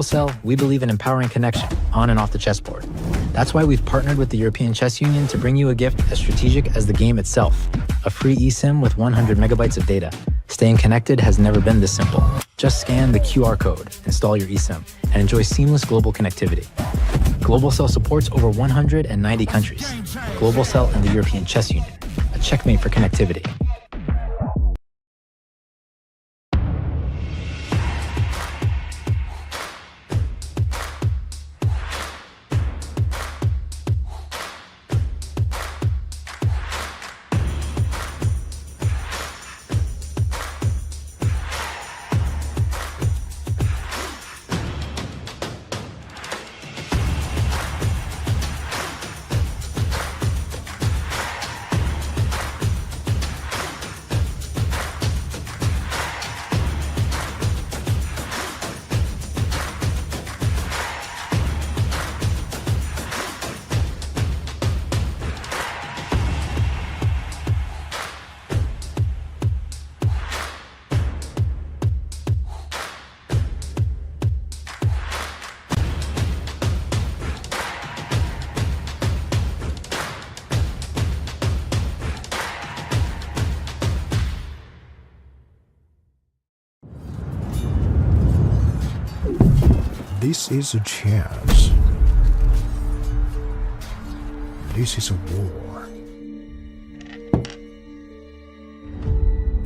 Cell, we believe in empowering connection on and off the chessboard. That's why we've partnered with the European Chess Union to bring you a gift as strategic as the game itself, a free eSIM with 100 megabytes of data. Staying connected has never been this simple. Just scan the QR code, install your eSIM, and enjoy seamless global connectivity. Global Cell supports over 190 countries. Global Cell and the European Chess Union, a checkmate for connectivity. This is a chess. This is a war.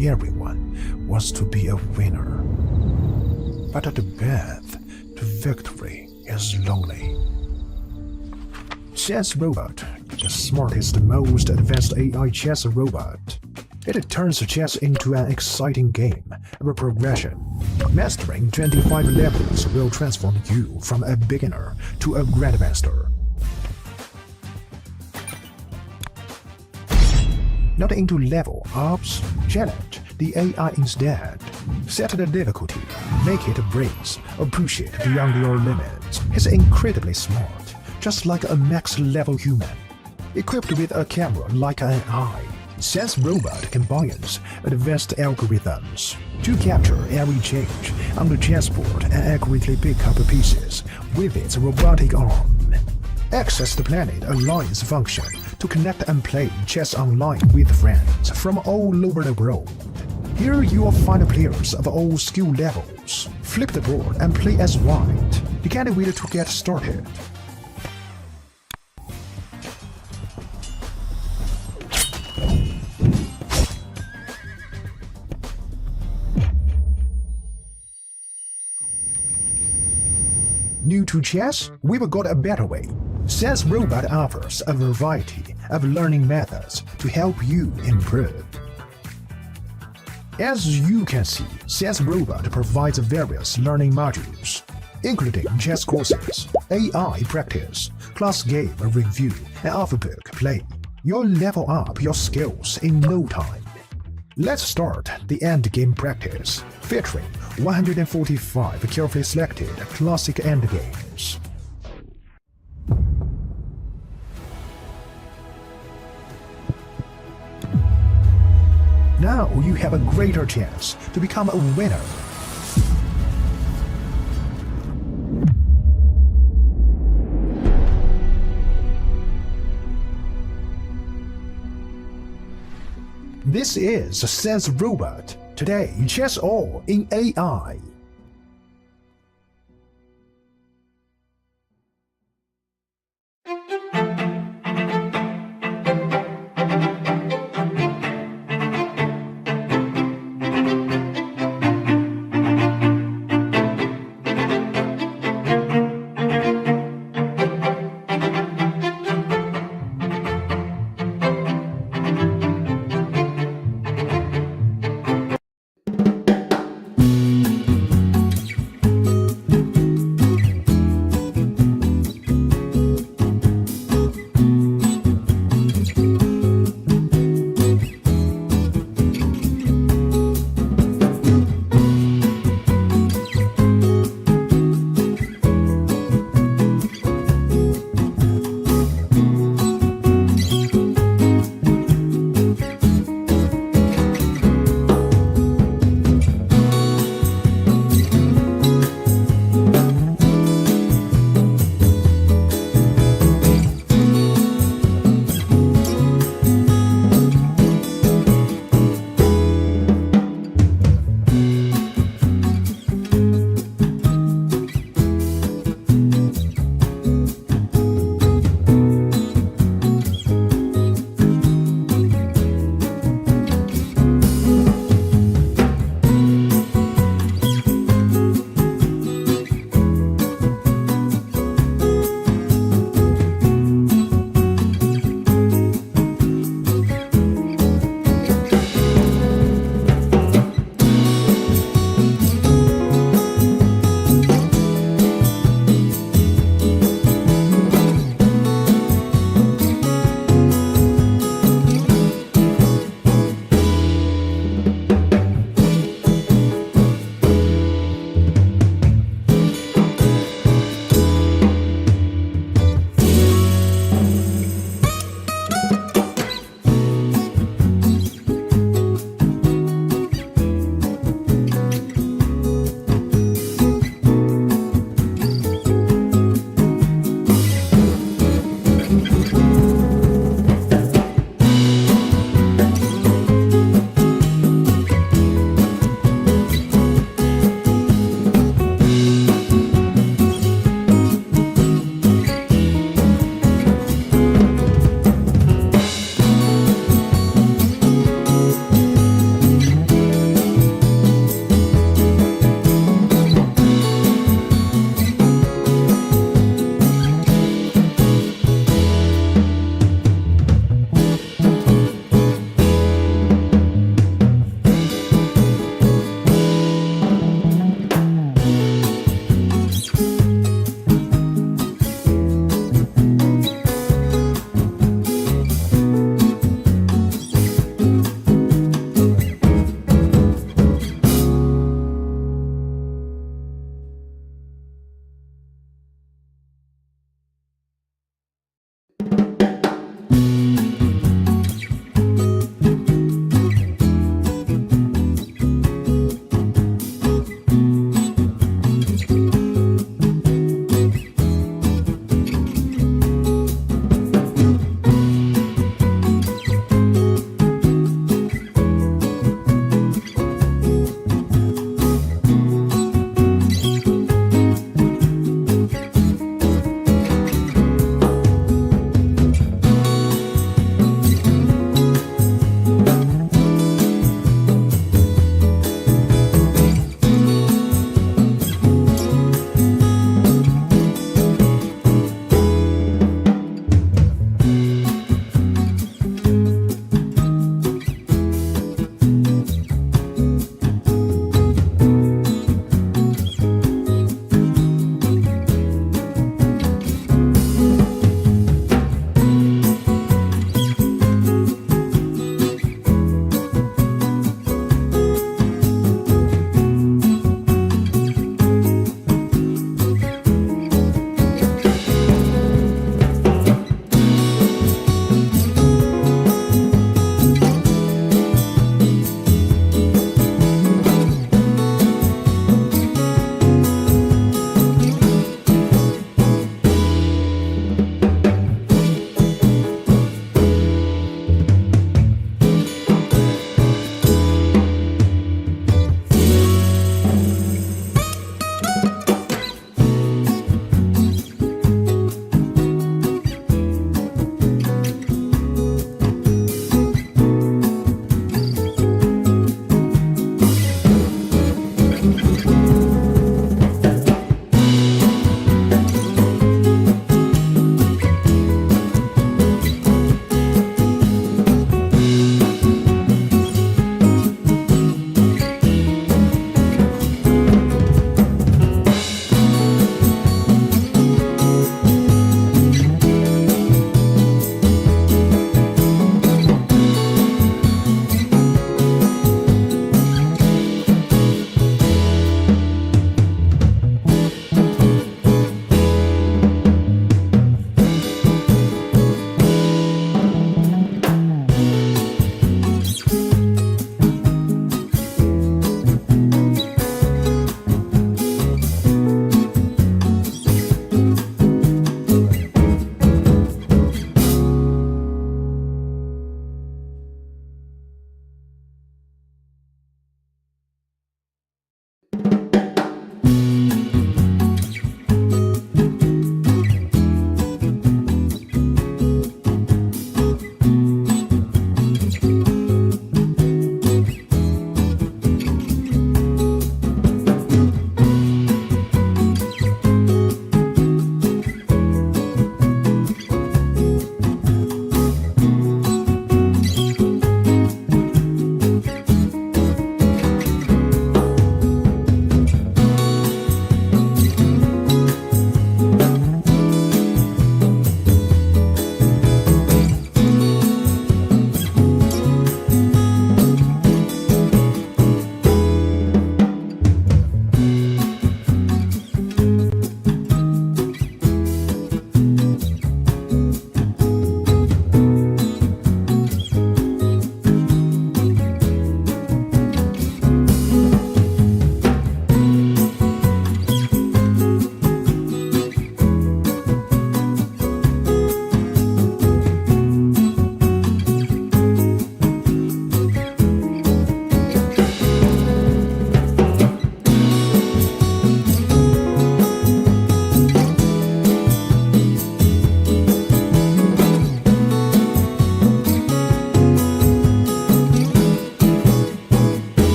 Everyone wants to be a winner. But the path to victory is lonely. Chess Robot, the smartest, most advanced AI chess robot. It turns chess into an exciting game of progression. Mastering 25 levels will transform you from a beginner to a grandmaster. Not into level ups, challenge the AI instead. Set the difficulty, make it a breeze, or push it beyond your limits. He's incredibly smart, just like a max-level human. Equipped with a camera like an eye, Chess Robot combines advanced algorithms to capture every change on the chessboard and accurately pick up pieces with its robotic arm. Access the Planet Alliance function to connect and play chess online with friends from all over the world. Here you will find players of all skill levels. Flip the board and play as white. You can't wait to get started. New to chess? We've got a better way. Chess Robot offers a variety of learning methods to help you improve. As you can see, Chess Robot provides various learning modules, including chess courses, AI practice, class game review, and off-book play. You'll level up your skills in no time. Let's start the endgame practice, featuring 145 carefully selected classic endgames. Now you have a greater chance to become a winner. This is Chess Robot. Today, chess all in AI.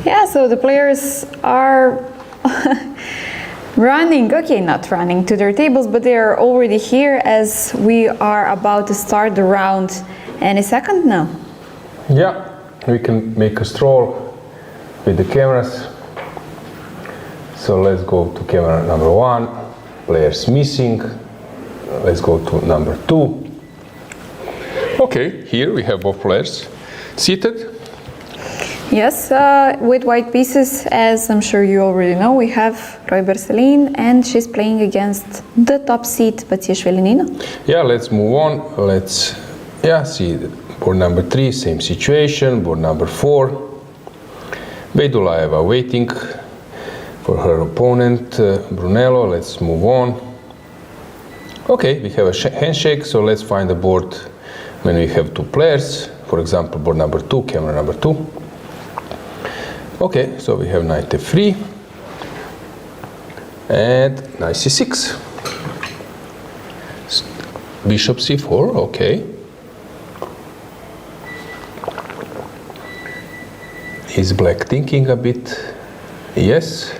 Yeah, so the players are running, okay, not running to their tables, but they are already here as we are about to start the round any second now. Yeah, we can make a stroll with the cameras. So let's go to camera number 1, players missing. Let's go to number 2. Okay, here we have both players seated. Yes, with white pieces, as I'm sure you already know, we have Rhodes and she's playing against the top seed, Batsiashvili Nino. Yeah, let's move on. Let's see board number 3, same situation. Board number 4, Bedulaeva waiting for her opponent, Brunello. Let's move on. Okay, we have a handshake, so let's find the board when we have 2 players. For example, board number 2, camera number 2. Okay, so we have knight f3 and knight c6. Bishop c4, okay. Is black thinking a bit? Yes.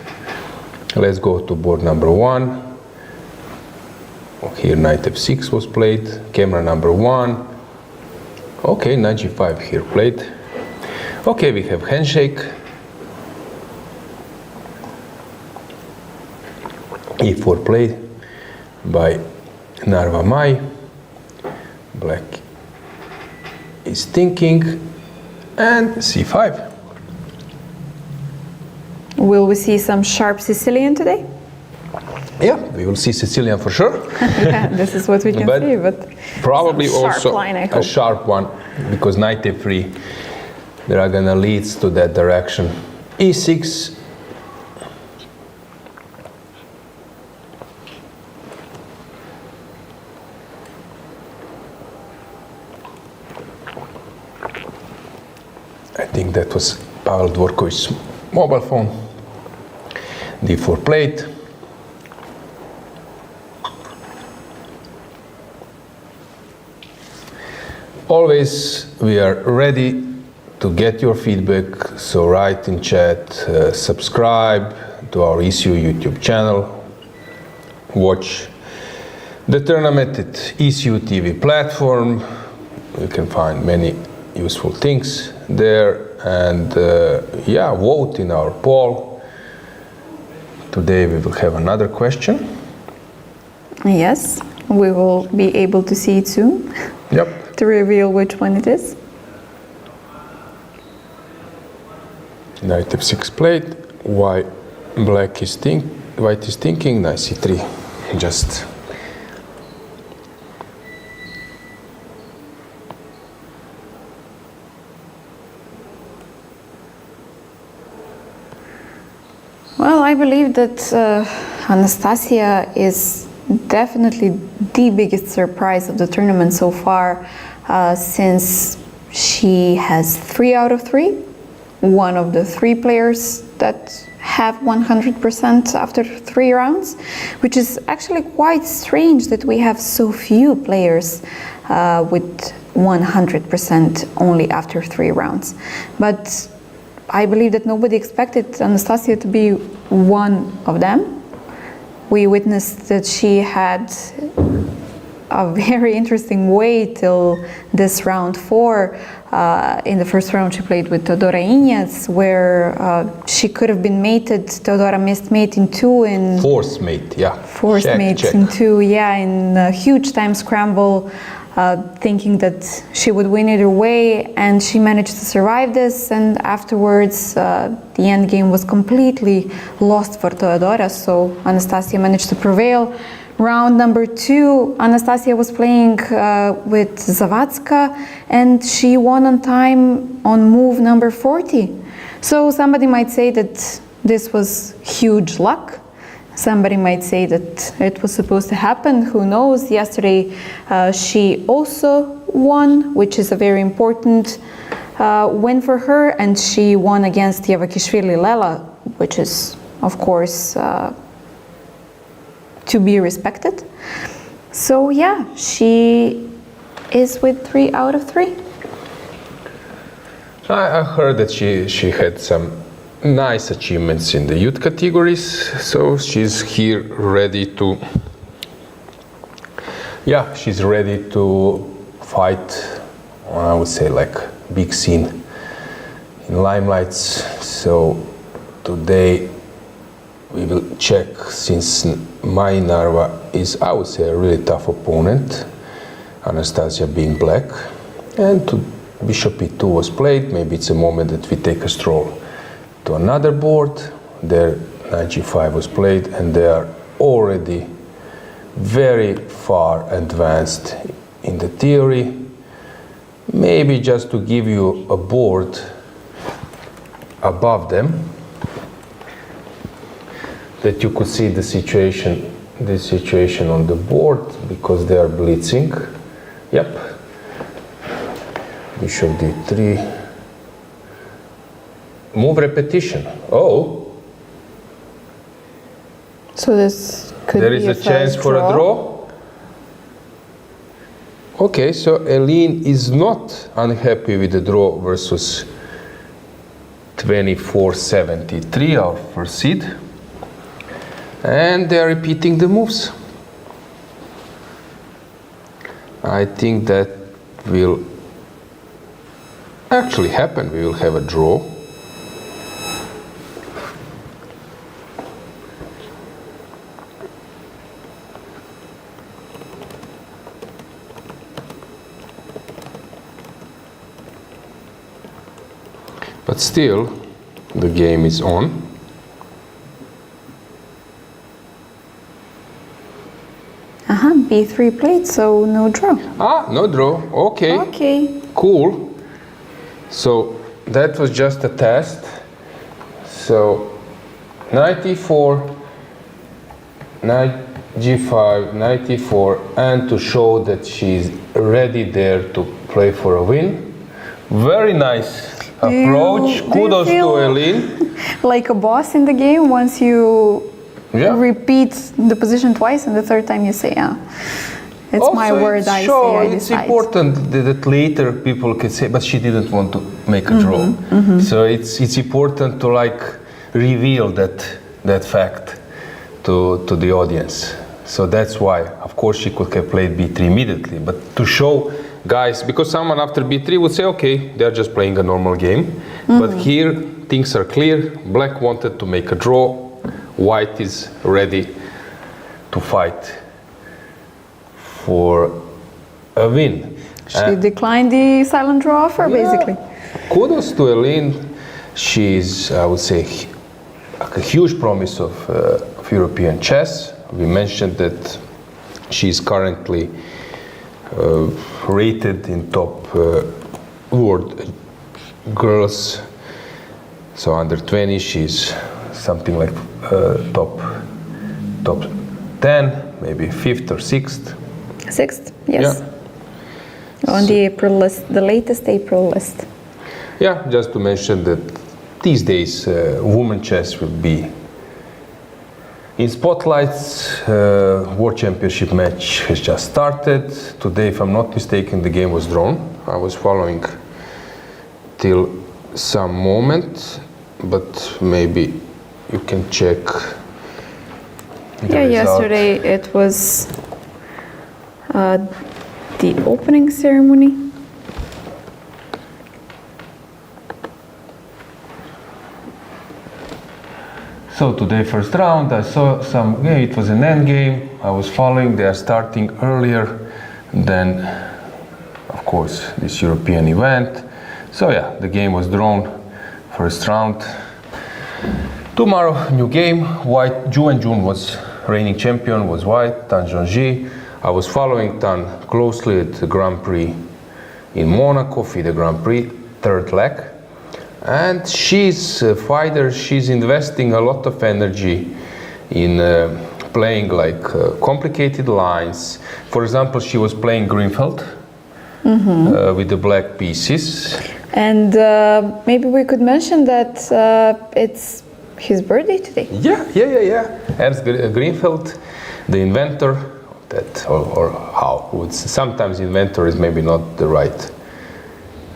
Let's go to board number 1. Here knight f6 was played. Camera number 1. Okay, knight g5 here played. Okay, we have handshake. e4 played by Narva Mai. Black is thinking, and c5. Will we see some sharp Sicilian today? Yeah, we will see Sicilian for sure. Yeah, this is what we can see, but probably some sharp also line, I a hope. sharp one, because knight f3, Dragana leads to that direction. e6. I think that was Pavel Dvorkovic's mobile phone. d4 played. Always we are ready to get your feedback, so write in chat, subscribe to our ECU YouTube channel, watch the tournament at ECU TV platform. You can find many useful things there, and vote in our poll. Today we will have another question. Yes, we will be able to see it soon. Yep. To reveal which one it is. Knight f6 played. White is thinking. Knight c3. Just. Well, I believe that Anastasia is definitely the biggest surprise of the tournament so far, since she has 3 out of 3, one of the 3 players that have 100% after 3 rounds, which is actually quite strange that we have so few players with 100% only after 3 rounds. But I believe that nobody expected Anastasia to be one of them. We witnessed that she had a very interesting way till this round 4. In the first round she played with Teodora Injac, where she could have been mated. Teodora missed mate in 2 in... Forced mate, yeah. Forced mate in 2, yeah, in a huge time scramble, thinking that she would win either way, and she managed to survive this, and afterwards the end game was completely lost for Teodora, so Anastasia managed to prevail. Round number 2, Anastasia was playing with Zawadzka, and she won on time on move number 40. So somebody might say that this was huge luck. Somebody might say that it was supposed to happen, who knows. Yesterday she also won, which is a very important win for her, and she won against Javakhishvili Lela, which is, of course, to be respected. So yeah, she is with 3 out of 3. I heard that she had some nice achievements in the youth categories. So she's here ready to, she's ready to fight on, I would say, like big scene in limelights. So today we will check, since Meri Narva is, I would say, a really tough opponent, Anastasia being black, and to Bishop E2 was played. Maybe it's a moment that we take a stroll to another board. There Knight G5 was played, and they are already very far advanced in the theory. Maybe just to give you a board above them, that you could see the situation, this situation on the board, because they are blitzing. Yep. Bishop D3. Move repetition. Oh. So this could there be is a chance for a draw. Okay, so Eileen is not unhappy with the draw versus 2473, our first seed. And they are repeating the moves. I think that will actually happen. We will have a draw. But still, the game is on. B3 played, so no draw. Ah, no draw. Okay. Okay. Cool. So that was just a test. So Knight e4, Knight G5, Knight e4, and to show that she's ready there to play for a win. Very nice approach. Kudos to Eileen. Like a boss in the game once you repeat the position twice, and the third time you say, it's also my word, I say, I it's decide. important that later people can say, but she didn't want to make a draw. So it's important to like reveal that fact to the audience. So that's why, of course, she could have played b3 immediately, but to show guys, because someone after b3 would say, okay, they're just playing a normal game. But here things are clear. Black wanted to make a draw. White is ready to fight for a win. She declined the silent draw offer, basically. Kudos to Eileen. She's, I would say, a huge promise of European chess. We mentioned that she's currently rated in top world girls. So under 20, she's something like top 10, maybe 5th or 6th. 6th, yes. On the April list, the latest April list. Yeah, just to mention that these days women chess will be in spotlights. World Championship match has just started. Today, if I'm not mistaken, the game was drawn. I was following till some moment, but maybe you can check the result. Yesterday it was the opening ceremony. So today, first round, I saw some, it was an end game. I was following, they are starting earlier than, of course, this European event. So yeah, the game was drawn, first round. Tomorrow, new game. White, June was reigning champion, was white, Tan Zhongji. I was following Tan closely at the Grand Prix in Monaco, FIDE Grand Prix, third leg. And she's a fighter, she's investing a lot of energy in playing like complicated lines. For example, she was playing Greenfeld with the black pieces. And maybe we could mention that it's his birthday today. Yeah. Ernst Greenfeld, the inventor, that, or how, sometimes inventor is maybe not the right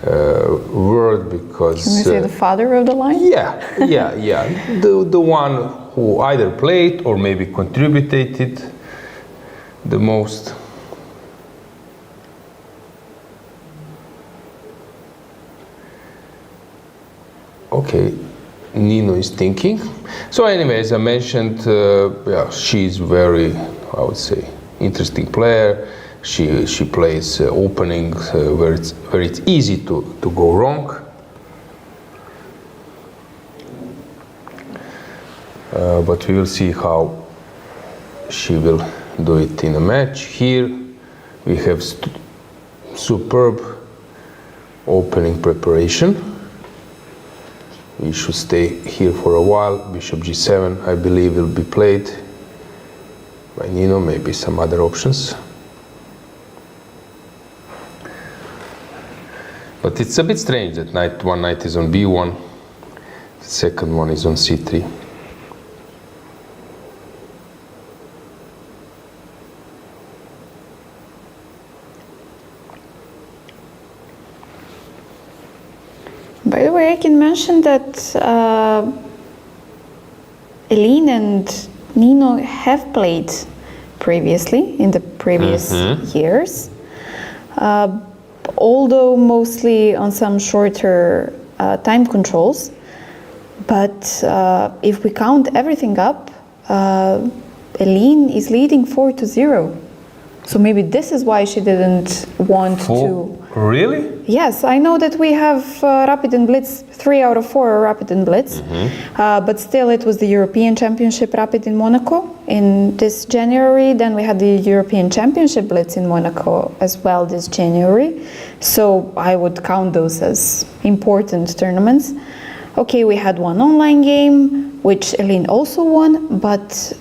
word because... Can we say the father of the line? Yeah. The one who either played or maybe contributed the most. Okay, Nino is thinking. So anyway, as I mentioned, she's very, I would say, interesting player. She plays opening where it's easy to go wrong. But we will see how she will do it in a match. Here we have superb opening preparation. We should stay here for a while. Bishop g7, I believe, will be played by Nino, maybe some other options. But it's a bit strange that one knight is on b1, the second one is on c3. By the way, I can mention that Eline and Nino have played previously, in the previous years, although mostly on some shorter time controls. But if we count everything up, Eline is leading 4-0. So maybe this is why she didn't want to... Really? Yes, I know that we have Rapid and Blitz, 3 out of 4 are Rapid and Blitz, but still it was the European Championship Rapid in Monaco in this January. Then we had the European Championship Blitz in Monaco as well this January. So I would count those as important tournaments. Okay, we had one online game, which Eline also won, but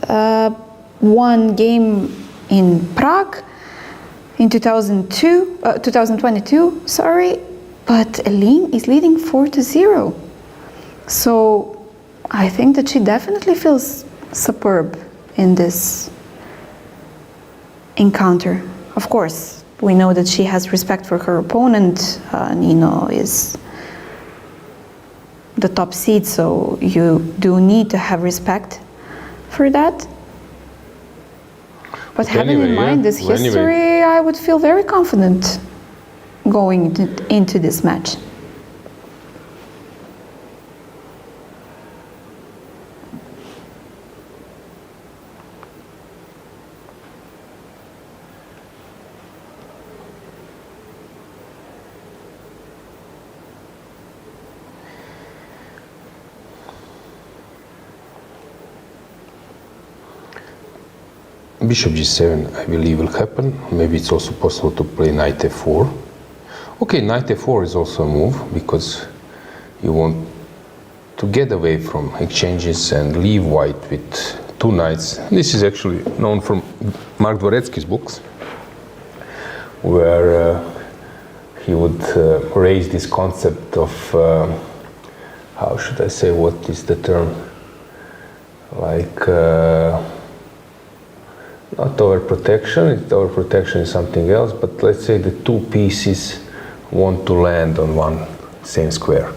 one game in Prague in 2022, sorry, but Eline is leading 4-0. So I think that she definitely feels superb in this encounter. Of course, we know that she has respect for her opponent. Nino is the top seed, so you do need to have respect for that. But having in mind this history, I would feel very confident going into this match. Bishop g7, I believe, will happen. Maybe it's also possible to play knight f4. Okay, knight f4 is also a move because you want to get away from exchanges and leave white with two knights. This is actually known from Mark Dvoretsky's books, where he would raise this concept of, how should I say, what is the term? Like, not overprotection, overprotection is something else, but let's say the two pieces want to land on one same square.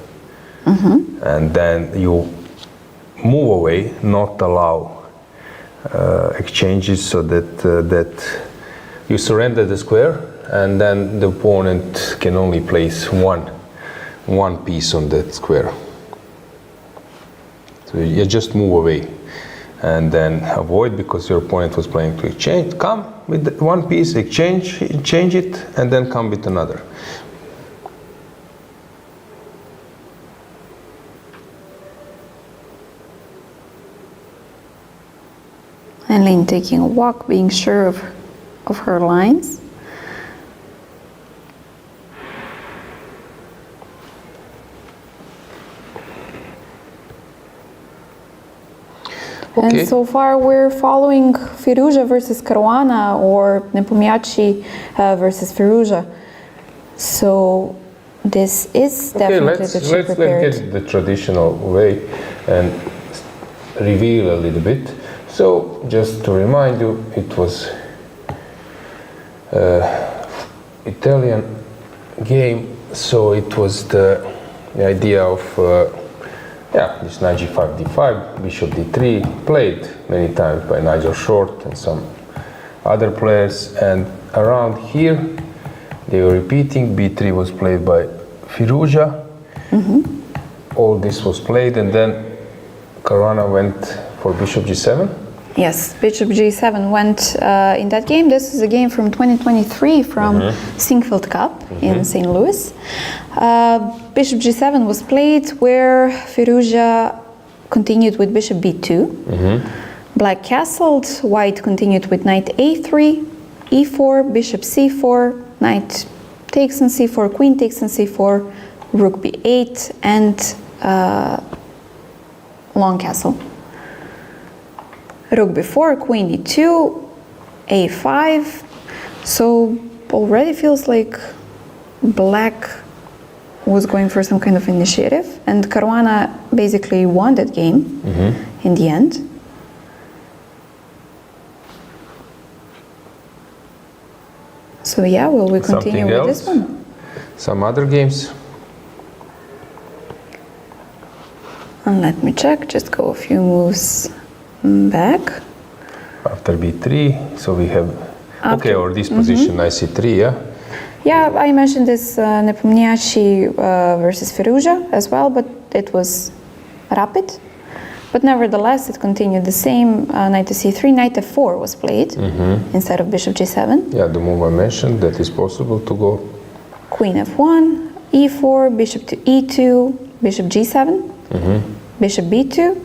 And then you move away, not allow exchanges, so that you surrender the square, and then the opponent can only place one piece on that square. So you just move away and then avoid, because your opponent was planning to exchange. Come with one piece, exchange it, and then come with another. Eline taking a walk, being sure of her lines. Okay. And so far we're following Firuza versus Caruana, or Nepomniachtchi versus Firuza. So this is definitely that she prepared. Let's get the traditional way and reveal a little bit. So just to remind you, it was Italian game So it was the idea of this knight g5, d5, bishop d3, played many times by Nigel Short and some other players, and around here they were repeating. b3 was played by Firouzja. All this was played, and then Caruana went for bishop g7. Yes, bishop g7 went in that game. This is a game from 2023 from Singfield Cup in St. Louis. Bishop g7 was played where Firouzja continued with bishop b2. Black castled, white continued with knight a3, e4, bishop c4, knight takes on c4, queen takes on c4, rook b8, and long castle. Rook b4, queen e2, a5. So already feels like black was going for some kind of initiative, and Caruana basically won that game in the end. So yeah, will we continue with this one? Some other games? And let me check, just go a few moves back. After b3, so we have, or this position, knight c3, yeah? Yeah, I mentioned this Nepomniachtchi versus Firouzja as well, but it was rapid. But nevertheless, it continued the same. Knight to c3, knight f4 was played instead of bishop g7. Yeah, the move I mentioned, that is possible to go. Queen f1, e4, bishop to e2, bishop g7, bishop b2,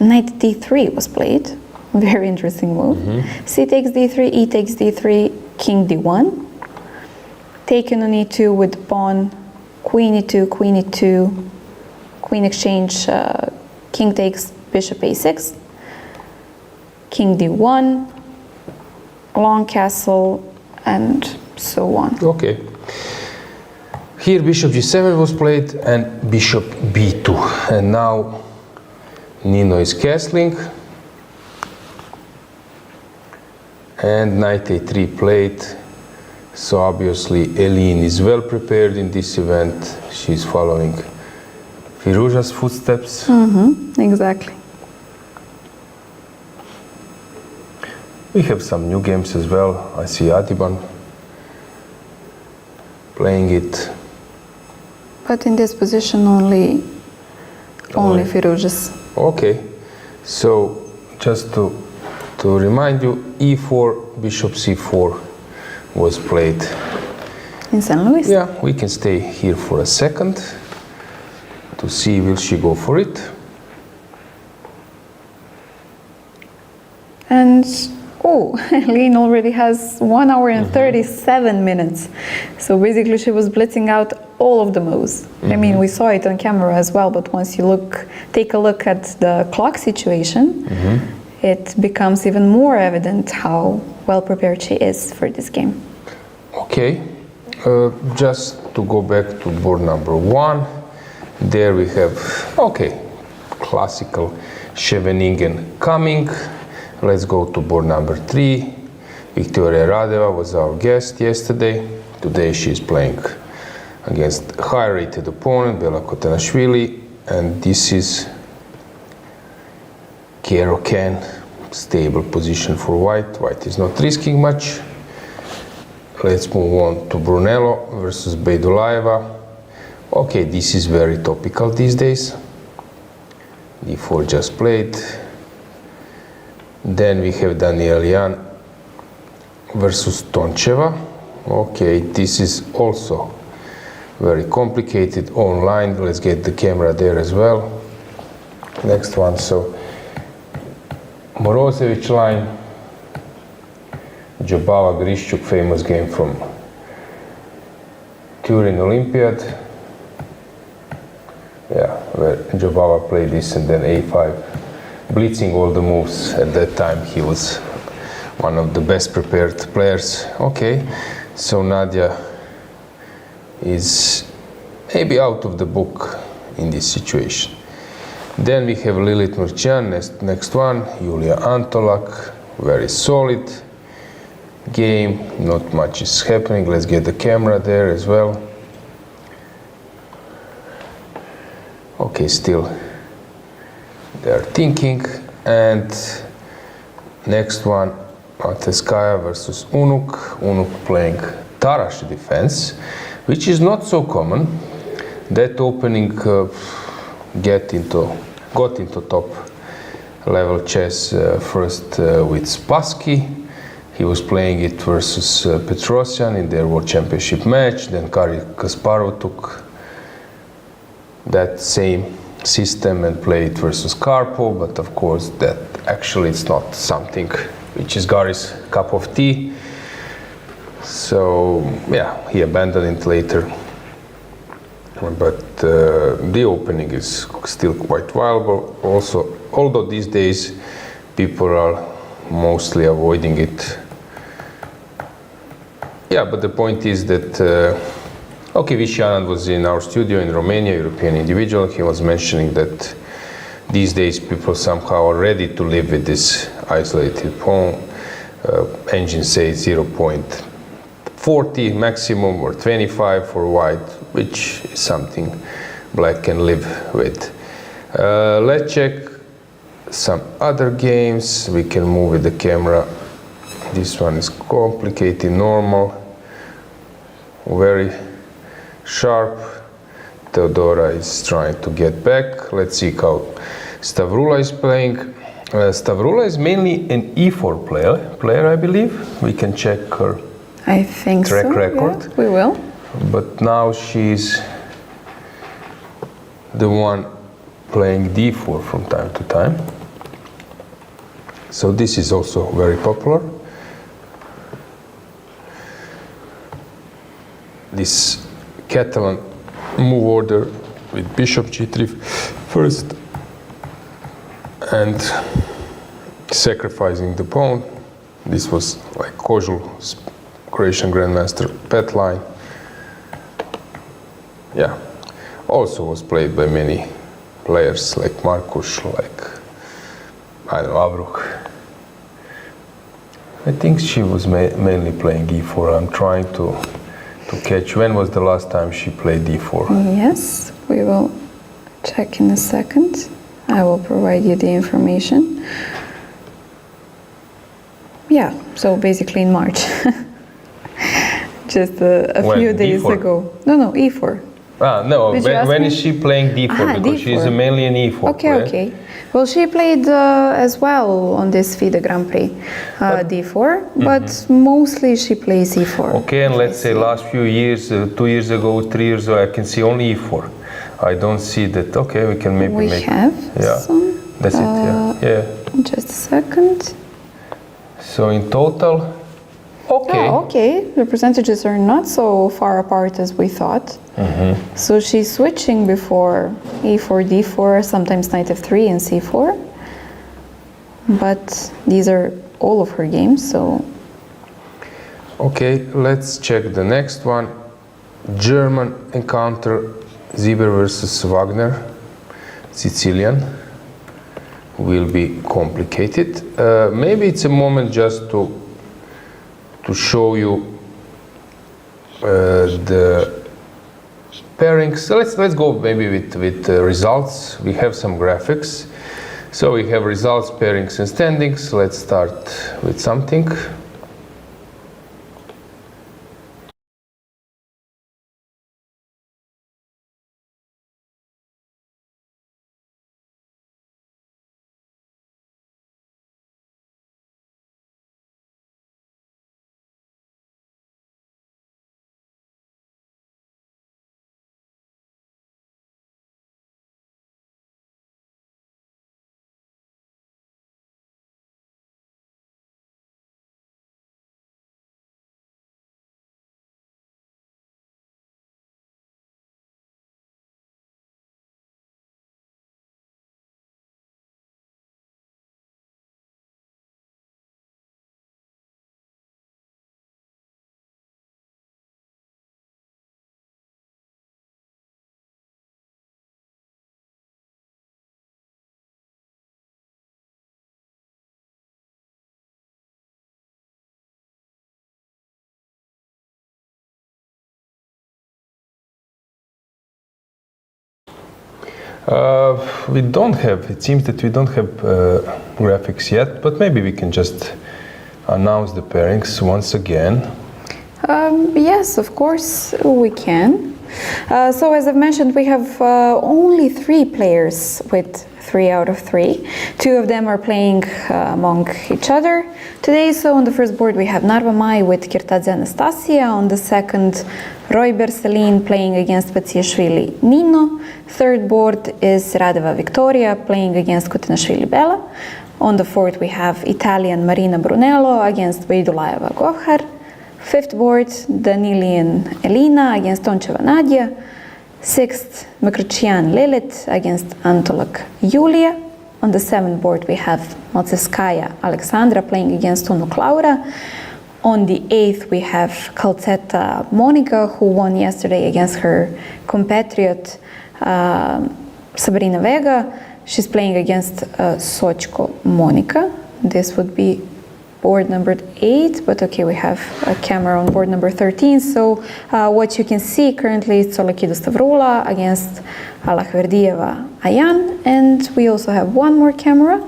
knight d3 was played. Very interesting move. C takes d3, e takes d3, king d1. Taken on e2 with pawn, queen e2, queen e2, queen exchange, king takes bishop a6, king d1, long castle, and so on. Okay. Here bishop g7 was played and bishop b2. And now Nino is castling. And knight a3 played. So obviously Eline is well prepared in this event. She's following Firouzja's footsteps. Exactly. We have some new games as well. I see Adiban playing it. But in this position only Firouzja's. Okay, so just to remind you, e4, bishop c4 was played. In St. Louis? Yeah, we can stay here for a second to see will she go for it. And Eline already has 1 hour and 37 minutes. So basically she was blitzing out all of the moves. I mean, we saw it on camera as well, but once you take a look at the clock situation, it becomes even more evident how well prepared she is for this game. Okay, just to go back to board number 1, there we have, classical Scheveningen coming. Let's go to board number 3. Victoria Radeva was our guest yesterday. Today she is playing against high-rated opponent, Bella Khotenashvili, and this is Caro-Kann, stable position for white. White is not risking much. Let's move on to Brunello versus Beidulayeva. Okay, this is very topical these days. d4 just played. Then we have Danielian versus Toncheva. Okay, this is also very complicated online. Let's get the camera there as well. Next one, so Morozevich line, Jobava Grishchuk, famous game from Turin Olympiad. Yeah, where Jobava played this and then a5, blitzing all the moves. At that time he was one of the best prepared players. Okay, so Nadia is maybe out of the book in this situation. Then we have Lilith Murchan, next one, Julia Antolak, very solid game, not much is happening. Let's get the camera there as well. Okay, still they are thinking. And next one, Mateskaya versus Unuk. Unuk playing Tarash defense, which is not so common. That opening got into top level chess first with Spassky. He was playing it versus Petrosyan in their World Championship match. Then Garry Kasparov took that same system and played versus Karpov, but of course that actually it's not something which is Garry's cup of tea. So yeah, he abandoned it later. But the opening is still quite viable. Also, although these days people are mostly avoiding it. Yeah, but the point is that okay, Vishy Anand was in our studio in Romania, European individual. He was mentioning that these days people somehow are ready to live with this isolated pawn. Engines say 0.40 maximum or 25 for white, which is something black can live with. Let's check some other games. We can move with the camera. This one is complicated, normal, very sharp. Teodora is trying to get back. Let's see how Stavroula is playing. Stavroula is mainly an e4 player, I believe. We can check her I think track so, record. yeah, we will. But now she's the one playing d4 from time to time. So this is also very popular. This Catalan move order with bishop g3 first and sacrificing the pawn. This was like Kozul, Croatian Grandmaster pet line. Yeah, also was played by many players like Markus, like I don't know, Avruch. I think she was mainly playing e4. I'm trying to catch when was the last time she played d4. Yes, we will check in a second. I will provide you the information. Yeah, so basically in March. Just a few days D4? ago. No, e4. No, Did when you is ask she playing d4? Because D4. she's mainly an e4 Okay, player. okay. Well, she played as well on this FIDE Grand Prix d4, but mostly she plays e4. Okay, and let's say last few years, 2 years ago, 3 years ago, I can see only e4. I don't see that. Okay, we can maybe We make. have Yeah, some. that's it. Yeah. Just a second. So in total, okay. Oh, okay. The percentages are not so far apart as we thought. So she's switching before e4, d4, sometimes knight f3 and c4. But these are all of her games, so. Okay, let's check the next one. German encounter, Zieber versus Wagner, Sicilian. Will be complicated. Maybe it's a moment just to show you the pairings. So let's go maybe with results. We have some graphics. So we have results, pairings, and standings. Let's start with something. We don't have, it seems that we don't have graphics yet, but maybe we can just announce the pairings once again. Yes, of course we can. So as I've mentioned, we have only 3 players with 3 out of 3. 2 of them are playing among each other today. So on the first board we have Narva Mai with Kirtadze Anastasia. On the second, Roiber Celine playing against Batsiashvili Nino. Third board is Radeva Victoria playing against Khotenashvili Bella. On the fourth we have Italian Marina Brunello against Veidulajeva Gohar. Fifth board, Danilian Elina against Toncheva Nadia. Sixth, Mikrochian Lilith against Antolak Yulia. On the seventh board we have Maltsevskaya Alexandra playing against Unuk Laura. On the eighth we have Kaltseta Monica, who won yesterday against her compatriot Sabrina Vega. She's playing against Sochko Monica. This would be board number 8, but okay, we have a camera on board number 13. So what you can see currently is Tsolakidou Stavroula against Alahverdieva Ayan, and we also have one more camera,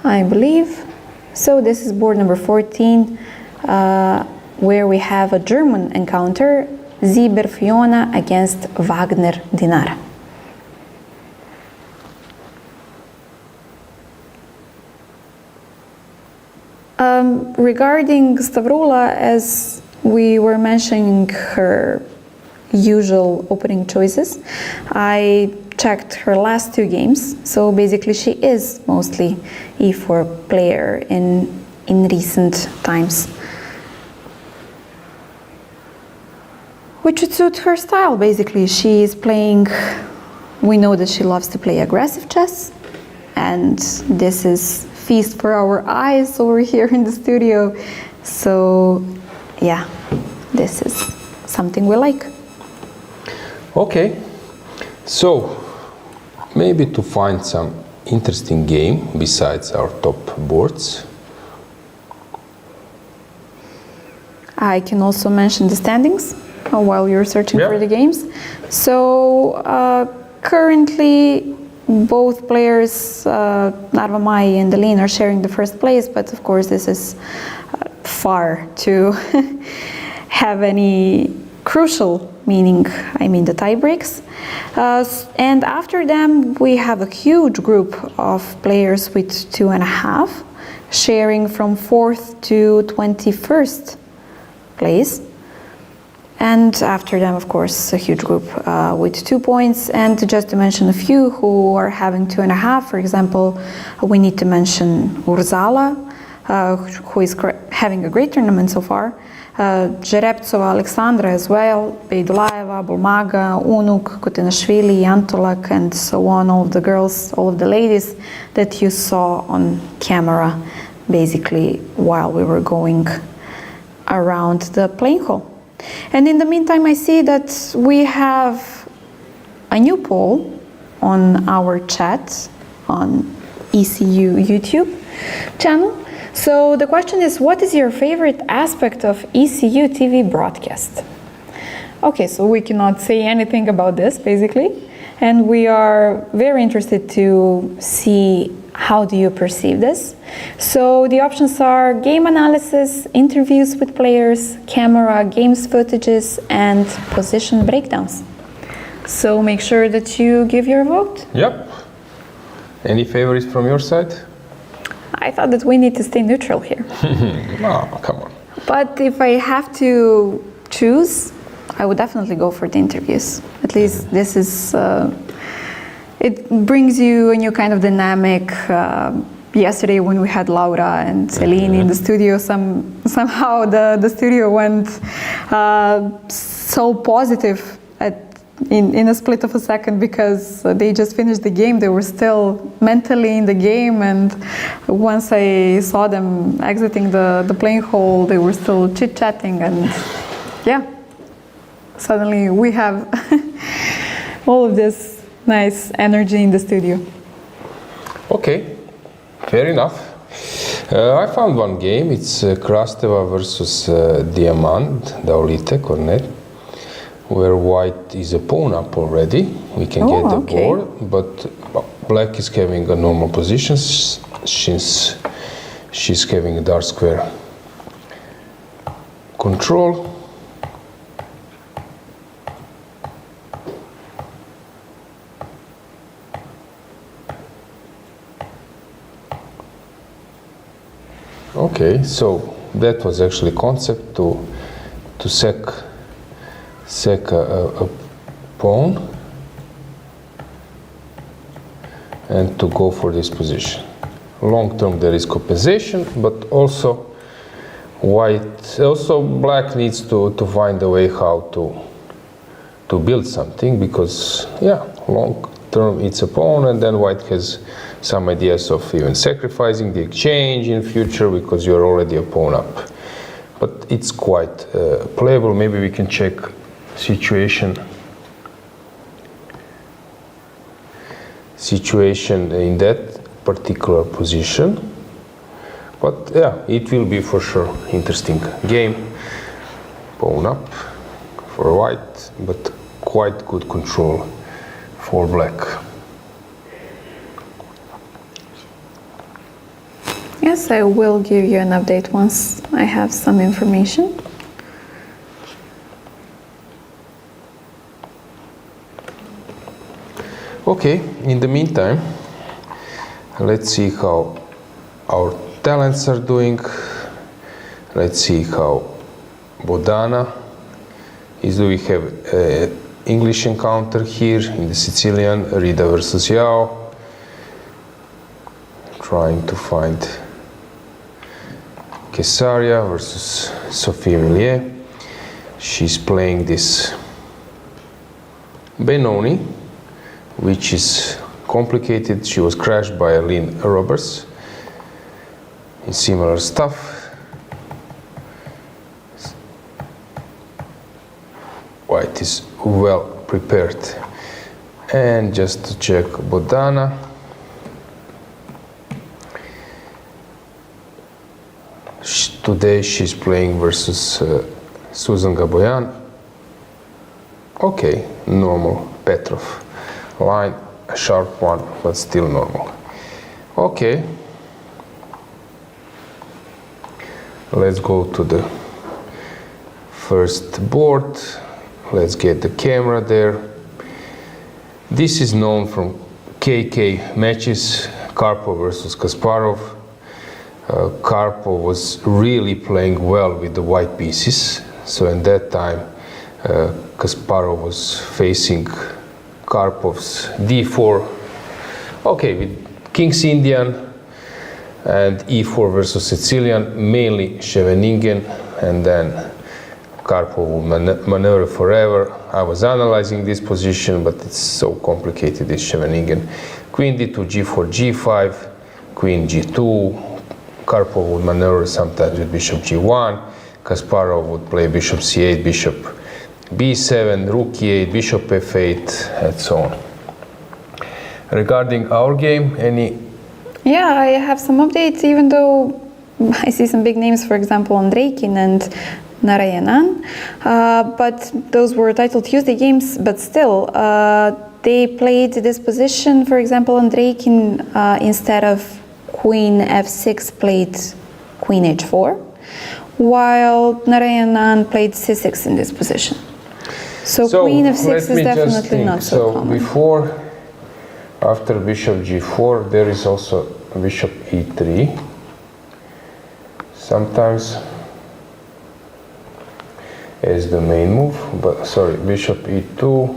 I believe. So this is board number 14, where we have a German encounter, Zieber Fiona against Wagner Dinara. Regarding Stavroula, as we were mentioning her usual opening choices, I checked her last 2 games. So basically she is mostly E4 player in recent times, which would suit her style. Basically she is playing, we know that she loves to play aggressive chess, and this is feast for our eyes over here in the studio. So yeah, this is something we like. Okay, so maybe to find some interesting game besides our top boards, I can also mention the standings while you're searching for the games. So currently both players, Narva Mai and Delin, are sharing the first place, but of course this is far to have any crucial meaning, I mean the tie breaks. And after them we have a huge group of players with 2.5, sharing from 4th to 21st place. And after them, of course, a huge group with 2 points. And just to mention a few who are having 2.5, for example, we need to mention Urzala, who is having a great tournament so far. Zhereptsova Alexandra as well, Veidulajeva, Bulmaga, Unuk, Khotenashvili, Antolak, and so on, all of the girls, all of the ladies that you saw on camera, basically, while we were going around the playing hall. And in the meantime, I see that we have a new poll on our chat on ECU YouTube channel. So the question is, what is your favorite aspect of ECU TV broadcast? Okay, so we cannot say anything about this, basically. And we are very interested to see how do you perceive this. So the options are game analysis, interviews with players, camera, games footages, and position breakdowns. So make sure that you give your vote. Yep. Any favorites from your side? I thought that we need to stay neutral here. Oh, come on. But if I have to choose, I would definitely go for the interviews. At least this is, it brings you a new kind of dynamic. Yesterday when we had Laura and Celine in the studio, somehow the studio went so positive in a split of a second, because they just finished the game. They were still mentally in the game, and once I saw them exiting the playing hall, they were still chit-chatting, and yeah, suddenly we have all of this nice energy in the studio. Okay, fair enough. I found one game. It's Krasteva versus Diamant, Daulite, Cornet. where white is a pawn up already. We can get the board, but black is having a normal position since she's having a dark square control. Okay, so that was actually concept to sack a pawn and to go for this position. Long term there is compensation, but also black needs to find a way how to build something, because long term it's a pawn, and then white has some ideas of even sacrificing the exchange in future because you're already a pawn up. But it's quite playable. Maybe we can check situation in that particular position. But it will be for sure interesting game. Pawn up for white, but quite good control for black. Yes, I will give you an update once I have some information. Okay, in the meantime, let's see how our talents are doing. Let's see how Bodana is doing. We have an English encounter here in the Sicilian, Rida versus Yao. Trying to find Kesaria versus Sophie Millier. She's playing this Benoni, which is complicated. She was crashed by Aline Roberts in similar stuff. White is well prepared. And just to check Bodana. Today she's playing versus Susan Gaboyan. Okay, normal Petrov line, a sharp one, but still normal. Okay, let's go to the first board. Let's get the camera there. This is known from KK matches, Karpov versus Kasparov. Karpov was really playing well with the white pieces. So in that time, Kasparov was facing Karpov's d4. Okay, with King's Indian and e4 versus Sicilian, mainly Scheveningen, and then Karpov would maneuver forever. I was analyzing this position, but it's so complicated, this Scheveningen. Queen d2, g4, g5, queen g2. Karpov would maneuver sometimes with bishop g1. Kasparov would play bishop c8, bishop b7, rook e8, bishop f8, and so on. Regarding our game, any? Yeah, I have some updates, even though I see some big names, for example, Andreikin and Narayanan. But those were Title Tuesday games, but still, they played this position. For example, Andreikin, instead of Queen f6, played Queen h4, while Narayanan played c6 in this position. So Queen f6 is definitely not so common. Before, after bishop g4, there is also bishop e3. Sometimes as the main move, but sorry, bishop e2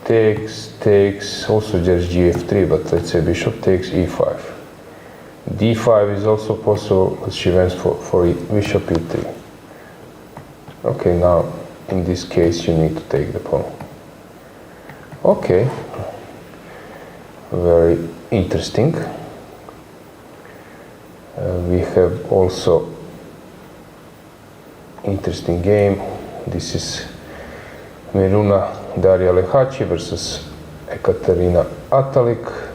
takes, also just gf3, but let's say bishop takes e5. d5 is also possible, but she went for bishop e3. Okay, now in this case you need to take the pawn. Okay, very interesting. We have also interesting game. This is Miruna Daria Lehachi versus Ekaterina Atalik.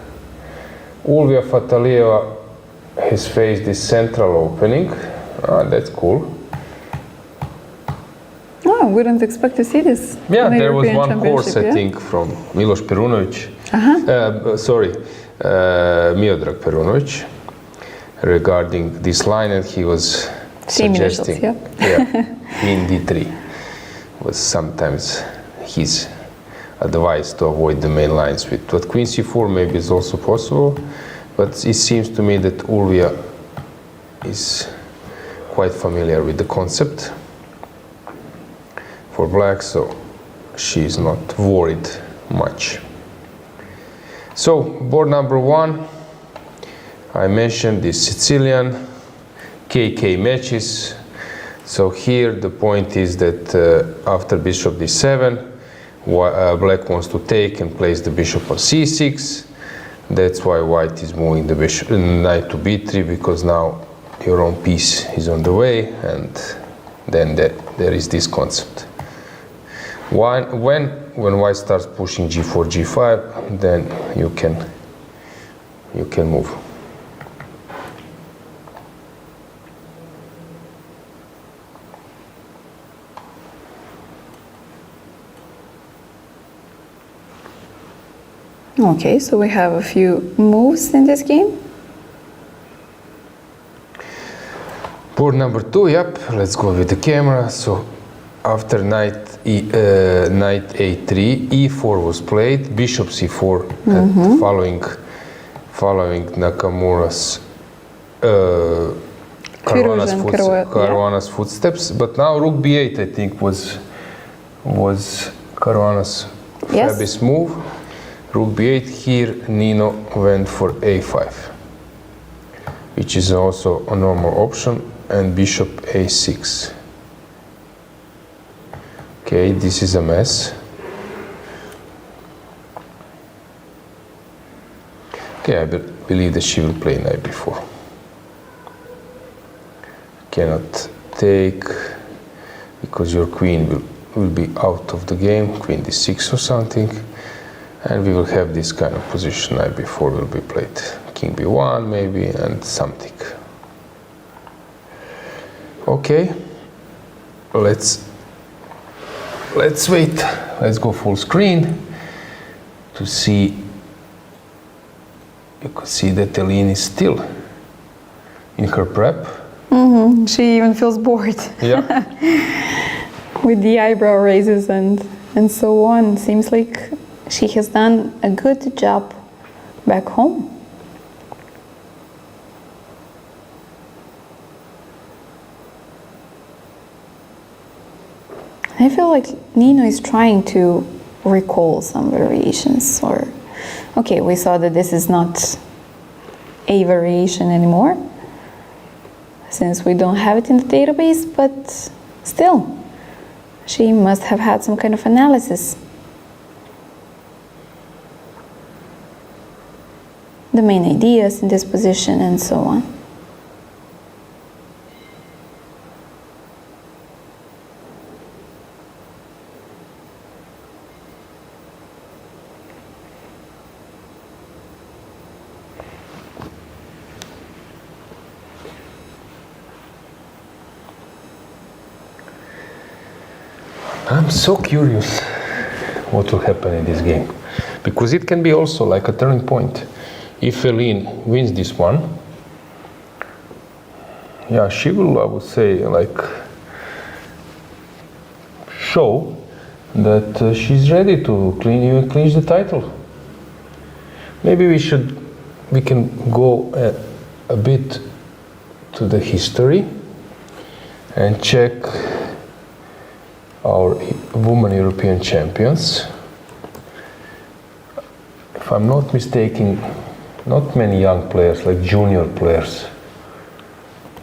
Ulvia Fatalieva has faced this central opening. That's cool. Oh, we don't expect to see this. Yeah, in the there was European one course, I Championship, think, from Miloš Perunović. Miodrag Perunović, regarding this line, and he was suggesting, Queen D3 was sometimes his advice to avoid the main lines with. But Queen C4 maybe is also possible, but it seems to me that Ulvija is quite familiar with the concept for black, so she is not worried much. So board number 1, I mentioned this Sicilian KK matches. So here the point is that after bishop d7, black wants to take and place the bishop on c6. That's why white is moving the bishop, knight to b3, because now your own piece is on the way, and then there is this concept. When white starts pushing g4, g5, then you can move. Okay, so we have a few moves in this game. Board number 2, yep, let's go with the camera. So after knight a3, e4 was played, bishop c4, and following Nakamura's Caruana's footsteps. But now rook b8, I think, was Caruana's fabulous move. Rook b8, here Nino went for a5, which is also a normal option, and bishop a6. Okay, this is a mess. Okay, I believe that she will play knight b4. Cannot take, because your queen will be out of the game, queen d6 or something. And we will have this kind of position, knight b4 will be played, king b1 maybe, and something. Okay, let's wait. Let's go full screen to see. You could see that Eline is still in her prep. She even feels bored. Yeah. With the eyebrow raises and so on. Seems like she has done a good job back home. I feel like Nino is trying to recall some variations, or okay, we saw that this is not a variation anymore since we don't have it in the database, but still, she must have had some kind of analysis. The main ideas in this position and so on. I'm so curious what will happen in this game, because it can be also like a turning point. If Eline wins this one, yeah, she will, I would say, like, show that she's ready to clinch the title. Maybe we can go a bit to the history and check our women European champions. If I'm not mistaken, not many young players, like junior players,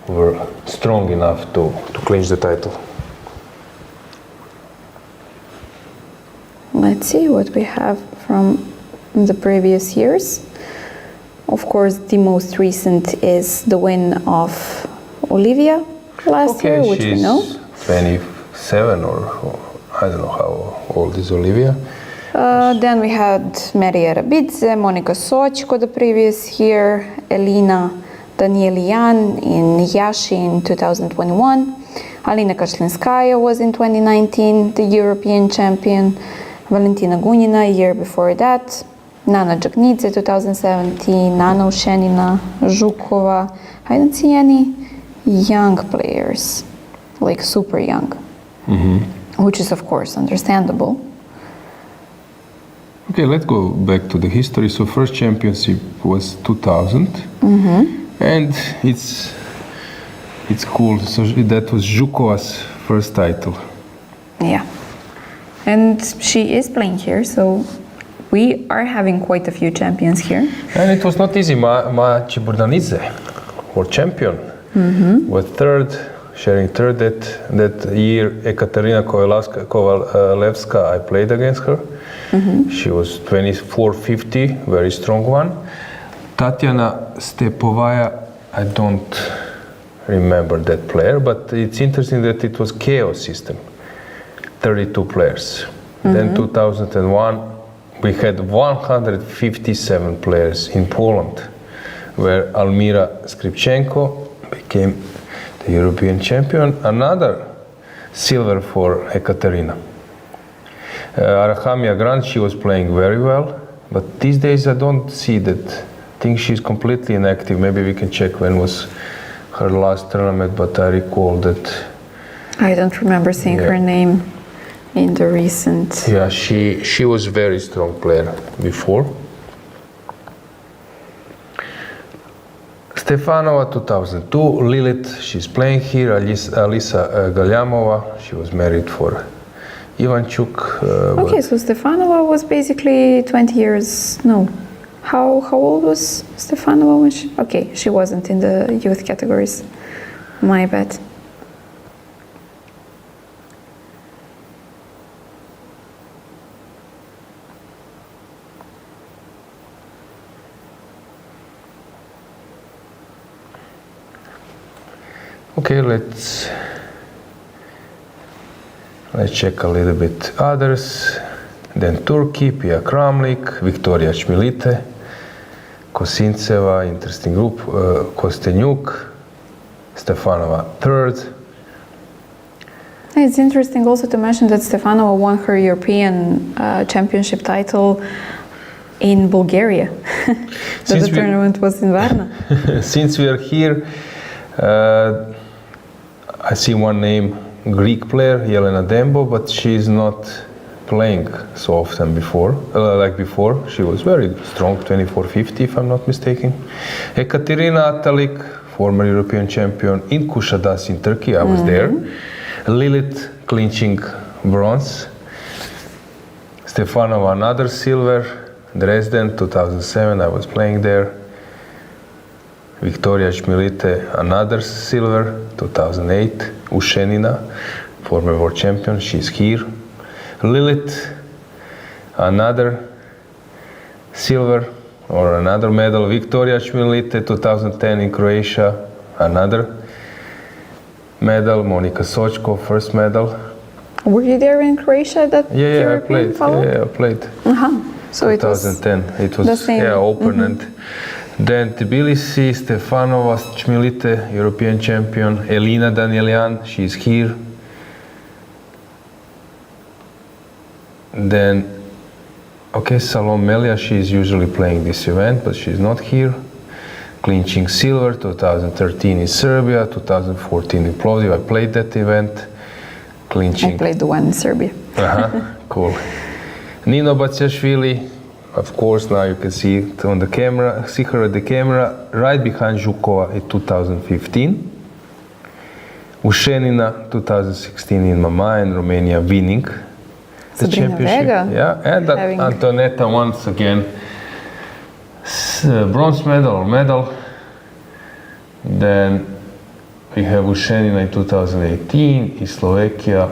were strong enough to clinch the title. Let's see what we have from the previous years. Of course, the most recent is the win of Olivia last year, which we know. 27 or I don't know how old is Olivia. Then we had Meri Arabidze, Monica Sochko the previous year, Elina Danielian in Yashi in 2021, Alina Kashlinskaya was in 2019 the European champion. Valentina Gunina a year before that. Nana Dzhaknidze 2017. Anna Ushenina, Zhukova. I don't see any young players, like super young, which is of course understandable. Okay, let's go back to the history. So first championship was 2000, and it's cool. So that was Zhukova's first title. Yeah, and she is playing here, so we are having quite a few champions here. And it was not easy. Maciej Burdanidze, world champion, was third, sharing third that year. Ekaterina Kovalevska, I played against her. She was 24-50, very strong one. Tatiana Stepovaya, I don't remember that player, but it's interesting that it was chaos system, 32 players. Then 2001, we had 157 players in Poland, where Almira Skripchenko became the European champion. Another silver for Ekaterina. Arahamia Grant, she was playing very well, but these days I don't see that. I think she's completely inactive. Maybe we can check when was her last tournament, but I recall that. I don't remember seeing her name in the recent. Yeah, she was very strong player before. Stefanova 2002, Lilith, she's playing here. Alisa Galyamova, she was married for Ivanchuk. Okay, so Stefanova was basically 20 years. No, how old was Stefanova when she? Okay, she wasn't in the youth categories. My bad. Okay, let's check a little bit others. Then Turkey, Pia Kramlik, Victoria Chmilite, Kosintseva, interesting group, Kostenyuk, Stefanova third. It's interesting also to mention that Stefanova won her European championship title in Bulgaria. The tournament was in Varna. Since we are here, I see one name, Greek player, Jelena Dembo, but she's not playing so often before, like before. She was very strong, 24-50 if I'm not mistaken. Ekaterina Atalik, former European champion in Kuşadası in Turkey, I was there. Lilith clinching bronze. Stefanova another silver. Dresden 2007, I was playing there. Victoria Chmilite another silver, 2008. Ushenina, former world champion, she's here. Lilith, another silver or another medal. Victoria Chmilite, 2010 in Croatia, another medal. Monika Sochko, first medal. Were you there in Croatia that I played. follow? I played. So 2010. It was the same. open and then Tbilisi, Stefanova Chmilite, European champion. Elina Danielyan, she's here. Then, Salom Melia, she's usually playing this event, but she's not here. Clinching silver, 2013 in Serbia, 2014 in Plovdiv. I played that event. Clinching. I played the one in Serbia. Cool. Nino Batsiashvili, of course, now you can see it on the camera, see her at the camera, right behind Zhukova in 2015. Ushenina, 2016 in Mama and Romania winning the Sabrina championship. Vega. Yeah, and that Antoaneta once again, bronze medal or medal. Then we have Ushenina in 2018 in Slovakia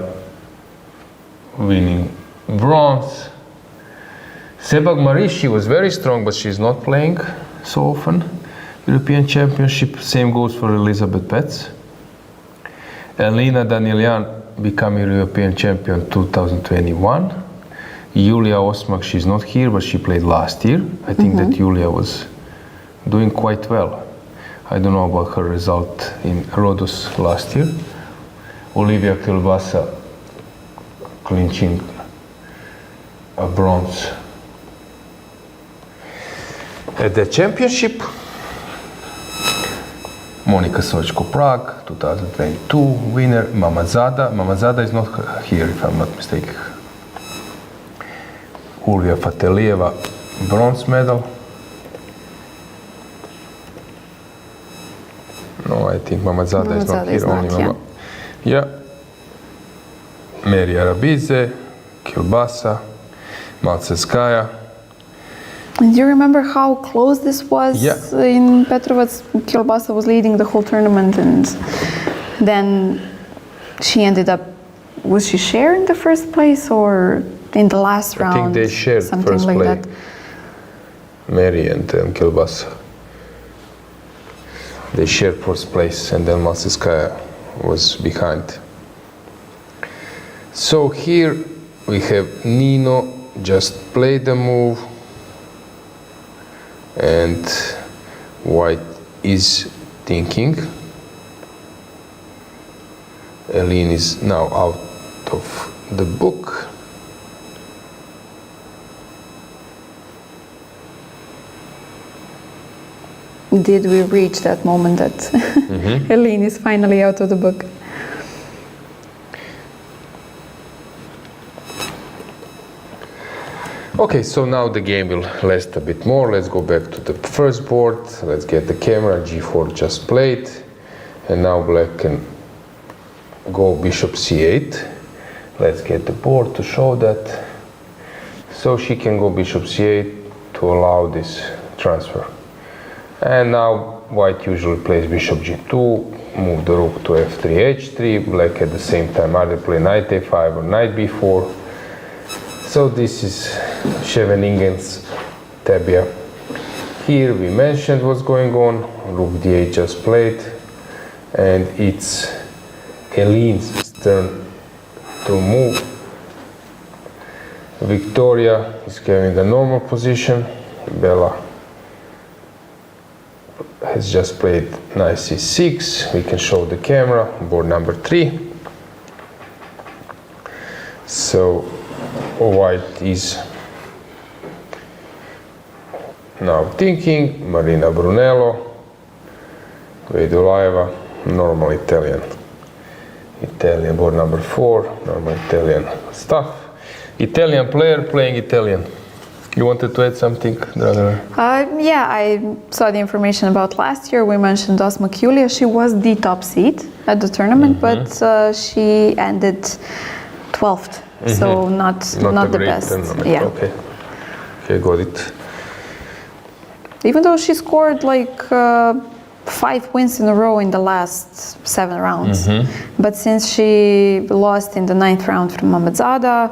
winning bronze. Sebag Marish, she was very strong, but she's not playing so often. European Championship, same goes for Elizabeth Betts. Elina Danielyan becoming European champion 2021. Julia Osmak, she's not here, but she played last year. I think that Julia was doing quite well. I don't know about her result in Rhodes last year. Olivia Kilbasa clinching a bronze at the championship. Monica Sochko Prague, 2022 winner. Mamadzada. Mamadzada is not here, if I'm not mistaken. Ulvia Fatelieva, bronze medal. No, I think Mamadzada is not here. Only Mama. Yeah. Meri Arabidze, Kilbasa, Maltsevskaya. Do you remember how close this was? Yeah. In Petrovac, Kilbasa was leading the whole tournament, and then she ended up, was she sharing the first place or in the last round? I think they shared something first like place. that. Meri and Kilbasa. They shared first place, and then Maltsevskaya was behind. So here we have Nino just played the move, and White is thinking. Eileen is now out of the book. Did we reach that moment that Helene is finally out of the book? Okay, so now the game will last a bit more. Let's go back to the first board. Let's get the camera. G4 just played, and now Black can go bishop c8. Let's get the board to show that. So she can go bishop c8 to allow this transfer. And now White usually plays bishop g2, move the rook to f3, h3. Black at the same time either play knight a5 or knight b4. So this is Scheveningen's tabia. Here we mentioned what's going on. Rook d8 just played, and it's Eileen's turn to move. Victoria is having the normal position. Bella has just played knight c6. We can show the camera, board number 3. So White is now thinking. Marina Brunello, Vedulaeva, normal Italian board number 4, normal Italian stuff. Italian player playing Italian. You wanted to add something, Dragana? Yeah, I saw the information about last year. We mentioned Osma Kulia. She was the top seed at the tournament, but she ended 12th. So not the best. Tournament. Yeah. Okay, got it. Even though she scored like 5 wins in a row in the last 7 rounds, but since she lost in the 9th round from Mamadzada,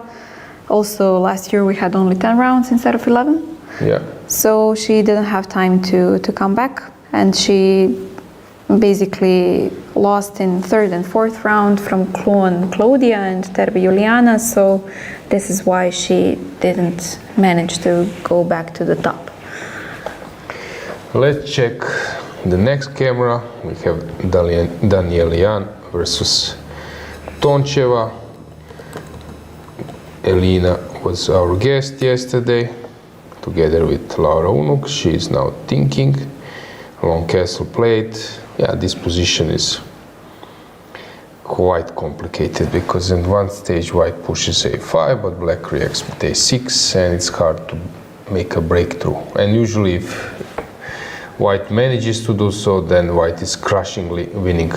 also last year we had only 10 rounds instead of 11. Yeah. So she didn't have time to come back, and she basically lost in 3rd and 4th round from Claudia and Terbe Juliana, so this is why she didn't manage to go back to the top. Let's check the next camera. We have Daniel Jan versus Toncheva. Elena was our guest yesterday, together with Laura Unuk. She is now thinking. Long castle played. Yeah, this position is quite complicated because in one stage White pushes a5, but Black reacts with a6, and it's hard to make a breakthrough. And usually if White manages to do so, then White is crushingly winning.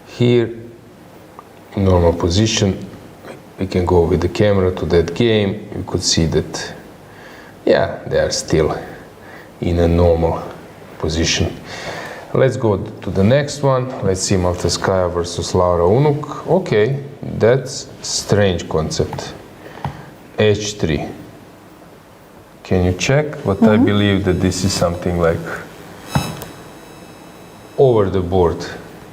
Here, normal position, we can go with the camera to that game. You could see that, yeah, they are still in a normal position. Let's go to the next one. Let's see Maltsevskaya versus Laura Unuk. Okay, that's strange concept. H3. Can you check? But I believe that this is something like over the board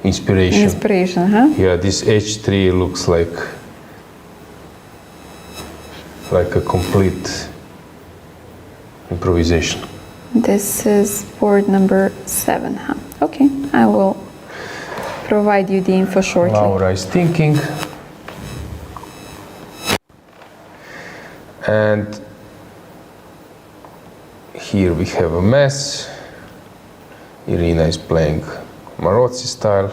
inspiration. Inspiration, huh? Yeah, this H3 looks like like a complete improvisation. This is board number 7, huh? Okay, I will provide you the info shortly. Laura is thinking. And here we have a mess. Irina is playing Marozzi style.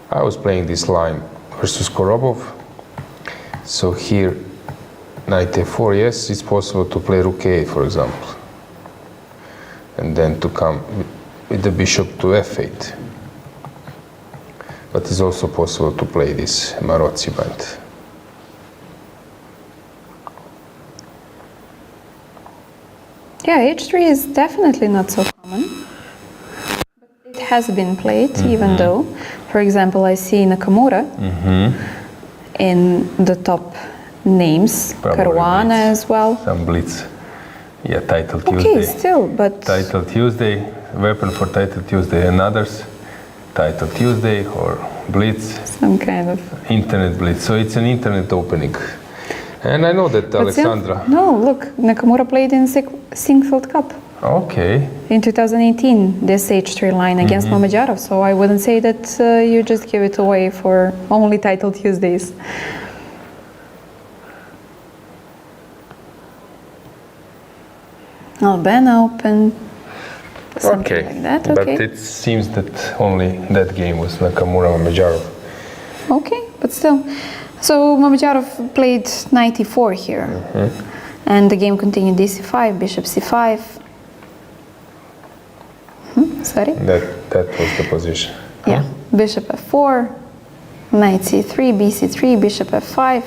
I was playing this line versus Korobov. So here, knight a4, yes, it's possible to play rook a8, for example. And then to come with the bishop to f8. But it's also possible to play this Marozzi band. Yeah, h3 is definitely not so common. But it has been played, even though, for example, I see Nakamura in the top names, Caruana as well. Some blitz. Yeah, Title Tuesday. Okay, still, but... Title Tuesday, weapon for Title Tuesday and others. Title Tuesday or blitz. Some kind of... Internet blitz. So it's an internet opening. And I know that Alexandra... No, look, Nakamura played in Singfield Cup. Okay. In 2018, this h3 line against Mamedyarov, so I wouldn't say that you just give it away for only Title Tuesdays. Albana Open, something like that, okay. But it seems that only that game was Nakamura-Mamedyarov. Okay, but still. So Mamedyarov played knight e4 here. And the game continued dc5, bishop c5. Sorry? That was the position. Yeah, bishop f4, knight c3, bc3, bishop f5,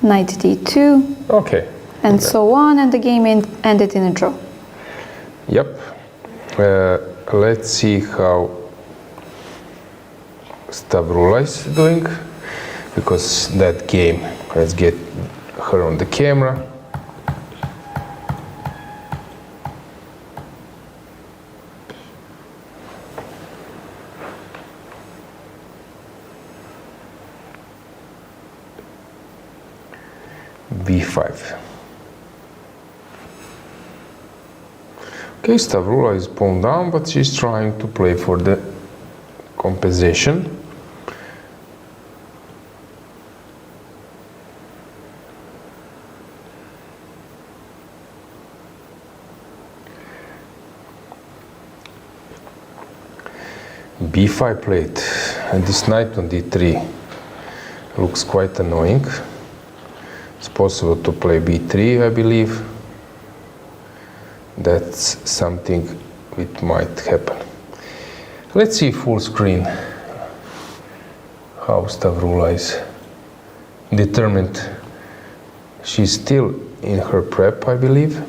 knight d2. Okay. And so on, and the game ended in a draw. Yep. Let's see how Stavroula is doing, because that game, let's get her on the camera. b5. Okay, Stavroula is pawn down, but she's trying to play for the compensation. b5 played, and this knight on d3 looks quite annoying. It's possible to play b3, I believe. That's something which might happen. Let's see full screen how Stavroula is determined. She's still in her prep, I believe.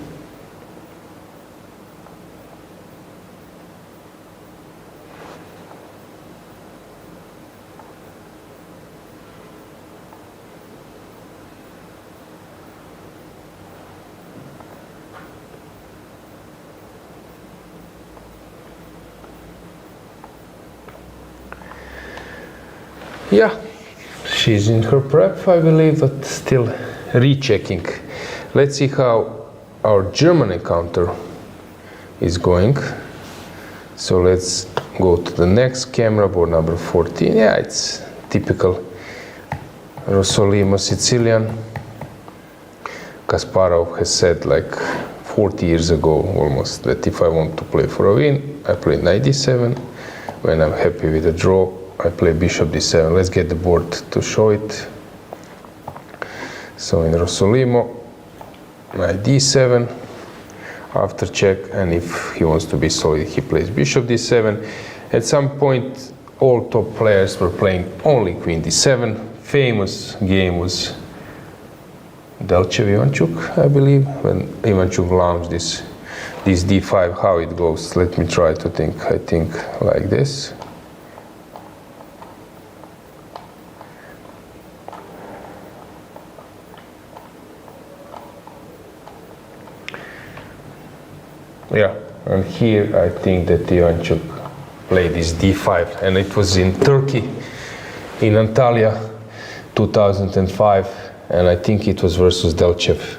Yeah, she's in her prep, I believe, but still rechecking. Let's see how our German encounter is going. So let's go to the next camera, board number 14. Yeah, it's typical Rossolimo Sicilian. Kasparov has said like 40 years ago almost that if I want to play for a win, I play knight d7. When I'm happy with a draw, I play bishop d7. Let's get the board to show it. So in Rossolimo, knight d7 after check, and if he wants to be solid, he plays bishop d7. At some point, all top players were playing only queen d7. Famous game was Delchev-Ivanchuk, I believe, when Ivanchuk launched this d5. How it goes? Let me try to think. I think like this. Yeah, and here I think that Ivanchuk played this d5, and it was in Turkey, in Antalya, 2005, and I think it was versus Delchev.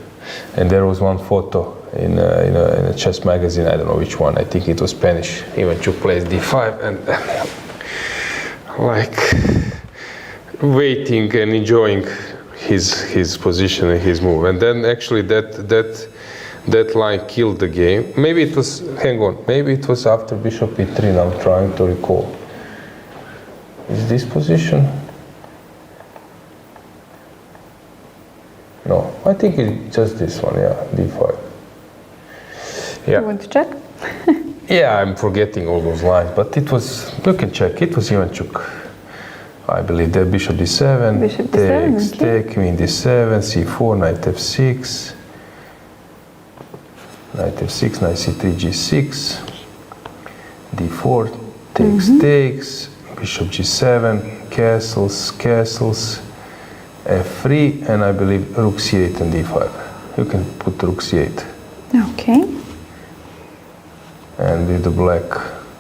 And there was one photo in a chess magazine, I don't know which one, I think it was Spanish. Ivanchuk plays d5 and like waiting and enjoying his position and his move. And then actually that line killed the game. Maybe it was, hang on, maybe it was after bishop e3, now I'm trying to recall. Is this position? No, I think it's just this one, yeah, d5. Yeah. You want to check? Yeah, I'm forgetting all those lines, but it was, you can check, it was Ivanchuk. I believe that bishop d7, Bishop d7, takes, okay. take, queen d7, c4, knight f6, knight f6, knight c3, g6, d4, takes, takes, bishop g7, castles, castles, f3, and I believe rook c8 and d5. You can put rook c8. Okay. And with the black,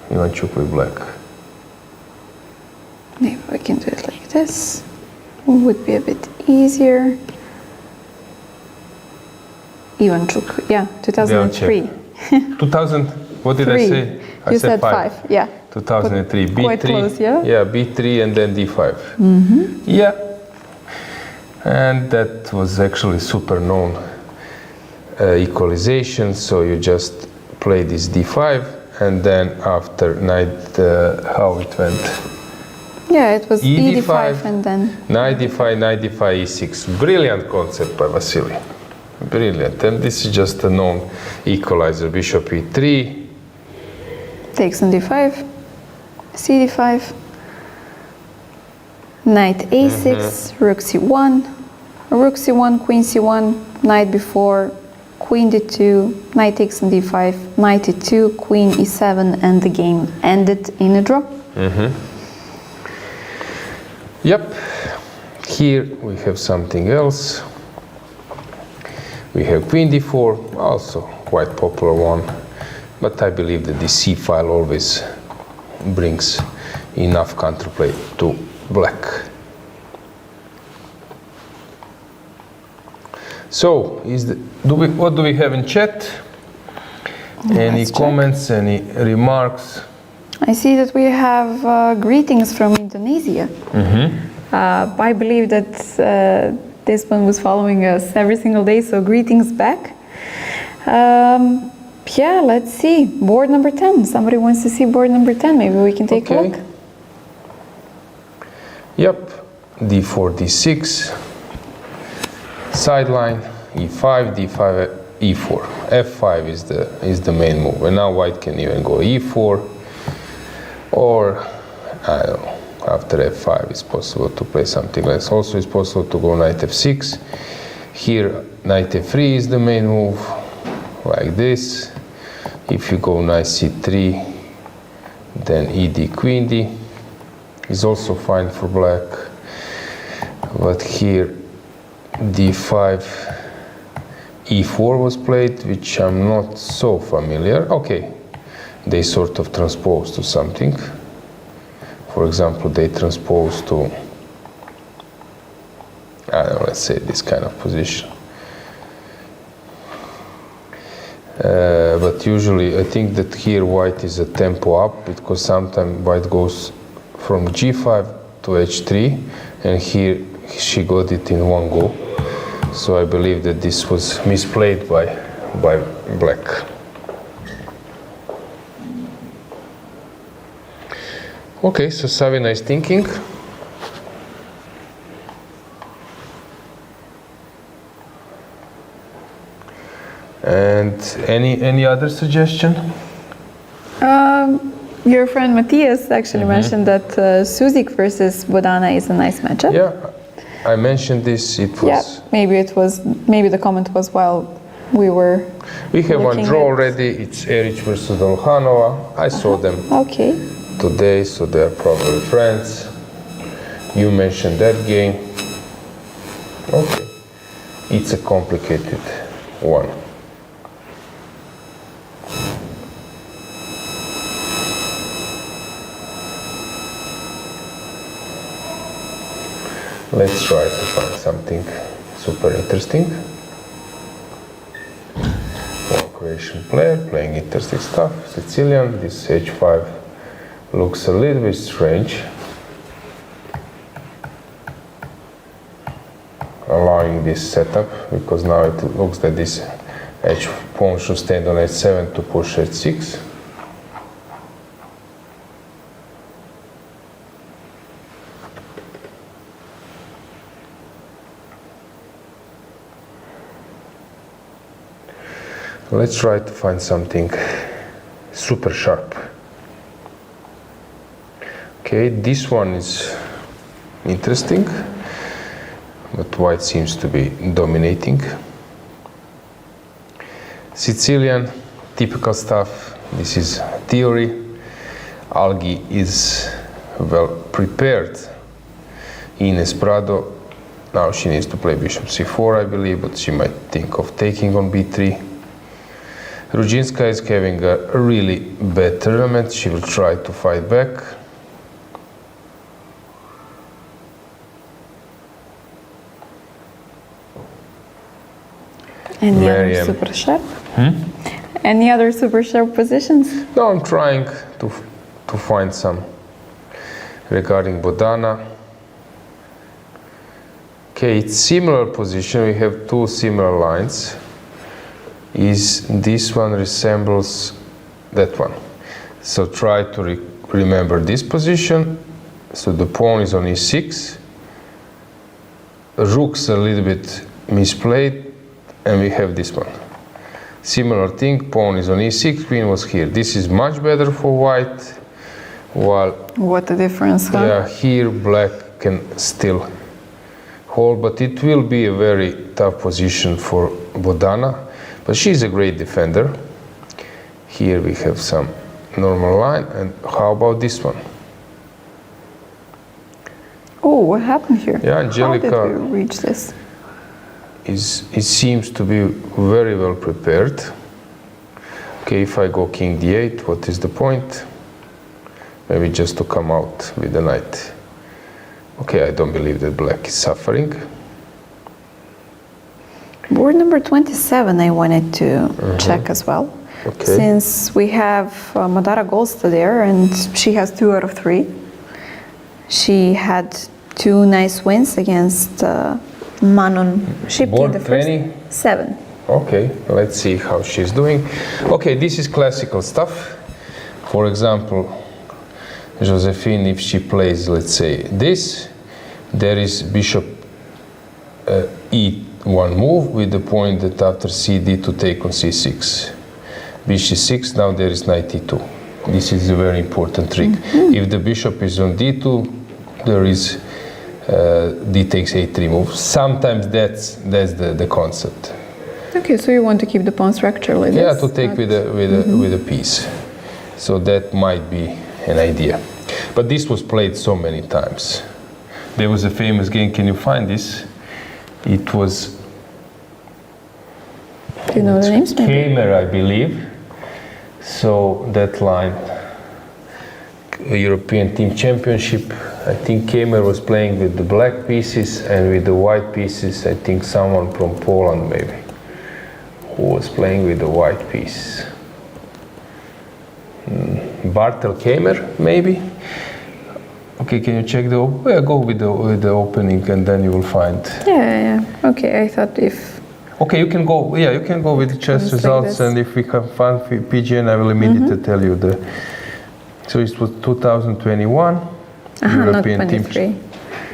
Ivanchuk with black. Maybe we can do it like this. Would be a bit easier. Ivanchuk, yeah, 2003. 2000, what did I say? I You said 5, yeah. 2003, b3. Quite close, yeah? Yeah, b3 and then d5. Yeah. And that was actually super known equalization, so you just play this d5 and then after knight, how it went? Yeah, it was E e5 and then Knight d5, knight d5, e6. Brilliant concept by Vasily. Brilliant. And this is just a known equalizer. Bishop e3. takes on d5, cd5, knight a6, rook c1, queen c1, knight b4, queen d2, knight takes on d5, knight e2, queen e7, and the game ended in a draw. Yep. Here we have something else. We have queen d4, also quite popular one. But I believe that the C file always brings enough counterplay to black. So, what do we have in chat? Any Let's check. comments, any remarks? I see that we have greetings from Indonesia. I believe that this one was following us every single day, so greetings back. Yeah, let's see. Board number 10. Somebody wants to see board number 10. Maybe we can take a look. Yep. d4, d6. Sideline. e5, d5, e4. f5 is the main move. And now white can even go e4. Or, I don't know, after f5 it's possible to play something else. Also it's possible to go knight f6. Here, knight f3 is the main move, like this. If you go knight c3, then ed, queen d is also fine for black. But here, d5, e4 was played, which I'm not so familiar. Okay, they sort of transpose to something. For example, they transpose to, I don't know, let's say this kind of position. But usually I think that here white is a tempo up, because sometimes white goes from g5 to h3, and here she got it in one go. So I believe that this was misplayed by black. Okay, so Savina is thinking. And any other suggestion? Your friend Matthias actually mentioned that Suzik versus Bodana is a nice matchup. Yeah, I mentioned this. It was. Yeah, maybe the comment was while we were. We have one draw at- already. It's Eric versus Dolhanova. I saw them Okay. today, so they are probably friends. You mentioned that game. Okay, it's a complicated one. Let's try to find something super interesting. One Croatian player playing interesting stuff. Sicilian, this h5 looks a little bit strange. Allowing this setup, because now it looks that this h pawn should stand on h7 to push h6. Let's try to find something super sharp. Okay, this one is interesting, but white seems to be dominating. Sicilian, typical stuff. This is theory. Algi is well prepared. Ines Prado, now she needs to play bishop c4, I believe, but she might think of taking on b3. Rudzinska is having a really bad tournament. She will try to fight back. Any other super sharp? Any other super sharp positions? No, I'm trying to find some regarding Bodana. Okay, it's similar position. We have two similar lines. This one resembles that one. So try to remember this position. So the pawn is on e6. Rook's a little bit misplayed. And we have this one. Similar thing, pawn is on e6, queen was here. This is much better for white, while... What a difference, huh? Yeah, here black can still hold, but it will be a very tough position for Bodana. But she's a great defender. Here we have some normal line, and how about this one? Oh, what happened here? Yeah, Angelica... How did we reach this? It seems to be very well prepared. Okay, if I go king d8, what is the point? Maybe just to come out with the knight. Okay, I don't believe that black is suffering. Board number 27 I wanted to check as well. Okay. Since we have Madara Golsta there and she has 2 out of 3. She had 2 nice wins against Manon Shipki, Board the first 20? 7. Okay, let's see how she's doing. Okay, this is classical stuff. For example, Josephine, if she plays, let's say, this, there is bishop e1 move with the point that after cd to take on c6. Bishop c6, now there is knight e2. This is a very important trick. If the bishop is on d2, there is d takes a3 move. Sometimes that's the concept. Okay, so you want to keep the pawn structure like this? Yeah, to take with a piece. So that might be an idea. But this was played so many times. There was a famous game. Can you find this? It was. Do you know the names? Kamer, I believe. So that line, European Team Championship. I think Kamer was playing with the black pieces and with the white pieces. I think someone from Poland maybe, who was playing with the white piece. Bartel Kamer maybe. Okay, can you check the? Yeah, go with the opening and then you will find. Yeah. Okay, I thought if. Okay, you can go. Yeah, you can go with the chess results, and if we can find PGN, I will immediately tell you the. So it was 2021. Not 23.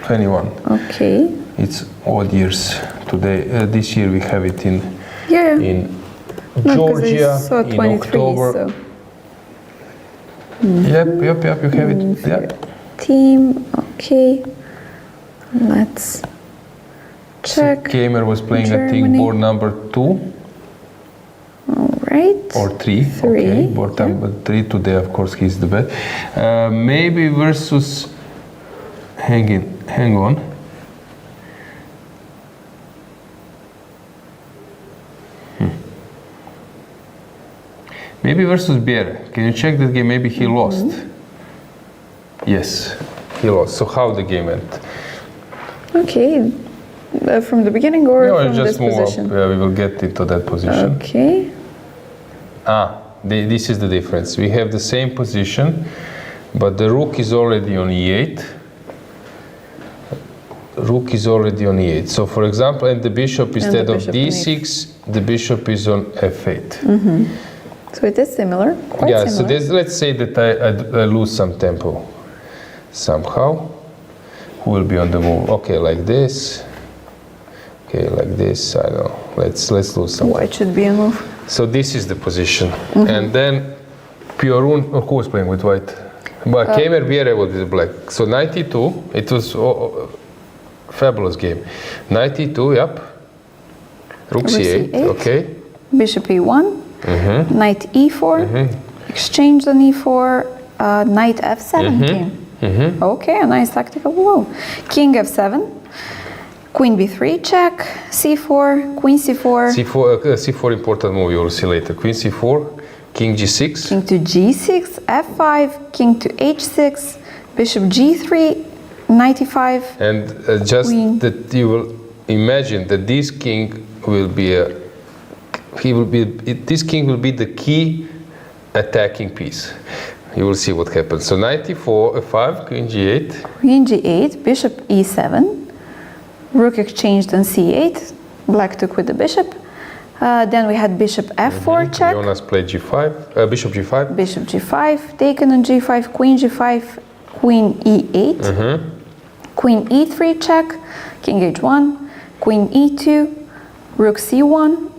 21. Okay. It's odd years today. This year we have it in Georgia in October. So. Yep. You have it. Yeah. Team. Okay. Let's check. Kamer was playing, Germany. I think, board number 2. All right. Or 3. 3. Okay. Board number 3 today, of course, he's the best. Maybe versus. Hang on. Maybe versus Biere. Can you check that game? Maybe he lost. Yes, he lost. So how the game went? Okay. from the beginning or No, from just this move position? up. Yeah, we will get into that position. Okay. This is the difference. We have the same position, but the rook is already on e8. Rook is already on e8. So, for example, and the bishop, instead of d6, the bishop is on f8. So it is similar, quite yeah, similar. so let's say that I lose some tempo somehow. Who will be on the move? Okay, like this. Okay, like this. I don't know. Let's lose some. White should be a move. So this is the position. And then Piorun, who was playing with white? But Kemer Viere was with black. So 92, it was fabulous game. 92, yep. Rook c8, okay. Bishop e1, knight e4, exchange on e4, knight f7 came. Okay, a nice tactical blow. King f7, queen b3 check, c4, queen c4. C4 important move, you will see later. Queen c4, king g6. King to g6, f5, king to h6, bishop g3, knight e5. And just queen. that you will imagine that this king will be this king will be the key attacking piece. You will see what happens. So knight e4, f5, queen g8. Queen g8, bishop e7, rook exchanged on c8, black took with the bishop. Then we had bishop f4 check. Jonas played g5, bishop g5. Bishop g5, taken on g5, queen g5, queen e8, queen e3 check, king h1, queen e2, rook c1,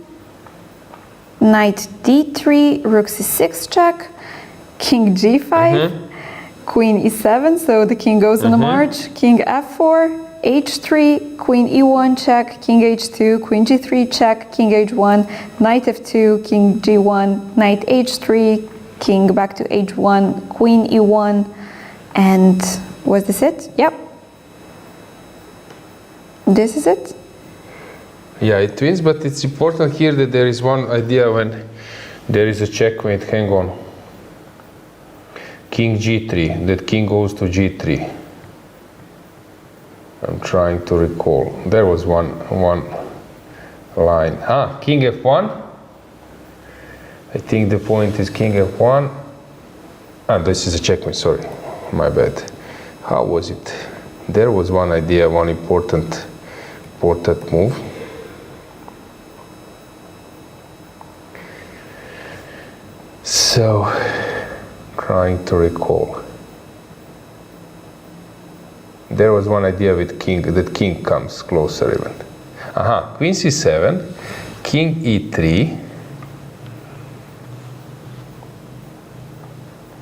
knight d3, rook c6 check, king g5, queen e7, so the king goes on the march, king f4, h3, queen e1 check, king h2, queen g3 check, king h1, knight f2, king g1, knight h3, king back to h1, queen e1, and was this it? Yep. This is it. Yeah, it wins, but it's important here that there is one idea when there is a checkmate. Hang on. King g3, that king goes to g3. I'm trying to recall. There was one line. King f1. I think the point is king f1. This is a checkmate, sorry. My bad. How was it? There was one idea, one important move. So, trying to recall. There was one idea with king, that king comes closer even. Queen c7, king e3.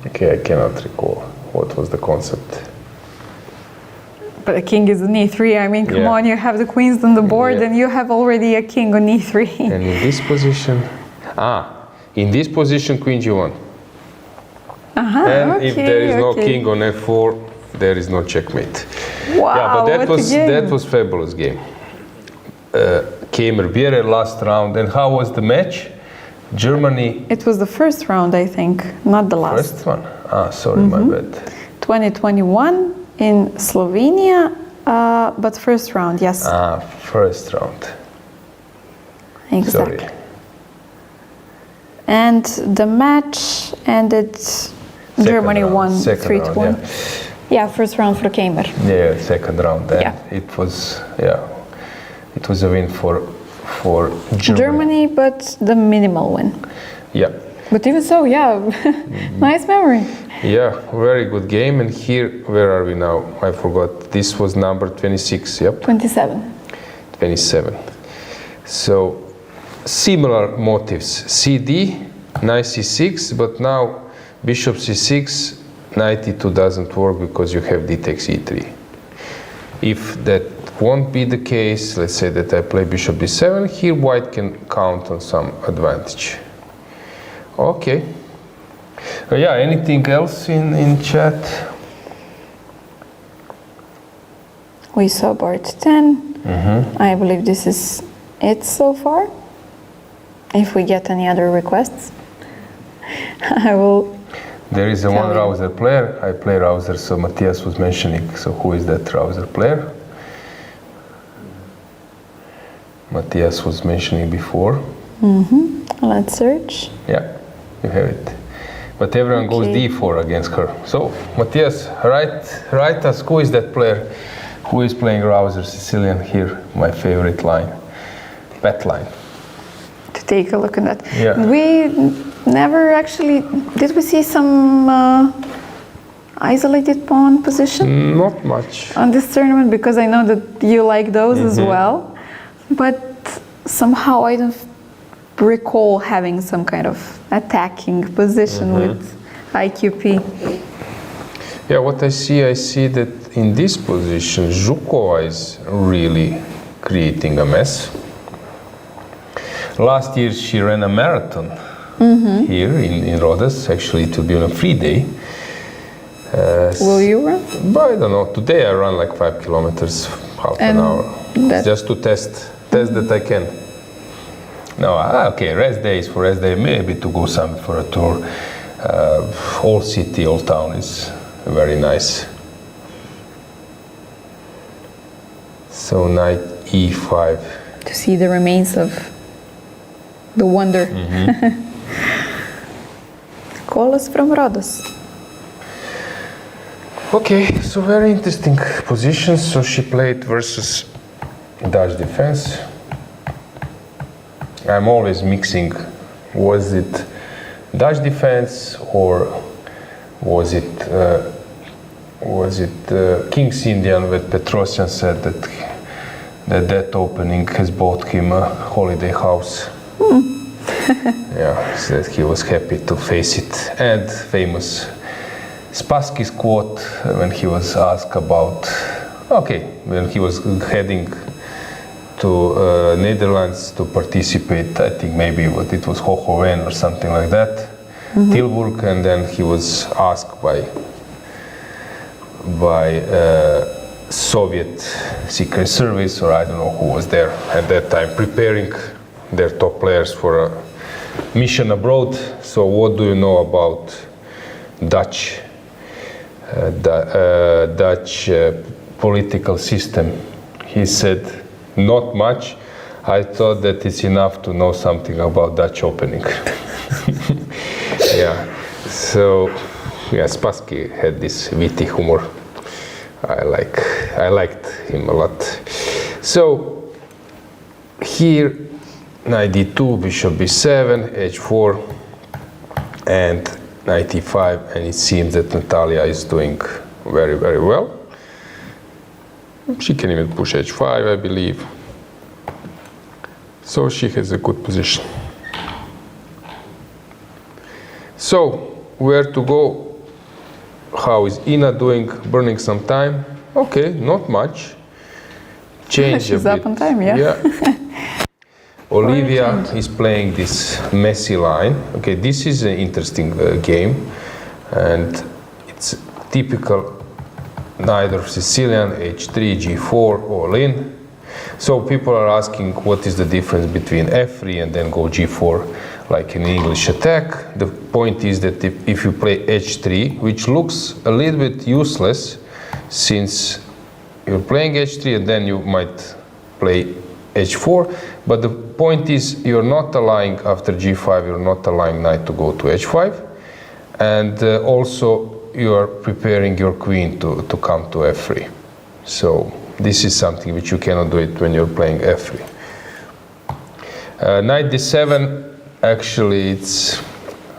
Okay, I cannot recall what was the concept. But a king is on e3, I mean, come on, you have the queens on the board and you have already a king on e3. And in this position, queen g1. And if there is no king on f4, there is no checkmate. Wow, yeah, but that was fabulous game. Kemer Viere last round. And how was the match? Germany. It was the first round, I think, not the last. First one? Sorry, my bad. 2021 in Slovenia, but first round, yes. First round. Exactly. Sorry. And the match ended. Germany won 3-1. Yeah, first round for Kemer. Yeah, second round. And it was a win for Germany. But the minimal win. Yeah. But even so, nice memory. Yeah, very good game. And here, where are we now? I forgot. This was number 26, yep? 27. 27. So, similar motives. CD, knight c6, but now bishop c6, knight e2 doesn't work because you have d takes e3. If that won't be the case, let's say that I play bishop d7, here white can count on some advantage. Okay. Anything else in chat? We saw board 10. I believe this is it so far. If we get any other requests, I will. There is one Rouser player. I play Rouser, so Matthias was mentioning. So who is that Rouser player? Matthias was mentioning before. Let's search. Yeah, you have it. But everyone goes d4 against her. So, Matthias, write us who is that player who is playing Rouser Sicilian here, my favorite line, bet line. To take a look at that. Yeah. We never actually, did we see some isolated pawn position? Not much. On this tournament, because I know that you like those as well. But somehow I don't recall having some kind of attacking position with IQP. Yeah, what I see that in this position, Zhukova is really creating a mess. Last year she ran a marathon here in Rhodes. Actually, it will be on a free day. Will you run? But I don't know. Today I run like 5 kilometers, half an hour, just to test that I can. No, okay, rest days for rest day, maybe to go somewhere for a tour. Old city, old town is very nice. So knight e5. To see the remains of the wonder. Call us from Rhodes. Okay, so very interesting position. So she played versus Dutch defense. I'm always mixing, was it Dutch defense or was it King's Indian, when Petrosian said that opening has bought him a holiday house. Yeah, so that he was happy to face it. And famous Spassky's quote when he was asked about, when he was heading to Netherlands to participate, I think maybe it was Hochoven or something like that, Tilburg, and then he was asked by Soviet Secret Service, or I don't know who was there at that time, preparing their top players for a mission abroad. So what do you know about Dutch political system? He said, not much. I thought that it's enough to know something about Dutch opening. Yeah. So, yeah, Spassky had this witty humor. I liked him a lot. So, here, knight d2, bishop b7, h4, and knight e5, and it seems that Natalia is doing very, very well. She can even push h5, I believe. So she has a good position. So, where to go? How is Ina doing? Burning some time? Okay, not much. Change She's a bit. up on time, yeah. Olivia is playing this messy line. Okay, this is an interesting game, and it's typical. Neither Sicilian, h3, g4, all in. So people are asking what is the difference between f3 and then go g4 like in English attack. The point is that if you play h3, which looks a little bit useless since you're playing h3 and then you might play h4, but the point is you're not allowing after g5, you're not allowing knight to go to h5, and also you are preparing your queen to come to f3. So this is something which you cannot do it when you're playing f3. Knight d7, actually it's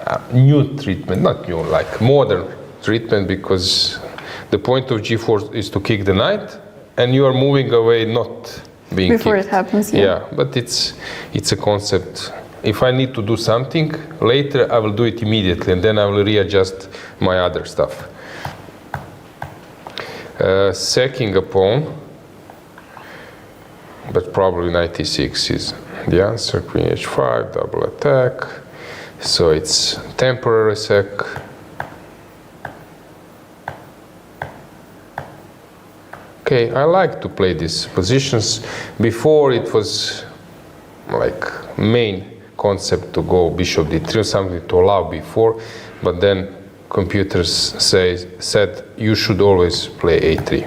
a new treatment, not new, like modern treatment, because the point of g4 is to kick the knight, and you are moving away, not being Before kicked. it happens, Yeah, but it's a concept. If I need to do something later, I will do it immediately, and then I will readjust my other stuff. Sacking a pawn, but probably knight e6 is the answer. Queen h5, double attack. So it's temporary sack. Okay, I like to play these positions. Before it was like main concept to go bishop d3, something to allow before, but then computers said you should always play a3.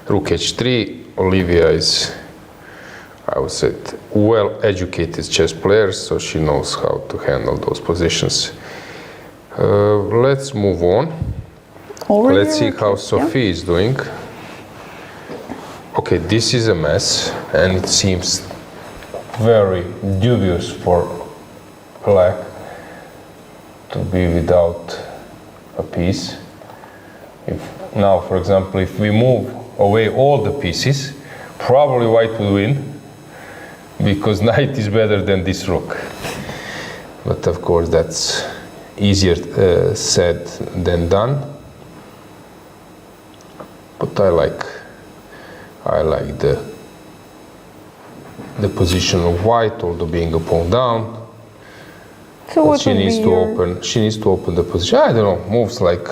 Rook h3, Olivia is I would say, well-educated chess player, so she knows how to handle those positions. Let's move on. Let's see how Sophie is doing. Okay, this is a mess, and it seems very dubious for black to be without a piece. Now, for example, if we move away all the pieces, probably white will win, because knight is better than this rook. But of course, that's easier said than done. But I like the position of white, although being a pawn down. So what she needs to open the position. I don't know, moves like,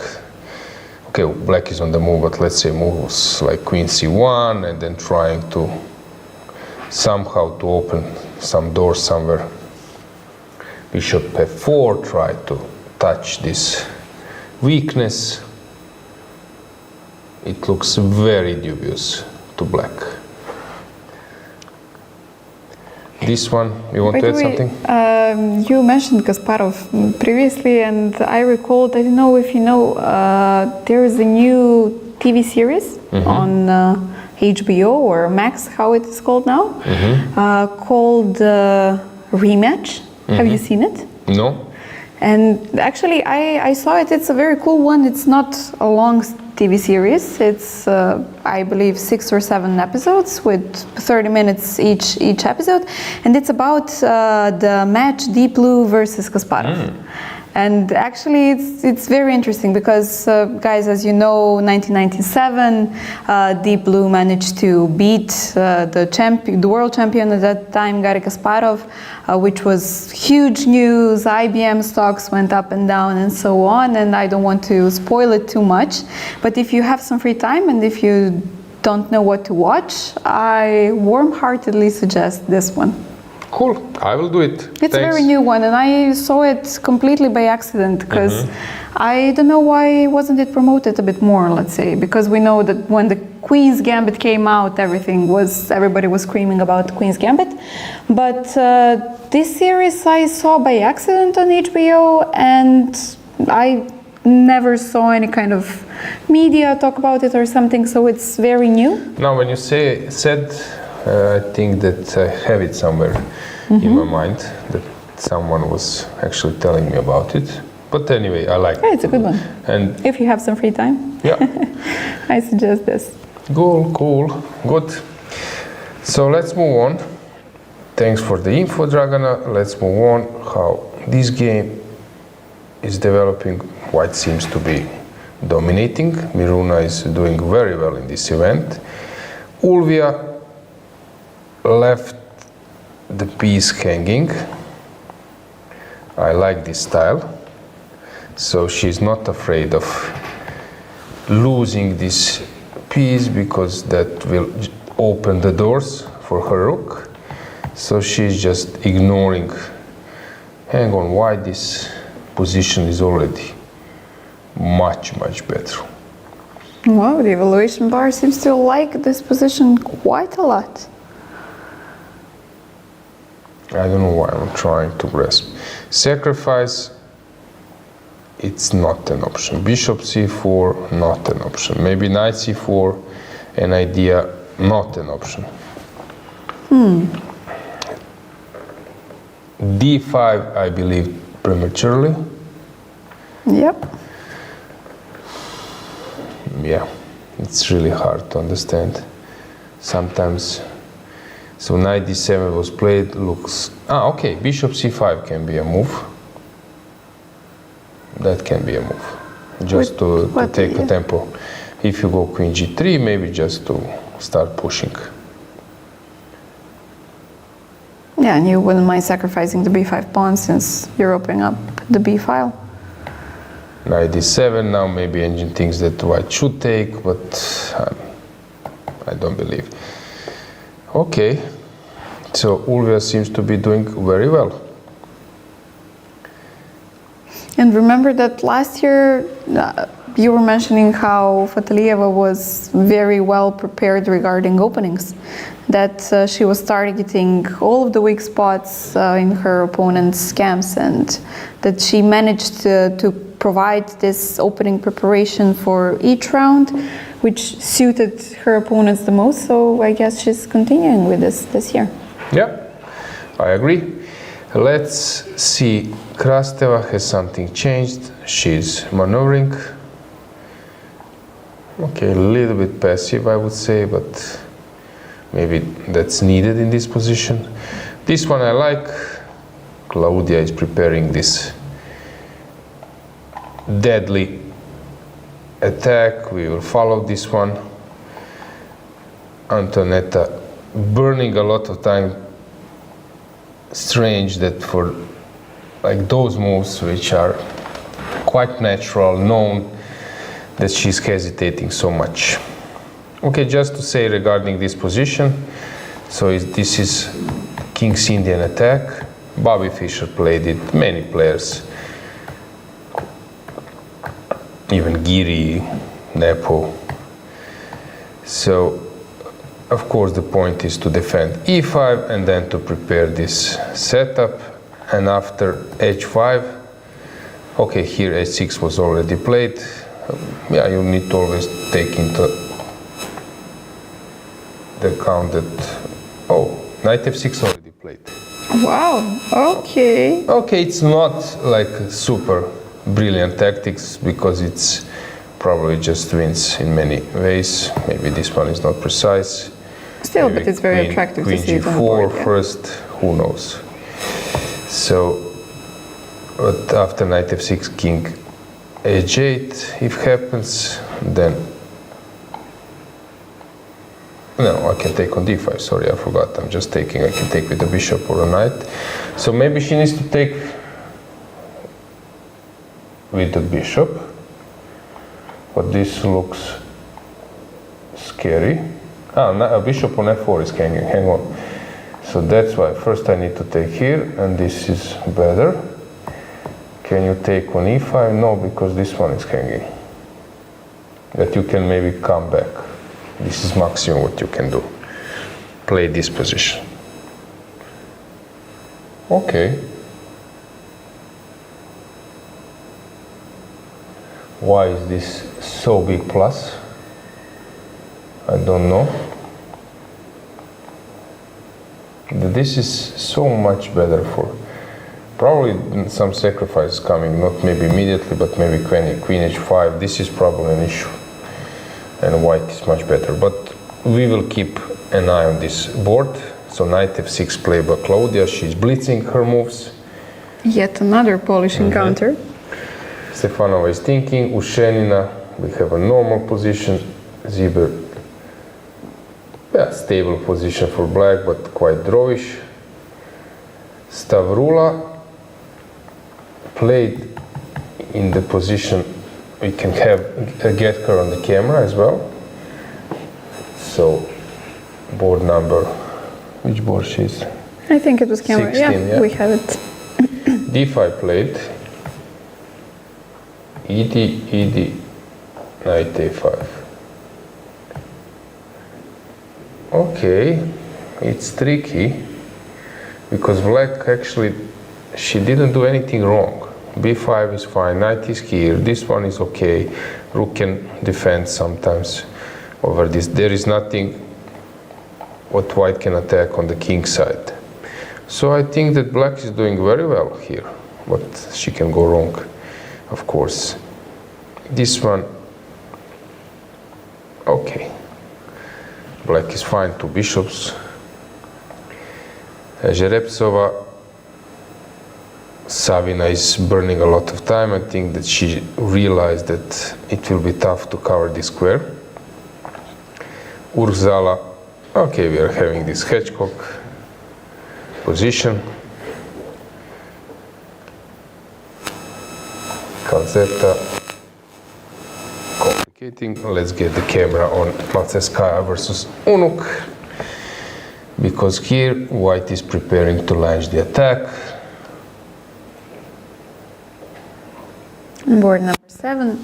okay, black is on the move, but let's say moves like queen c1, and then trying to somehow to open some doors somewhere. Bishop f4, try to touch this weakness. It looks very dubious to black. This one, you want to add something? You mentioned Kasparov previously, and I recalled, I don't know if you know, there is a new TV series on HBO or Max, how it is called now, called Rematch. Have you seen it? No. And actually, I saw it. It's a very cool one. It's not a long TV series. It's, I believe, 6 or 7 episodes with 30 minutes each episode. And it's about the match Deep Blue versus Kasparov. And actually, it's very interesting because, guys, as you know, 1997, Deep Blue managed to beat the world champion at that time, Garry Kasparov, which was huge news. IBM stocks went up and down and so on. And I don't want to spoil it too much. But if you have some free time and if you don't know what to watch, I warm-heartedly suggest this one. Cool, I will do it. It's a very new one, and I saw it completely by accident because I don't know why wasn't it promoted a bit more, let's say, because we know that when the Queen's Gambit came out, everybody was screaming about Queen's Gambit. But this series I saw by accident on HBO, and I never saw any kind of media talk about it or something, so it's very new. Now, when you said, I think that I have it somewhere in my mind, that someone was actually telling me about it. But anyway, I like it. Yeah, it's a good one. And if you have some free time, I suggest this. Cool, good. So let's move on. Thanks for the info, Dragana. Let's move on. How this game is developing. White seems to be dominating. Miruna is doing very well in this event. Ulvia left the piece hanging. I like this style. So she's not afraid of losing this piece because that will open the doors for her rook. So she's just ignoring. Hang on, why this position is already much better. Wow, the evaluation bar seems to like this position quite a lot. I don't know why I'm trying to grasp. Sacrifice, it's not an option. Bishop c4, not an option. Maybe knight c4, an idea, not an option. d5, I believe, prematurely. Yep. Yeah, it's really hard to understand. Sometimes, so knight d7 was played, looks, okay, bishop c5 can be a move. That can be a move, just to take a tempo. If you go queen g3, maybe just to start pushing. Yeah, and you wouldn't mind sacrificing the b5 pawn since you're opening up the b file. Knight d7, now maybe engine thinks that white should take, but I don't believe. Okay, so Ulvia seems to be doing very well. And remember that last year, you were mentioning how Fatalieva was very well prepared regarding openings, that she was targeting all of the weak spots in her opponent's camps, and that she managed to provide this opening preparation for each round, which suited her opponents the most. So I guess she's continuing with this year. Yeah, I agree. Let's see. Krasteva, has something changed? She's maneuvering. Okay, a little bit passive, I would say, but maybe that's needed in this position. This one I like. Claudia is preparing this deadly attack. We will follow this one. Antoaneta burning a lot of time. Strange that for like those moves which are quite natural, known, that she's hesitating so much. Okay, just to say regarding this position, so this is King's Indian attack. Bobby Fischer played it, many players, even Giri, Nepo. So of course the point is to defend e5 and then to prepare this setup, and after h5, okay, here h6 was already played. Yeah, you need to always take into the account that, oh, knight f6 already played. Wow, okay. Okay, it's not like super brilliant tactics because it's probably just wins in many ways. Maybe this one is not precise. Still, maybe but it's very attractive queen to see it on the g4 board, yeah. first, who knows. So, but after knight f6, king h8, if happens, then no, I can take on d5, sorry, I forgot, I'm just taking, I can take with the bishop or a knight. So maybe she needs to take with the bishop, but this looks scary. A bishop on f4 is hanging, hang on. So that's why first I need to take here, and this is better. Can you take on e5? No, because this one is hanging. That you can maybe come back. This is maximum what you can do. Play this position. Okay. Why is this so big plus? I don't know. This is so much better for probably some sacrifice coming, not maybe immediately, but maybe queen h5. This is probably an issue, and white is much better. But we will keep an eye on this board. So knight f6 play by Claudia. She's blitzing her moves. Yet another Polish encounter. Stefanova is thinking. Ushenina, we have a normal position. Ziber, yeah, stable position for black, but quite drawish. Stavroula played in the position we can have get her on the camera as well. So board number, which board she's? I think it was camera. 16, yeah. We have it. d5 played. ed, knight a5. Okay, it's tricky because black actually, she didn't do anything wrong. b5 is fine, knight is here, this one is okay, rook can defend sometimes over this. There is nothing what white can attack on the king side. So I think that black is doing very well here, but she can go wrong, of course. This one, okay. Black is fine, two bishops. Jereptsova, Savina is burning a lot of time. I think that she realized that it will be tough to cover this square. Urzala, okay, we are having this hedgehog position. Calzetta, complicating. Let's get the camera on Maltsevskaya versus Unuk, because here white is preparing to launch the attack. Board number 7.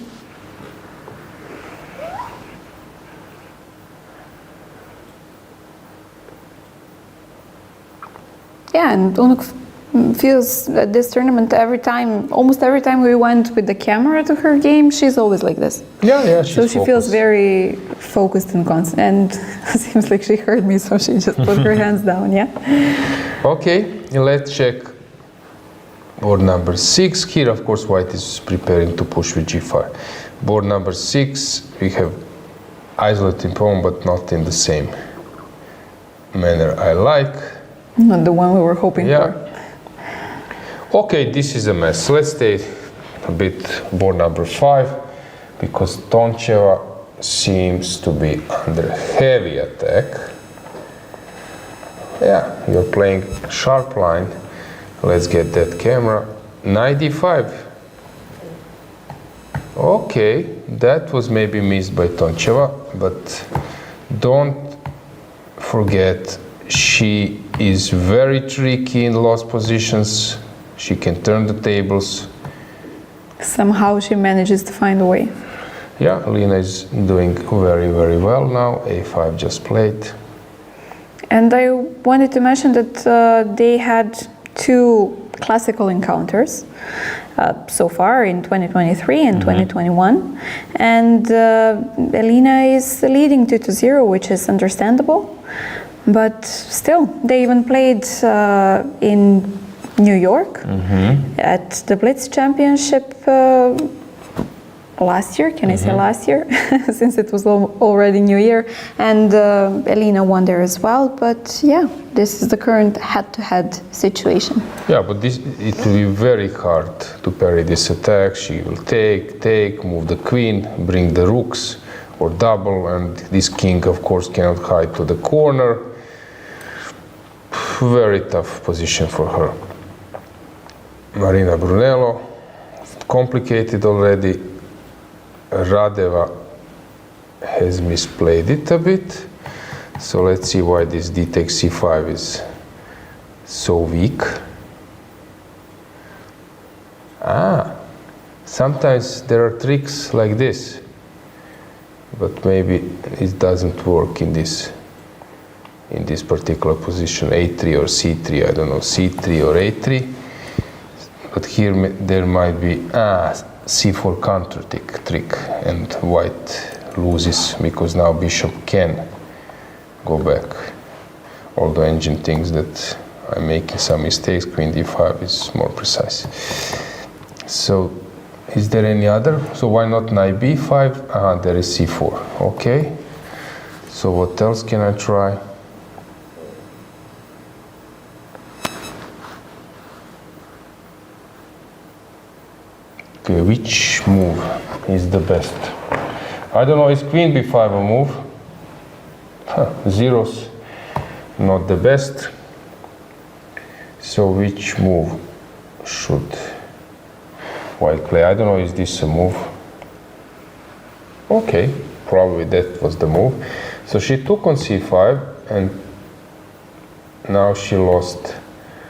and Unuk feels at this tournament almost every time we went with the camera to her game, she's always like this. Yeah, so she feels very focused and constant, and seems like she heard me, so she just put her hands down, yeah? Okay, let's check board number 6. Here, of course, white is preparing to push with g5. Board number 6, we have isolating pawn, but not in the same manner I like. Not the one we were hoping for. Okay, this is a mess. Let's stay a bit board number 5, because Toncheva seems to be under heavy attack. Yeah, you're playing sharp line. Let's get that camera. Knight d5. Okay, that was maybe missed by Toncheva, but don't forget she is very tricky in lost positions. She can turn the tables. Somehow she manages to find a way. Yeah, Lena is doing very, very well now. a5 just played. And I wanted to mention that they had 2 classical encounters so far in 2023 and 2021. And Elena is leading 2-0, which is understandable. But still, they even played in New York at the Blitz Championship last year. Can I say last year? Since it was already New Year. And Elena won there as well. But yeah, this is the current head-to-head situation. Yeah, but it will be very hard to parry this attack. She will take, move the queen, bring the rooks or double, and this king, of course, cannot hide to the corner. Very tough position for her. Marina Brunello, complicated already. Radeva has misplayed it a bit. So let's see why this d takes c5 is so weak. Sometimes there are tricks like this, but maybe it doesn't work in this particular position, a3 or c3, I don't know, c3 or a3. But here there might be c4 counter trick, and white loses because now bishop can go back. Although engine thinks that I'm making some mistakes, queen d5 is more precise. So is there any other? So why not knight b5? There is c4. Okay. So what else can I try? Okay, which move is the best? I don't know, is queen b5 a move? Zeros, not the best. So which move should white play? I don't know, is this a move? Okay, probably that was the move. So she took on c5, and now she lost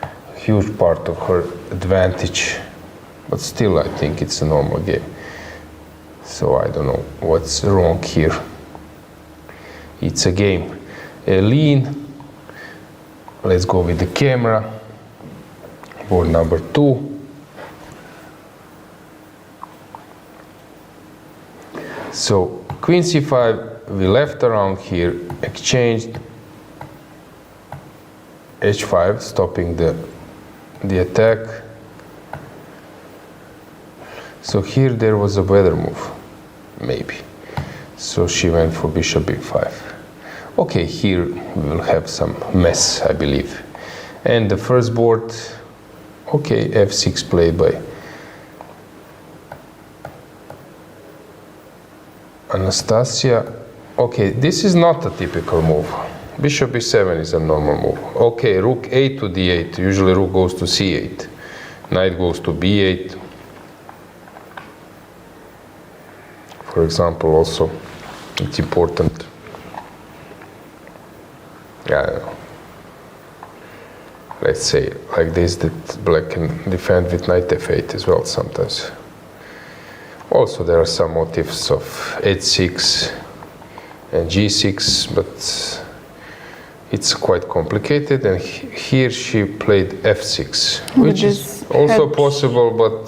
a huge part of her advantage. But still, I think it's a normal game. So I don't know what's wrong here. It's a game. Lean. Let's go with the camera. Board number 2. So queen c5, we left around here, exchanged h5, stopping the attack. So here there was a better move, maybe. So she went for bishop b5. Okay, here we will have some mess, I believe. And the first board, okay, f6 played by Anastasia. Okay, this is not a typical move. Bishop b7 is a normal move. Okay, rook a to d8. Usually rook goes to c8. Knight goes to b8. For example, also, it's important. I don't know. Let's say like this, that black can defend with knight f8 as well sometimes. Also, there are some motifs of h6 and g6, but it's quite complicated, and here she played f6, which is this also hedge. possible, but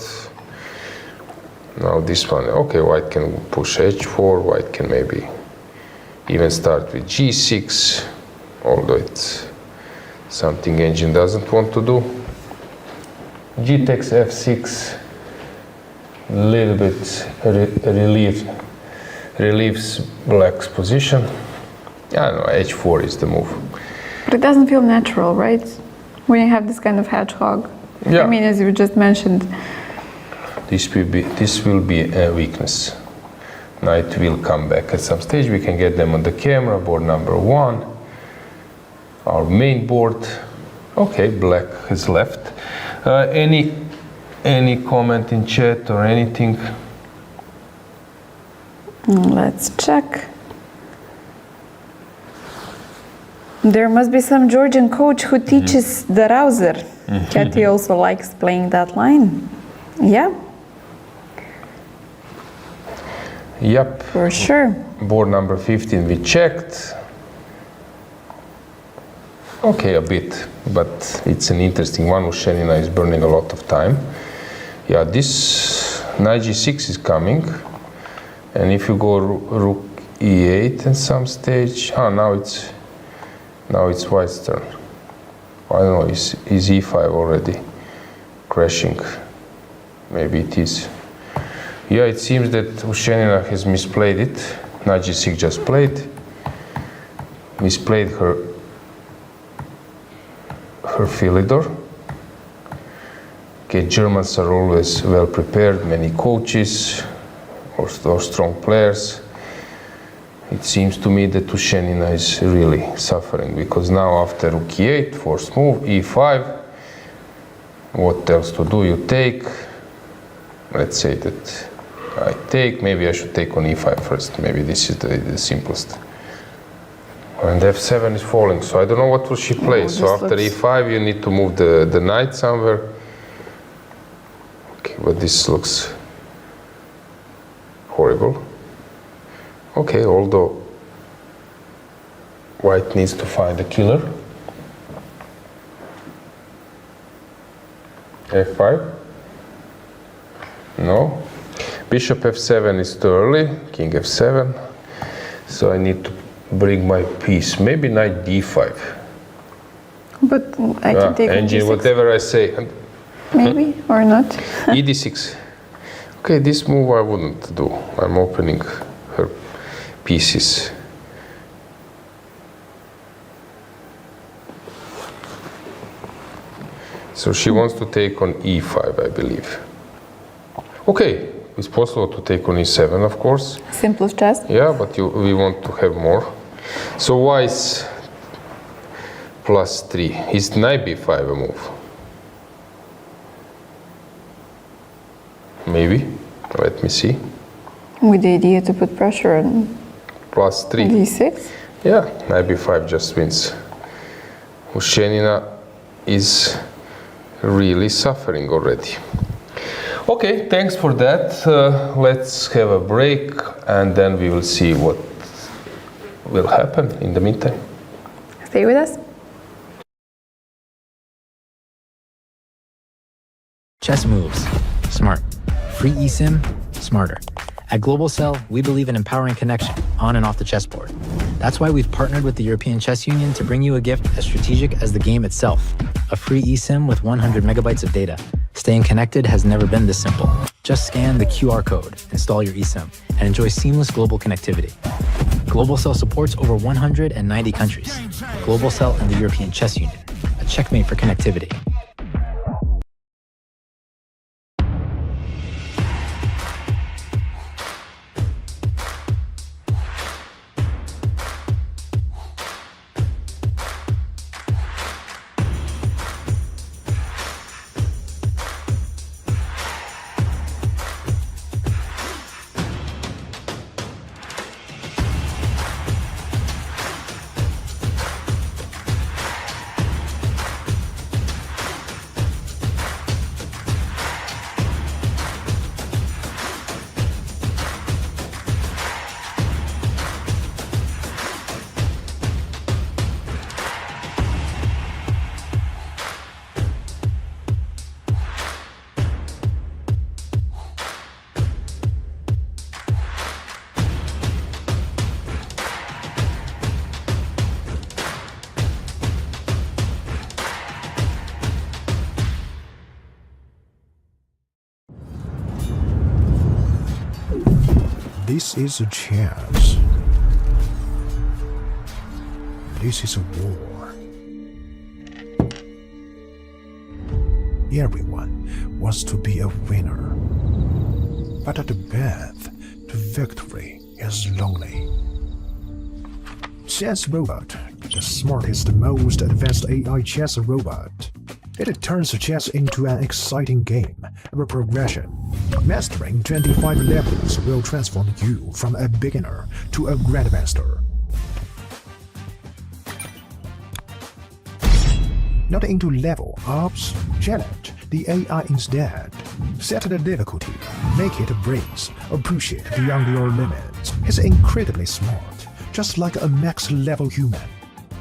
now this one, okay, white can push h4, white can maybe even start with g6, although it's something engine doesn't want to do. G takes f6, a little bit relieves black's position. I don't know, h4 is the move. But it doesn't feel natural, right? When you have this kind of hedgehog. Yeah. I mean, as you just mentioned. This will be a weakness. Knight will come back at some stage. We can get them on the camera. Board number 1. Our main board. Okay, black has left. Any comment in chat or anything? Let's check. There must be some Georgian coach who teaches the rouser. Kathy also likes playing that line. Yeah. Yep. For sure. Board number 15 we checked. Okay, a bit, but it's an interesting one. Ushenina is burning a lot of time. Yeah, this knight g6 is coming, and if you go rook e8 at some stage, now it's white's turn. I don't know, is e5 already crashing? Maybe it is. Yeah, it seems that Ushenina has misplayed it. Knight g6 just played. Misplayed her Philidor. Okay, Germans are always well prepared, many coaches or strong players. It seems to me that Ushenina is really suffering, because now after rook e8, forced move, e5, what else to do? You take. Let's say that I take, maybe I should take on e5 first. Maybe this is the simplest. And f7 is falling, so I don't know what will she play. So after e5 you need to move the knight somewhere. Okay, but this looks horrible. Okay, although white needs to find a killer. f5. No. Bishop f7 is too early. King f7. So I need to bring my piece. Maybe knight d5. But I can take engine, d6. whatever I say. Maybe, or not. E d6. Okay, this move I wouldn't do. I'm opening her pieces. So she wants to take on e5, I believe. Okay, it's possible to take on e7, of course. Simplest chess. Yeah, but we want to have more. So why is +3? Is knight b5 a move? Maybe. Let me see. With the idea to put pressure on +3. d6. Yeah, knight b5 just wins. Ushenina is really suffering already. Okay, thanks for that. Let's have a break, and then we will see what will happen in the meantime. Stay with us. Chess moves. Smart. Free eSIM, smarter. At Global Cell, we believe in empowering connection on and off the chessboard. That's why we've partnered with the European Chess Union to bring you a gift as strategic as the game itself. A free eSIM with 100 megabytes of data. Staying connected has never been this simple. Just scan the QR code, install your eSIM, and enjoy seamless global connectivity. Global Cell supports over 190 countries. Global Cell and the European Chess Union, a checkmate for connectivity. This is a chance. This is a war. Everyone wants to be a winner. But the path to victory is lonely. Chess Robot, the smartest, most advanced AI chess robot. It turns chess into an exciting game of progression. Mastering 25 levels will transform you from a beginner to a grandmaster. Not into level ups, challenge the AI instead. Set the difficulty, make it breeze, or push it beyond your limits. It's incredibly smart, just like a max-level human.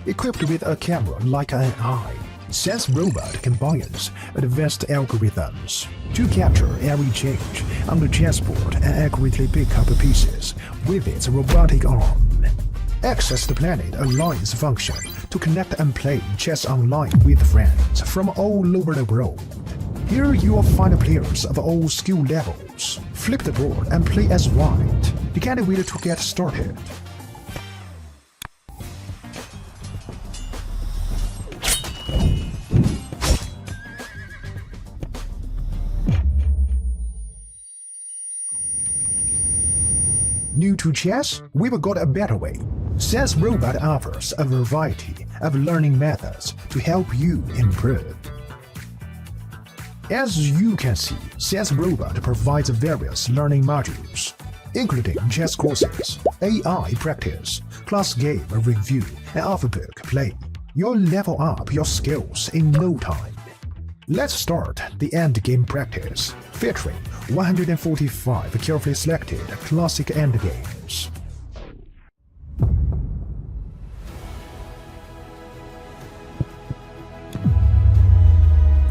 Equipped with a camera like an eye, Chess Robot combines advanced algorithms to capture every change on the chessboard and accurately pick up pieces with its robotic arm. Access the Planet Alliance function to connect and play chess online with friends from all over the world. Here you will find players of all skill levels. Flip the board and play as white. You can't wait to get started. New to chess? We've got a better way. Chess Robot offers a variety of learning methods to help you improve. As you can see, Chess Robot provides various learning modules, including chess courses, AI practice, class game review, and off-book play. You'll level up your skills in no time. Let's start the endgame practice, featuring 145 carefully selected classic endgames.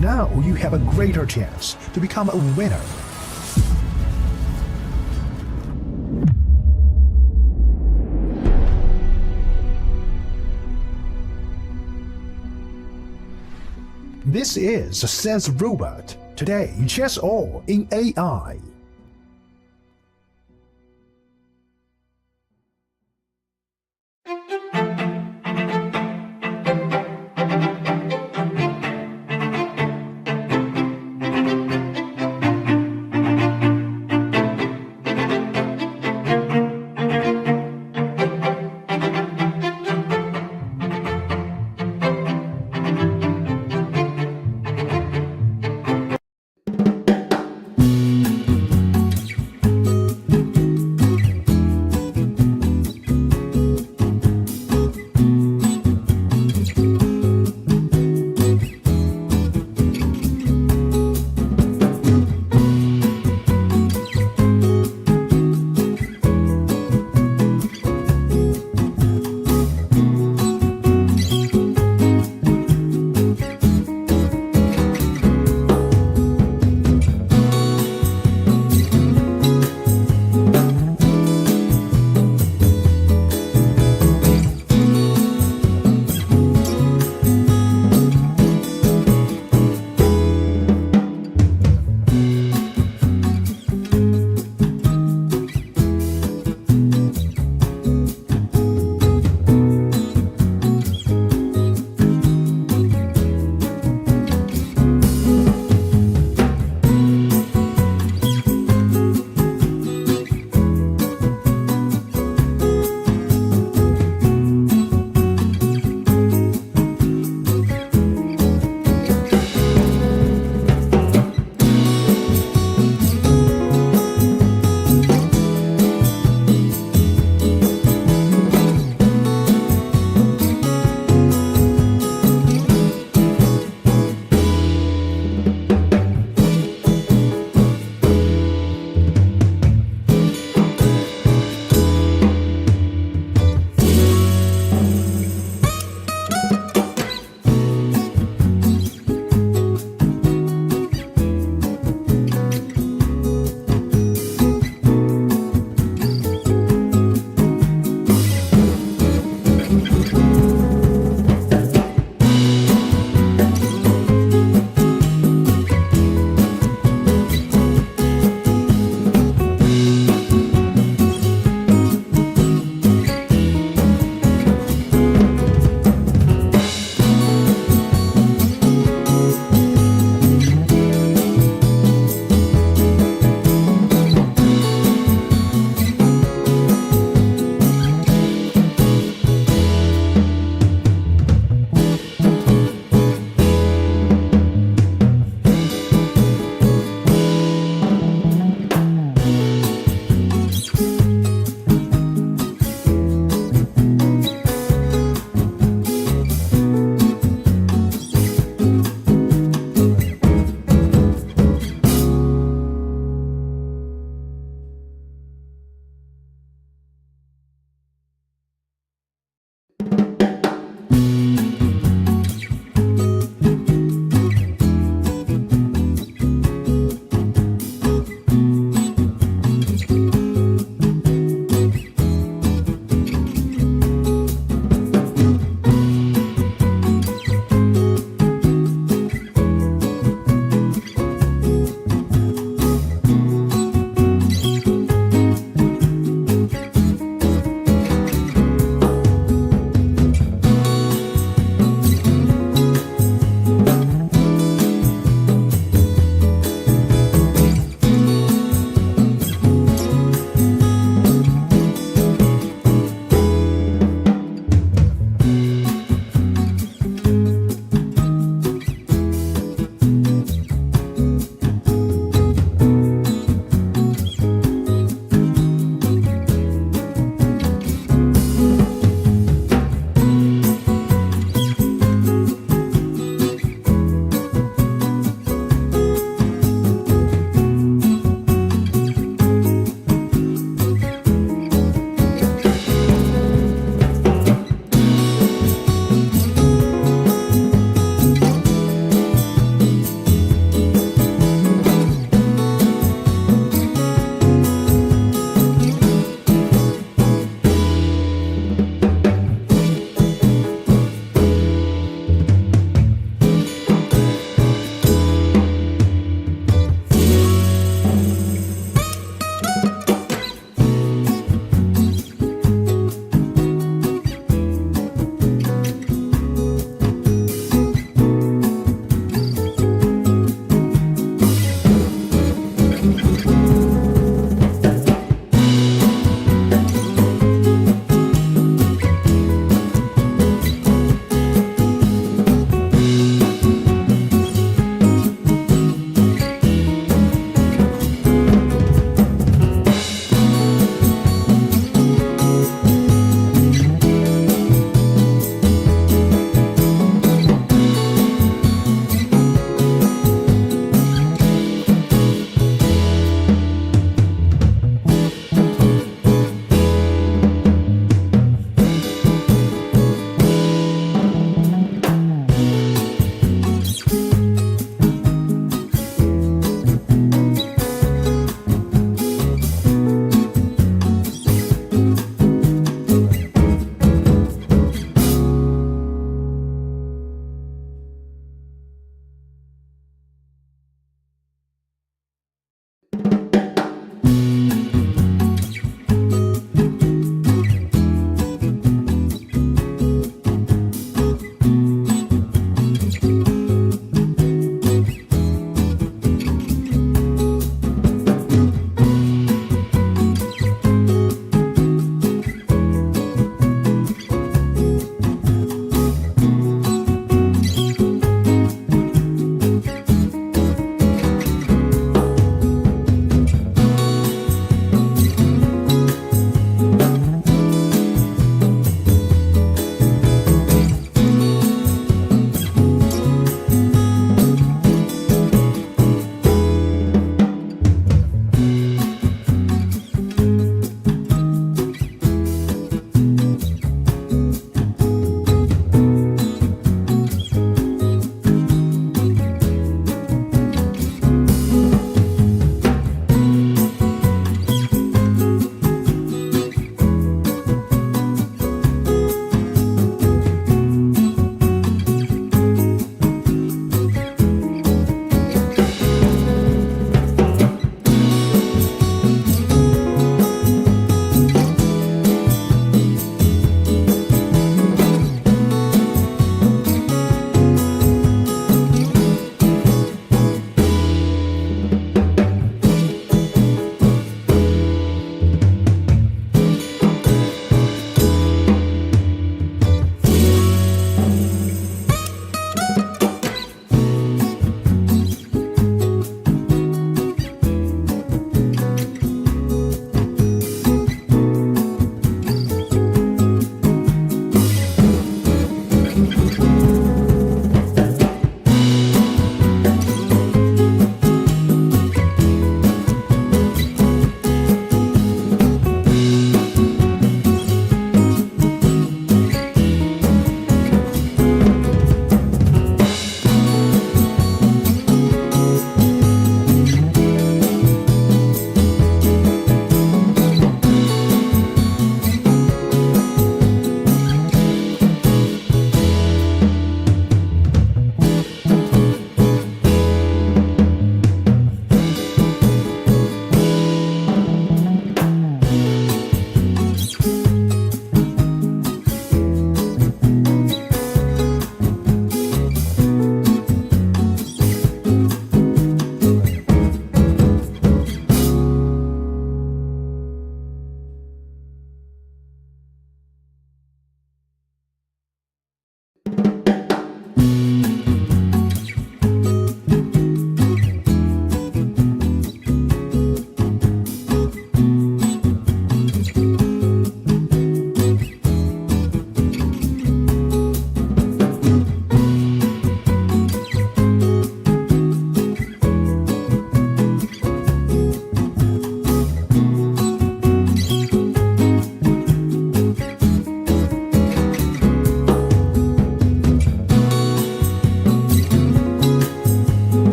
Now you have a greater chance to become a winner. This is Chess Robot. Today, chess all in AI.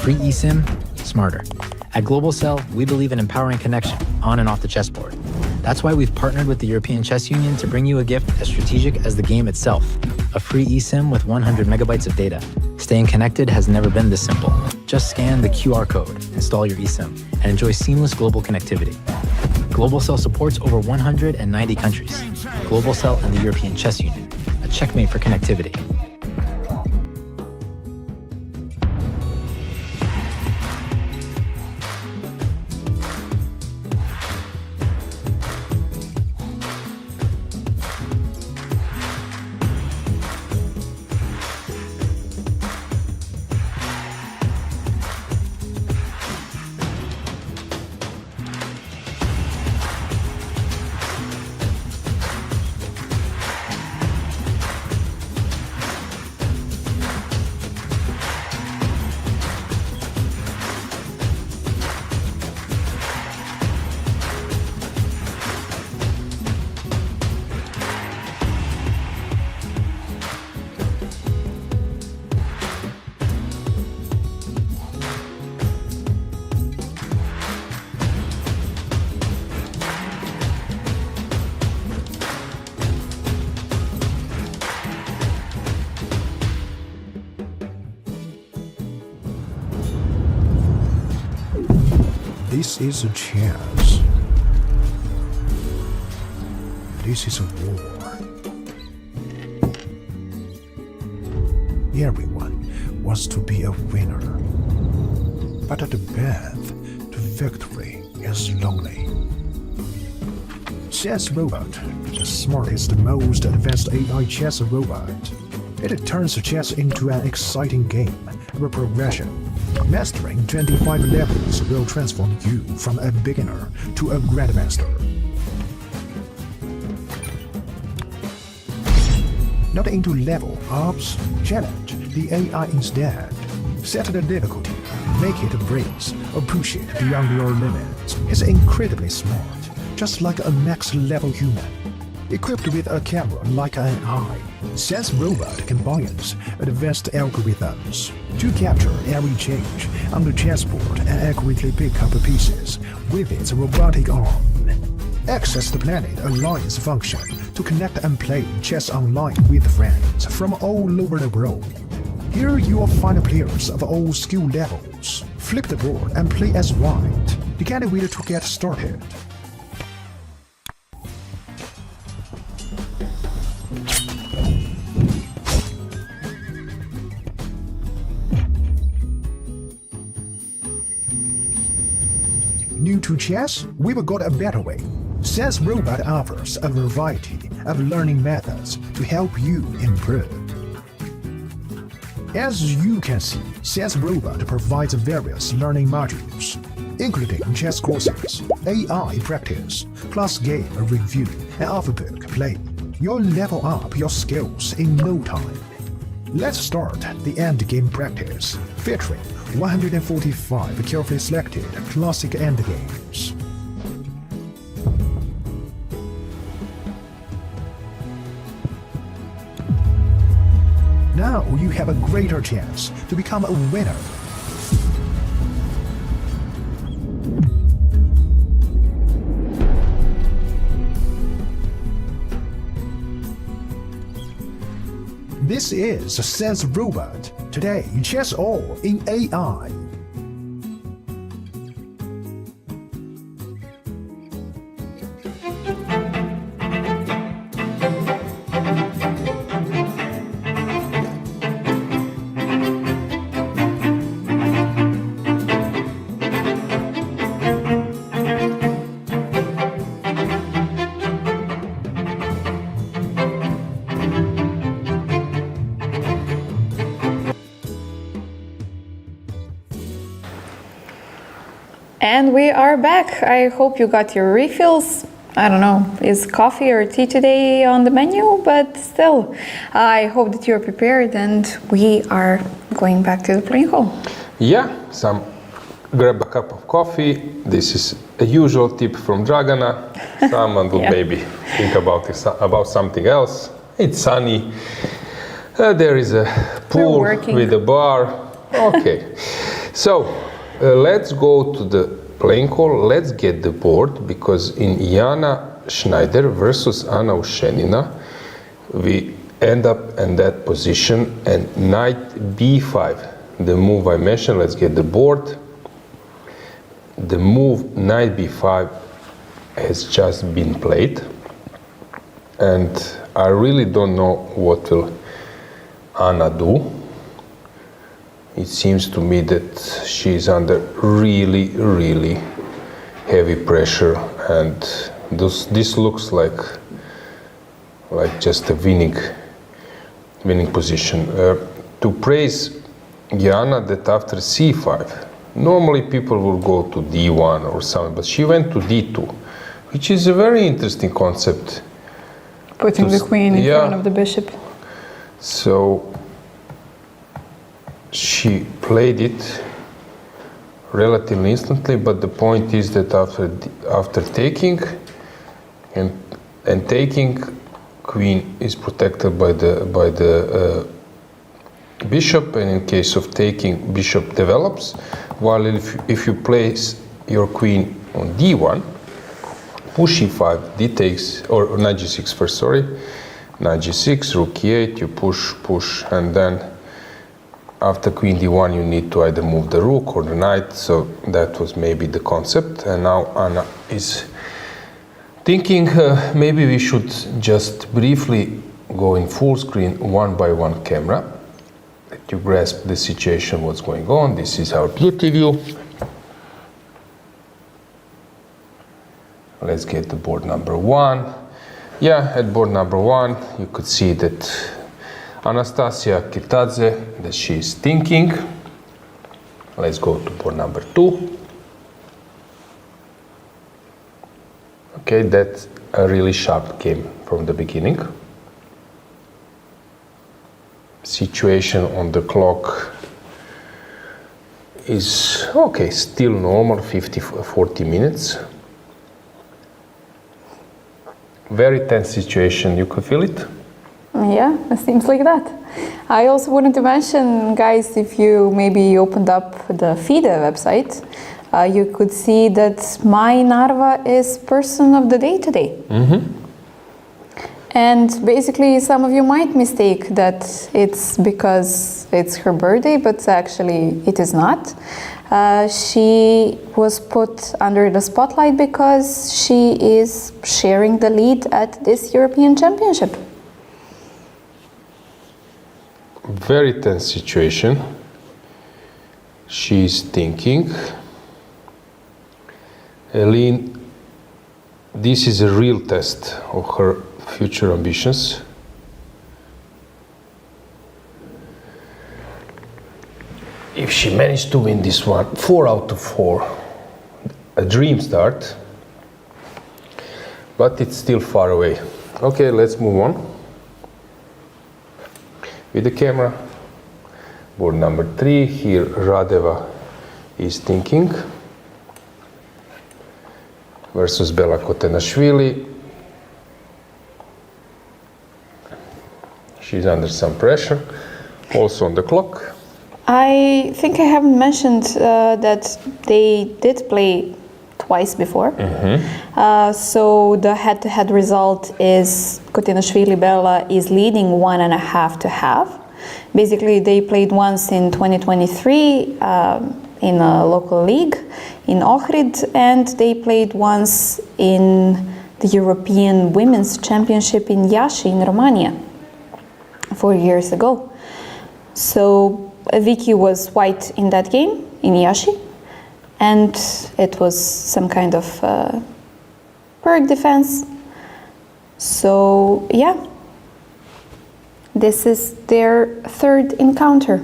free eSIM, smarter. At Global Cell, we believe in empowering connection on and off the chessboard. That's why we've partnered with the European Chess Union to bring you a gift as strategic as the game itself, a free eSIM with 100 megabytes of data. Staying connected has never been this simple. Just scan the QR code, install your eSIM, and enjoy seamless global connectivity. Global Cell supports over 190 countries. Global Cell and the European Chess Union, a checkmate for connectivity. This is a chance. This is a war. Everyone wants to be a winner. But the path to victory is lonely. Chess Robot, the smartest, most advanced AI chess robot. It turns chess into an exciting game of progression. Mastering 25 levels will transform you from a beginner to a grandmaster. Not into level ups, challenge the AI instead. Set the difficulty, make it breeze, or push it beyond your limits. It's incredibly smart, just like a max-level human. Equipped with a camera like an eye, Chess Robot combines advanced algorithms to capture every change on the chessboard and accurately pick up pieces with its robotic arm. Access the Planet Alliance function to connect and play chess online with friends from all over the world. Here you will find players of all skill levels. Flip the board and play as white. You can't wait to get started. New to chess? We've got a better way. Chess Robot offers a variety of learning methods to help you improve. As you can see, Chess Robot provides various learning modules, including chess courses, AI practice, class game review, and off-book play. You'll level up your skills in no time. Let's start the endgame practice, featuring 145 carefully selected classic endgames. Now you have a greater chance to become a winner. This is Chess Robot. Today, chess all in AI. And we are back. I hope you got your refills. I don't know, is coffee or tea today on the menu? But still, I hope that you're prepared and we are going back to the playing hall. Yeah, grab a cup of coffee. This is a usual tip from Dragana. Someone will maybe think about something else. It's sunny. There is a pool with a bar. Okay. So let's go to the playing call. Let's get the board, because in Jana Schneider versus Anna Ushenina, we end up in that position, and knight b5, the move I mentioned. Let's get the board. The move knight b5 has just been played, and I really don't know what will Anna do. It seems to me that she's under really, really heavy pressure, and this looks like just a winning position. To praise Jana, that after c5, normally people will go to d1 or something, but she went to d2, which is a very interesting concept. Putting the queen in front of the bishop. So she played it relatively instantly, but the point is that after taking and taking, queen is protected by the bishop, and in case of taking, bishop develops. While if you place your queen on d1, push e5, d takes, or knight g6 first, sorry, knight g6, rook e8, you push, and then after queen d1 you need to either move the rook or the knight. So that was maybe the concept, and now Anna is thinking maybe we should just briefly go in full screen, one by one camera, to grasp the situation, what's going on. This is our beauty view. Let's get the board number one. Yeah, at board number one, you could see that Anastasia Kitadze, that she is thinking. Let's go to board number two. Okay, that's a really sharp game from the beginning. Situation on the clock is okay, still normal, 40 minutes. Very tense situation, you could feel it? Yeah, it seems like that. I also wanted to mention, guys, if you maybe opened up the FIDE website, you could see that my Narva is person of the day today. Mm-hmm. And basically, some of you might mistake that it's because it's her birthday, but actually it is not. She was put under the spotlight because she is sharing the lead at this European Championship. Very tense situation. She's thinking. Eileen, this is a real test of her future ambitions. If she managed to win this one, 4 out of 4, a dream start, but it's still far away. Okay, let's move on with the camera. Board number 3, here Radeva is thinking versus Bella Khotenashvili. She's under some pressure, also on the clock. I think I haven't mentioned that they did play twice before. Mm-hmm. So the head-to-head result is Khotenashvili Bella is leading 1.5 to half. Basically, they played once in 2023 in a local league in Ohrid, and they played once in the European Women's Championship in Iași in Romania 4 years ago. So Vicky was white in that game in Iași, and it was some kind of Berg defense. So yeah, this is their third encounter,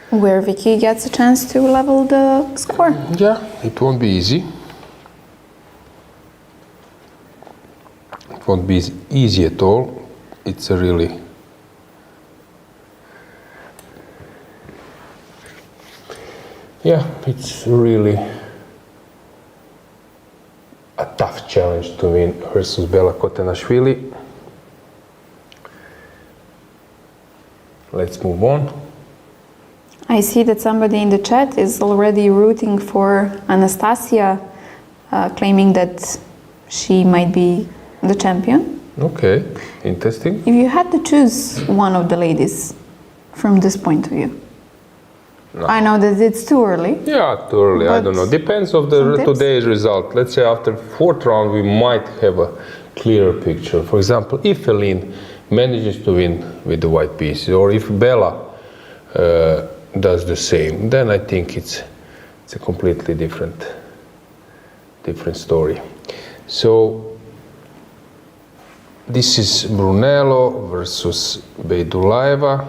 where Vicky gets a chance to level the score. Yeah, it won't be easy. It won't be easy at all. It's a really it's really a tough challenge to win versus Bella Khotenashvili. Let's let's move on. I see that somebody in the chat is already rooting for Anastasia, claiming that she might be the champion. Okay, interesting. If you had to choose one of the ladies from this point of view, No. I know that it's too early. Yeah, too early. I But don't know. Depends of the some tips? today's result. Let's say after fourth round, we might have a clearer picture. For example, if Elin manages to win with the white pieces, or if Bella does the same, then I think it's a completely different story. So this is Brunello versus Bejdulaeva.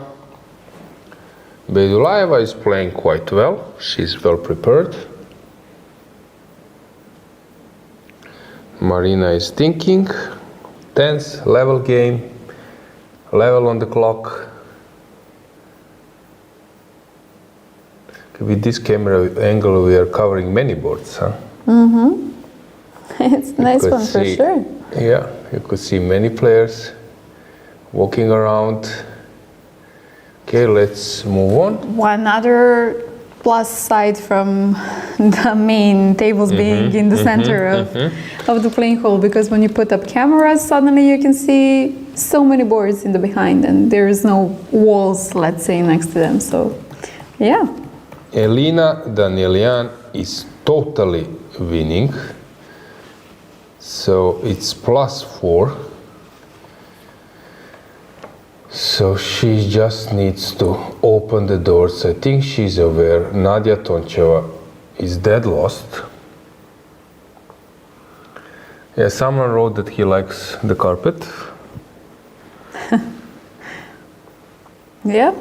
Bejdulaeva is playing quite well. She's well prepared. Marina is thinking. Tense, level game, level on the clock. With this camera angle, we are covering many boards, huh? It's a nice one for sure. Yeah, you could see many players walking around. Okay, let's move on. One other plus side from the main tables being in the center of the playing hall, because when you put up cameras, suddenly you can see so many boards in the behind, and there is no walls, let's say, next to them. So, yeah. Elina Danielian is totally winning. So it's +4. So she just needs to open the doors. I think she's aware Nadia Toncheva is dead lost. Yeah, someone wrote that he likes the carpet. Yeah,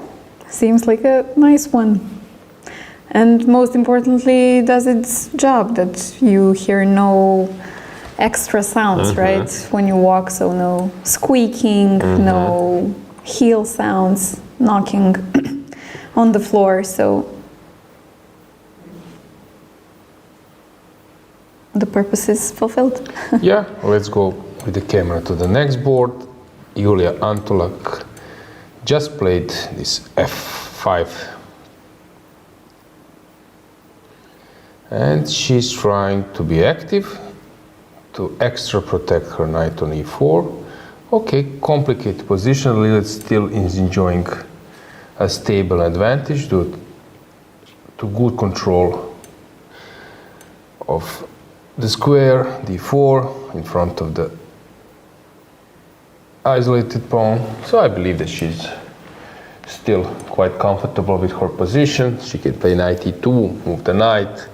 seems like a nice one. And most importantly, does its job, that you hear no extra sounds, right? When you walk, so no squeaking, no heel sounds, knocking on the floor, so the purpose is fulfilled. Yeah, let's go with the camera to the next board. Julia Antolak just played this F5. And she's trying to be active, to extra protect her knight on e4. Okay, complicated position. Lilith still is enjoying a stable advantage due to good control of the square, d4, in front of the isolated pawn. So I believe that she's still quite comfortable with her position. She can play knight e2, move the knight.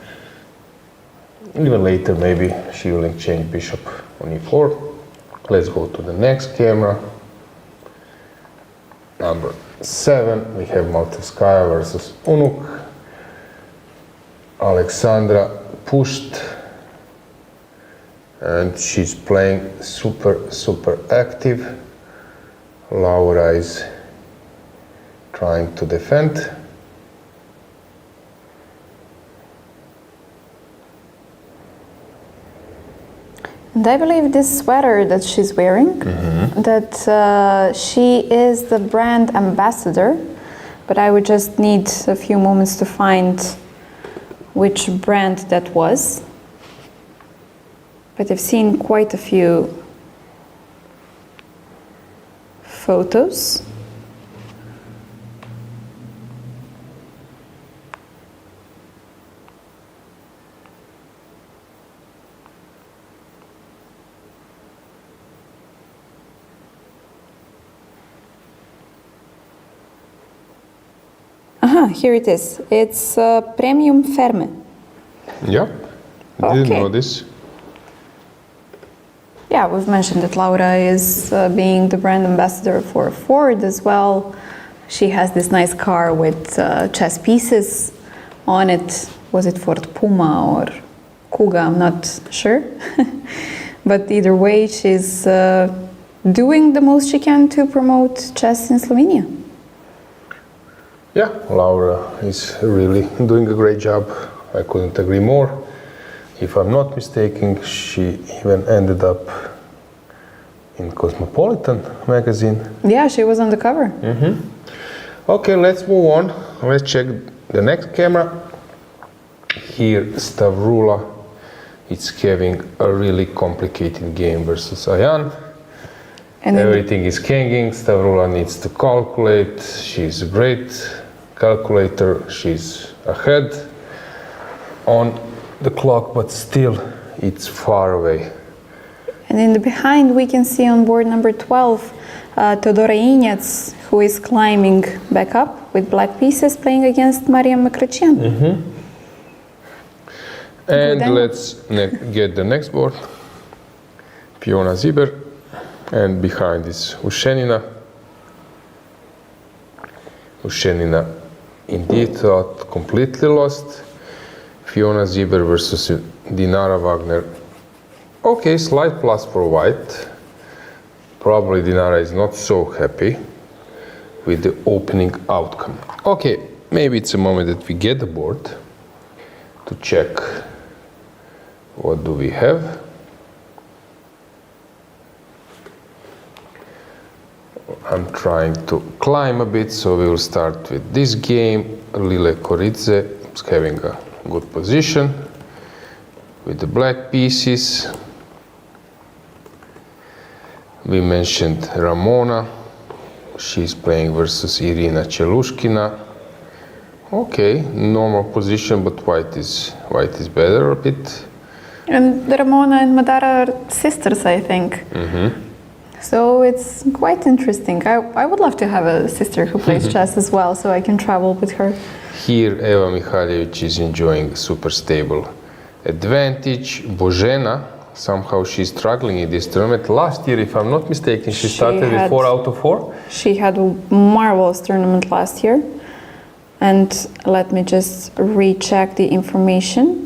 Even later, maybe she will exchange bishop on e4. Let's go to the next camera. Number 7, we have Maltevskaya versus Unuk. Alexandra pushed, and she's playing super active. Laura is trying to defend. And I believe this sweater that she's wearing, that she is the brand ambassador, but I would just need a few moments to find which brand that was. But I've seen quite a few photos. Here it is. It's Premium Ferme. Yeah, I didn't know this. Yeah, we've mentioned that Laura is being the brand ambassador for Ford as well. She has this nice car with chess pieces on it. Was it Ford Puma or Kuga? I'm not sure. But either way, she's doing the most she can to promote chess in Slovenia. Yeah, Laura is really doing a great job. I couldn't agree more. If I'm not mistaken, she even ended up in Cosmopolitan magazine. Yeah, she was on the cover. Okay, let's move on. Let's check the next camera. Here, Stavroula is having a really complicated game versus Ayan. And Everything is hanging. Stavroula needs to calculate. She's a great calculator. She's ahead on the clock, but still it's far away. And in the behind, we can see on board number 12, Teodora Injac, who is climbing back up with black pieces, playing against Maria Makrachyan. And Then- let's get the next board. Fiona Ziber, and behind is Ushenina. Ushenina indeed got completely lost. Fiona Ziber versus Dinara Wagner. Okay, slight plus for white. Probably Dinara is not so happy with the opening outcome. Okay, maybe it's a moment that we get the board to check what do we have. I'm trying to climb a bit, so we will start with this game. Lela Javakhishvili is having a good position with the black pieces. We mentioned Ramona. She's playing versus Irina Chelushkina. Okay, normal position, but white is better a bit. And Ramona and Madara are sisters, I think. So it's quite interesting. I would love to have a sister who plays chess as well, so I can travel with her. Here, Eva Mihaljevic is enjoying super stable advantage. Bozena, somehow she's struggling in this tournament. Last year, if I'm not mistaken, she started with 4 out of 4. She had a marvelous tournament last year. And let me just recheck the information.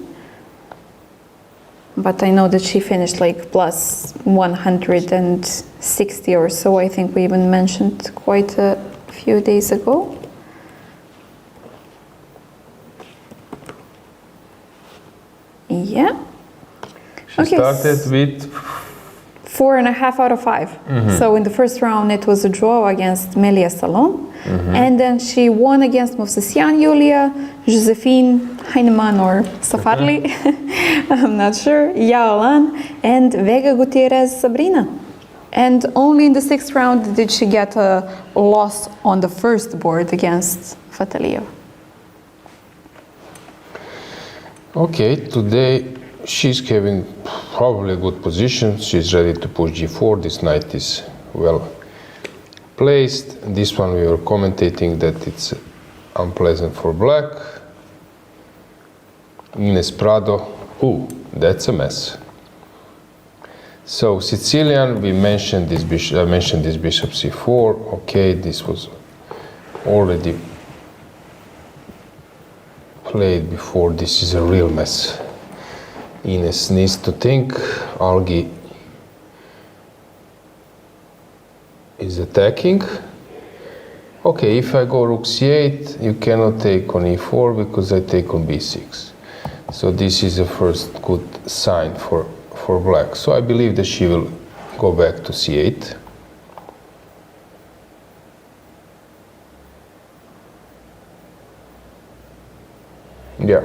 But I know that she finished like plus 160 or so. I think we even mentioned quite a few days ago. Yeah. She started with 4.5 out of 5. So in the first round it was a draw against Melia Salon. And then she won against Movsesian Yulia, Josephine Heinemann or Safarli, I'm not sure, Yaolan, and Vega Gutierrez Sabrina. And only in the 6th round did she get a loss on the first board against Fatalieva. Okay, today she's having probably a good position. She's ready to push g4. This knight is well placed. This one we were commentating that it's unpleasant for black. Ines Prado. Ooh, that's a mess. So Sicilian, we mentioned this bishop. I mentioned this bishop c4. Okay, this was already played before. This is a real mess. Ines needs to think. Algi is attacking. Okay, if I go rook c8, you cannot take on e4 because I take on b6. So this is the first good sign for black. So I believe that she will go back to c8. Yeah.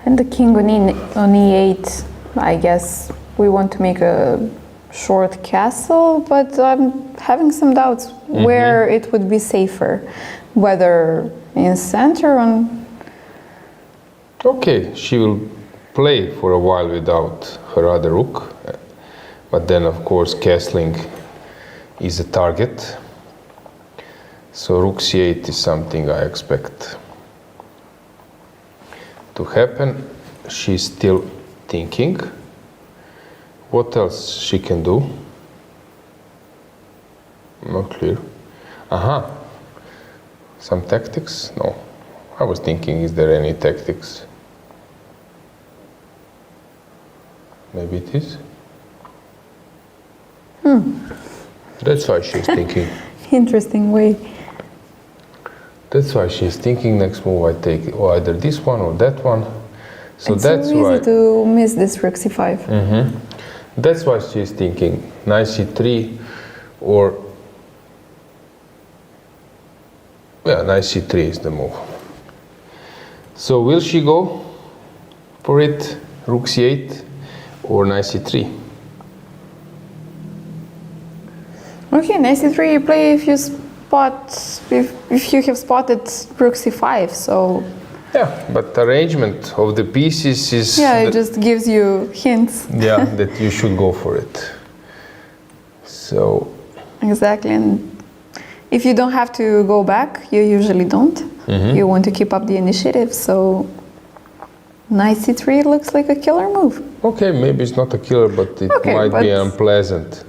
And the king on e8, I guess we want to make a short castle, but I'm having some doubts where it would be safer, whether in center on... Okay, she will play for a while without her other rook, but then of course castling is a target. So rook c8 is something I expect to happen. She's still thinking. What else she can do? Not clear. Aha. Some tactics? No. I was thinking, is there any tactics? Maybe it is. That's why she's thinking. Interesting way. That's why she's thinking next move I take either this one or that one. So It's that's so easy why. to miss this rook c5. That's why she's thinking knight c3 or Yeah, knight c3 is the move. So will she go for it, rook c8 or knight c3? Okay, knight c3 you play if you have spotted rook c5, so... Yeah, but arrangement of the pieces is... Yeah, it just gives you hints. Yeah, that you should go for it. So... Exactly, and if you don't have to go back, you usually don't. You want to keep up the initiative, so knight c3 looks like a killer move. Okay, maybe it's not a killer, but it might be unpleasant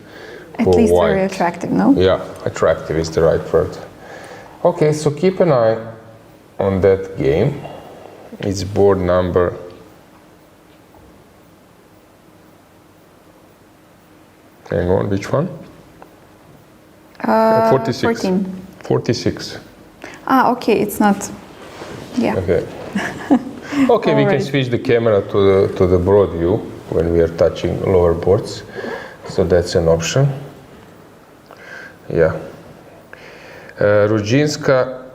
at for least white. very attractive, no? Yeah, attractive is the right word. Okay, so keep an eye on that game. It's board number... Hang on, which one? 46. 14. 46. Ah, okay, it's not... Yeah. Okay. Okay, we can switch the camera to the broad view when we are touching lower boards. So that's an option. Yeah. Rudzinska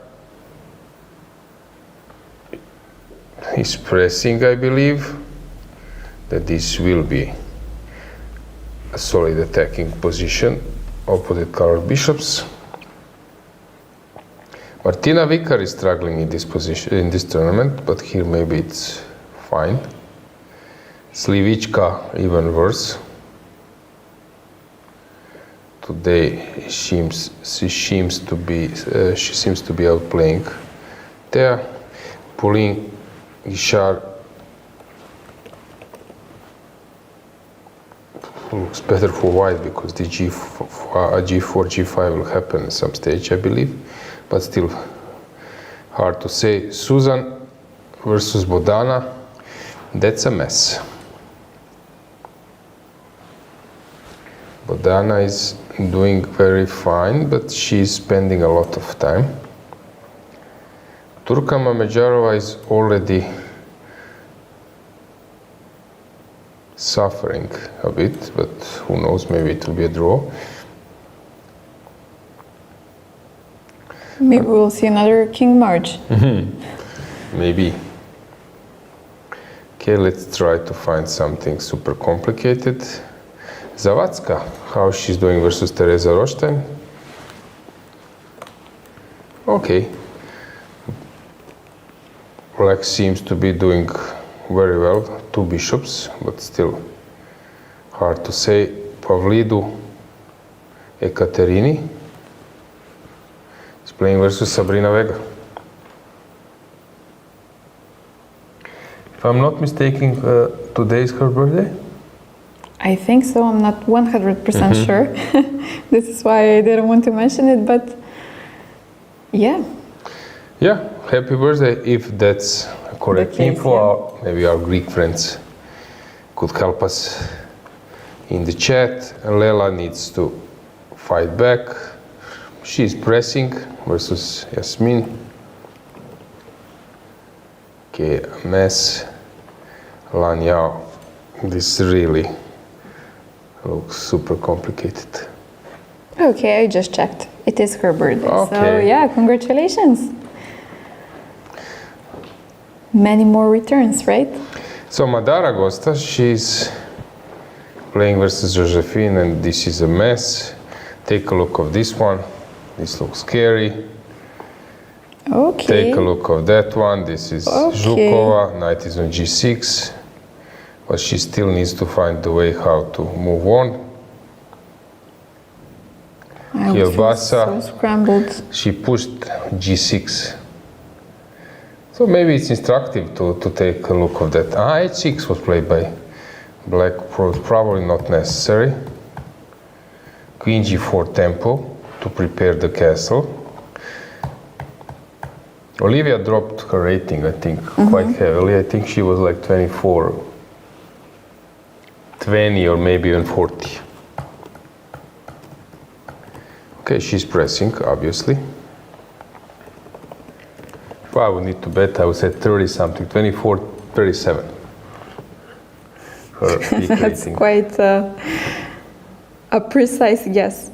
is pressing, I believe, that this will be a solid attacking position. Opposite colored bishops. Martina Vikar is struggling in this position in this tournament, but here maybe it's fine. Slivichka even worse. Today she seems to be outplaying. There, Pauline Guichard looks better for white because the g4, g5 will happen at some stage, I believe, but still hard to say. Susan versus Bodana, that's a mess. Bodana is doing very fine, but she's spending a lot of time. Turka Mamedyarova is already suffering a bit, but who knows, maybe it will be a draw. Maybe we'll see another king march. Maybe. Okay, let's try to find something super complicated. Zawadzka, how she's doing versus Teresa Rostein. Okay. Black seems to be doing very well, 2 bishops, but still hard to say. Pavlidou Ekaterini is playing versus Sabrina Vega. If I'm not mistaken, today is her birthday? I think so, I'm not 100% sure. This is why I didn't want to mention it, but yeah. Yeah, happy birthday, if that's correct info. Maybe our Greek friends could help us in the chat. Lela needs to fight back. She's pressing versus Yasmin. Okay, a mess. Lan Yao, this really looks super complicated. Okay, I just checked. It is her birthday, Okay. so yeah, congratulations. Many more returns, right? So Madara Gosta, she's playing versus Josephine, and this is a mess. Take a look of this one. This looks scary. Okay. Take a look of that one. This is Zhukova. Knight is on g6. But she still needs to find the way how to move on. I feel Kielbasa, so scrambled. she pushed g6. So maybe it's instructive to take a look of that. h6 was played by Black, probably not necessary. Queen g4 tempo to prepare the castle. Olivia dropped her rating, I think, quite heavily. I think she was like 24, 20 or maybe even 40. Okay, she's pressing, obviously. If I would need to bet, I would say 30 something, 24, 37. Her peak That's rating. quite a precise guess.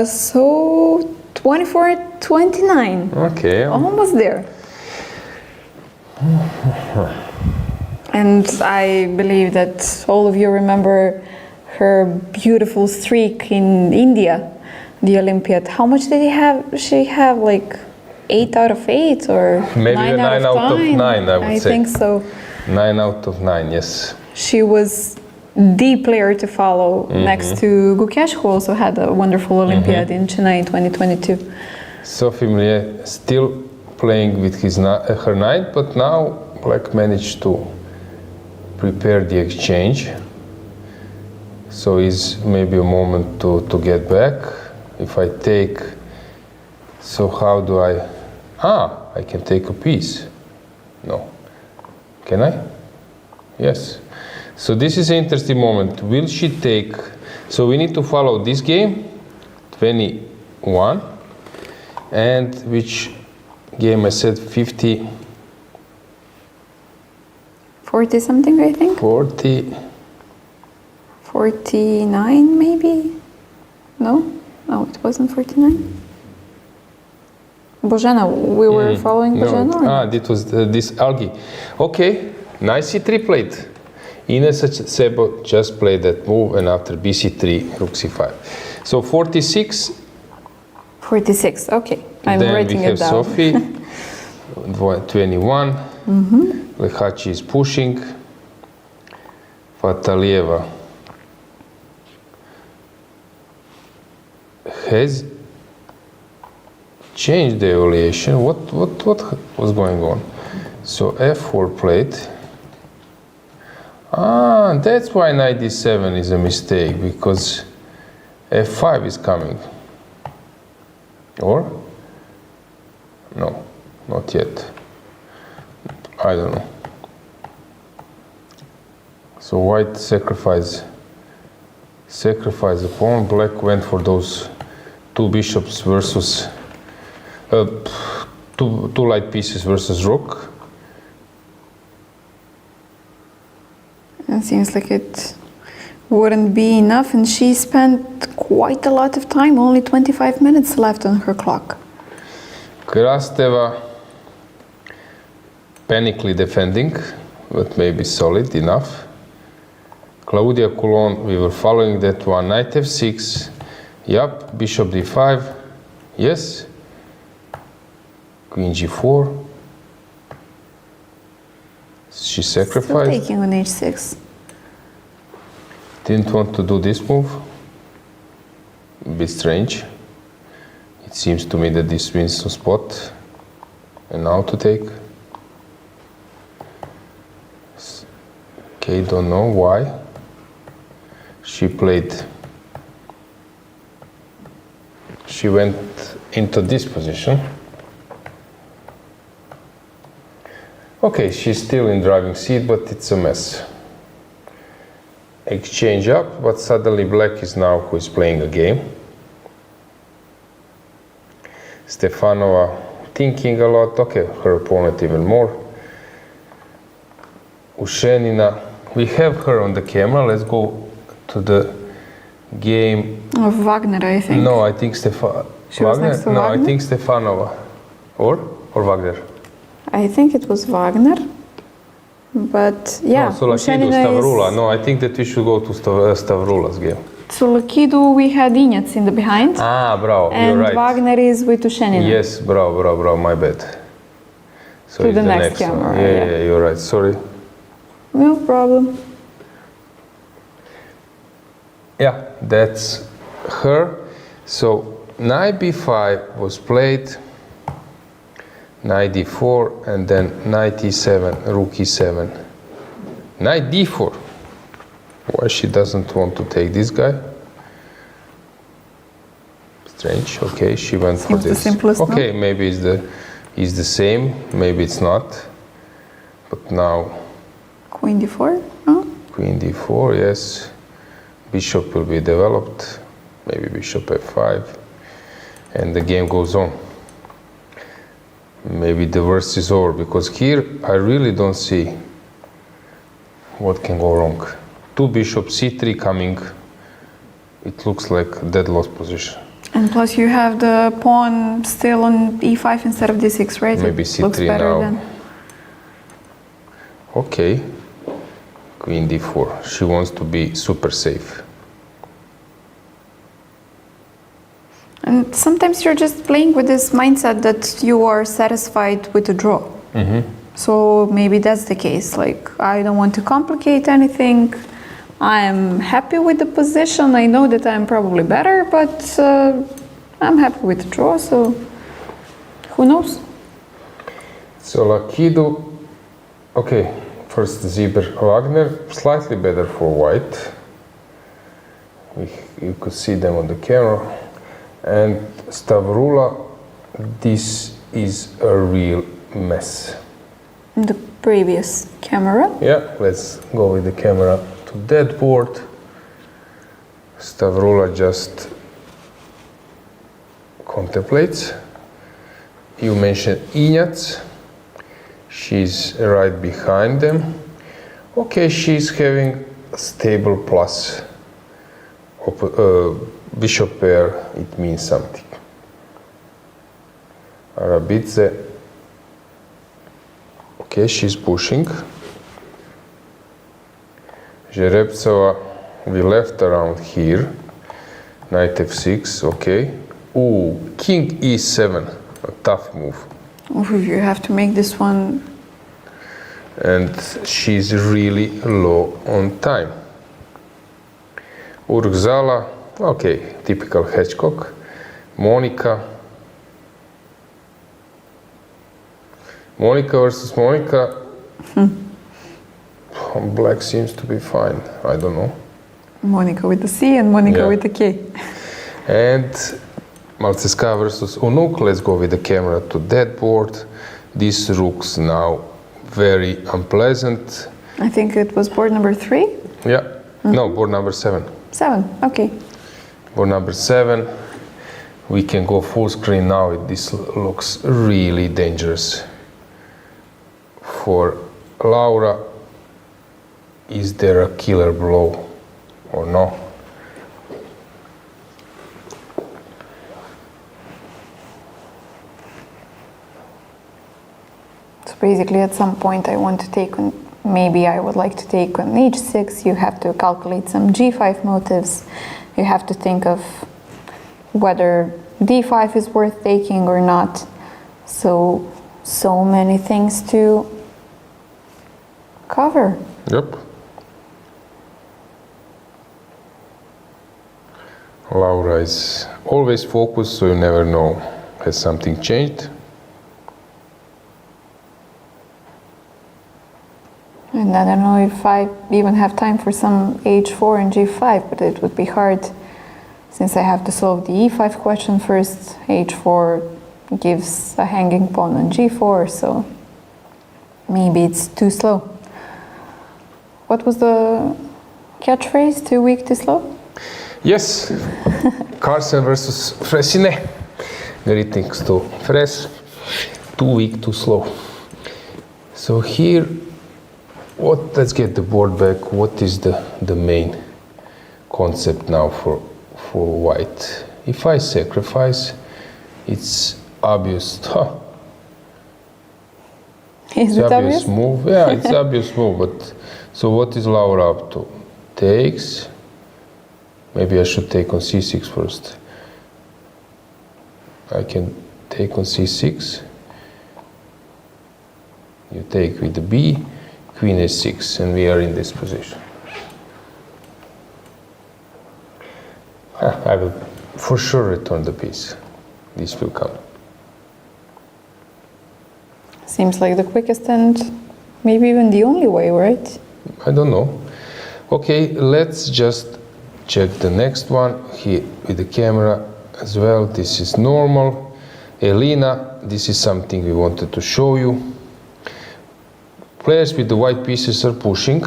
So 24-29. Okay. Almost there. And I believe that all of you remember her beautiful streak in India, the Olympiad. How much did she have? Like 8 out of 8 or Maybe 9 9 out of 9, I would say. I think so. 9 out of 9, yes. She was the player to follow next to Gukesh, who also had a wonderful Olympiad in Chennai in 2022. Sophie Millier still playing with her knight, but now Black managed to prepare the exchange. So is maybe a moment to get back. If I take, so how do I can take a piece. No. Can I? Yes. So this is an interesting moment. Will she take, so we need to follow this game, 21, and which game I said 50? 40 something, I think. 40. 49 maybe? No, it wasn't 49. Bozena, we were following Bozena? No. This was this Algi. Okay, nice c3 played. Ines Sebo just played that move, and after bc3, rook c5. So 46. 46, okay. I'm then writing we have it down. Sophie, 21. Lehachi is pushing. Fatalieva has changed the evaluation. What was going on? So f4 played. That's why knight d7 is a mistake, because f5 is coming. Or? No, not yet. I don't know. So white sacrifice the pawn. Black went for those two bishops versus two light pieces versus rook. It seems like it wouldn't be enough, and she spent quite a lot of time, only 25 minutes left on her clock. Krasteva panically defending, but maybe solid enough. Claudia Coulon, we were following that one. Knight f6. Yup, bishop d5. Yes. Queen g4. She sacrificed. Still taking on h6. Didn't want to do this move. A bit strange. It seems to me that this wins some spot. And now to take. Okay, don't know why. She went into this position. Okay, she's still in driving seat, but it's a mess. Exchange up, but suddenly black is now who is playing a game. Stefanova thinking a lot. Okay, her opponent even more. Ushenina, we have her on the camera. Let's go to the game Of Wagner, I think. No, I think She was next to No, Wagner? I think Stefanova. Or Wagner. I think it was Wagner. But yeah, No, Tsolakidou, Stavroula. No, I think that we should go to Stavroula's game. Tsolakidou, we had Injac in the behind. Bravo, and you're right. Wagner is with Ushenina. Yes, bravo, my bad. So To it's the next one. camera, Yeah, you're right, sorry. No problem. Yeah, that's her. So knight b5 was played, knight d4, and then knight e7, rook e7. Knight d4. Why she doesn't want to take this guy? Strange. Okay, she went for Seems the this. simplest, Okay, maybe it's the same, maybe it's not. But now Queen d4? No? Queen d4, yes. Bishop will be developed. Maybe bishop f5. And the game goes on. Maybe the worst is over, because here I really don't see what can go wrong. Two bishop c3 coming. It looks like a dead lost position. And plus you have the pawn still on e5 instead of d6, right? Maybe It c3 looks better now. then. Okay. Queen d4. She wants to be super safe. And sometimes you're just playing with this mindset that you are satisfied with the draw. So maybe that's the case. Like, I don't want to complicate anything. I'm happy with the position. I know that I'm probably better, but I'm happy with the draw, so who knows? Tsolakidou. Okay, first Lela Wagner, slightly better for white. You could see them on the camera. And Stavroula, this is a real mess. The previous camera. Yeah, let's go with the camera to that board. Stavroula just contemplates. You mentioned Injac. She's right behind them. Okay, she's having a stable plus bishop pair. It means something. Arabidze. Okay, she's pushing. Jerebtsova, we left around here. Knight f6, okay. Ooh, king e7, a tough move. Ooh, you have to make this one. And she's really low on time. Urgzala, okay, typical Hedgecock. Monica. Monica versus Monica. Black seems to be fine. I don't know. Monica with the C and Monica Yeah. with the K. And Malceska versus Unuk. Let's go with the camera to that board. These rooks now very unpleasant. I think it was board number 3? Yeah. No, board number 7. 7, okay. Board number 7. We can go full screen now. This looks really dangerous. For Laura, is there a killer blow or no? So basically at some point I want to take on, maybe I would like to take on h6. You have to calculate some g5 motives. You have to think of whether d5 is worth taking or not. So many things to cover. Yep. Laura is always focused, so you never know. Has something changed? And I don't know if I even have time for some h4 and g5, but it would be hard since I have to solve the e5 question first. h4 gives a hanging pawn on g4, so maybe it's too slow. What was the catchphrase? Too weak, too slow? Yes. Carlsen versus Fresine. Greetings to Fres. Too weak, too slow. So here, let's get the board back. What is the main concept now for white? If I sacrifice, it's obvious. Is it obvious? Move. Yeah, it's obvious move. But so what is Laura up to? Takes. Maybe I should take on c6 first. I can take on c6. You take with the b, queen a6, and we are in this position. I will for sure return the piece. This will come. Seems like the quickest and maybe even the only way, right? I don't know. Okay, let's just check the next one here with the camera as well. This is normal. Elena, this is something we wanted to show you. Players with the white pieces are pushing.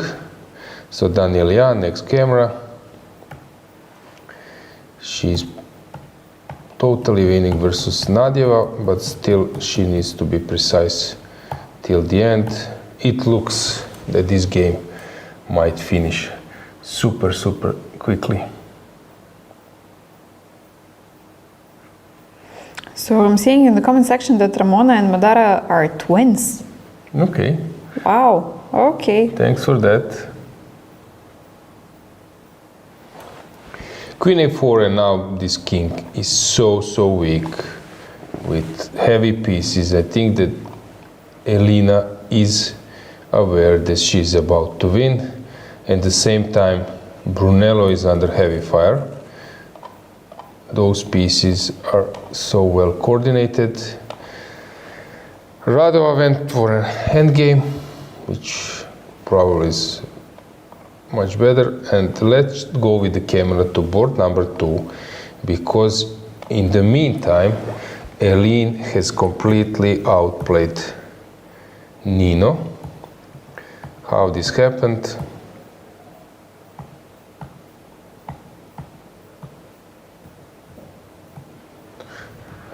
So Danielia, next camera. She's totally winning versus Nadieva, but still she needs to be precise till the end. It looks that this game might finish super quickly. So I'm seeing in the comment section that Ramona and Madara are twins. Okay, Wow, okay. thanks for that. Queen a4, and now this king is so weak with heavy pieces. I think that Elina is aware that she's about to win, and at the same time Brunello is under heavy fire. Those pieces are so well coordinated. Radova went for an endgame, which probably is much better. And let's go with the camera to board number 2, because in the meantime Elin has completely outplayed Nino. How this happened?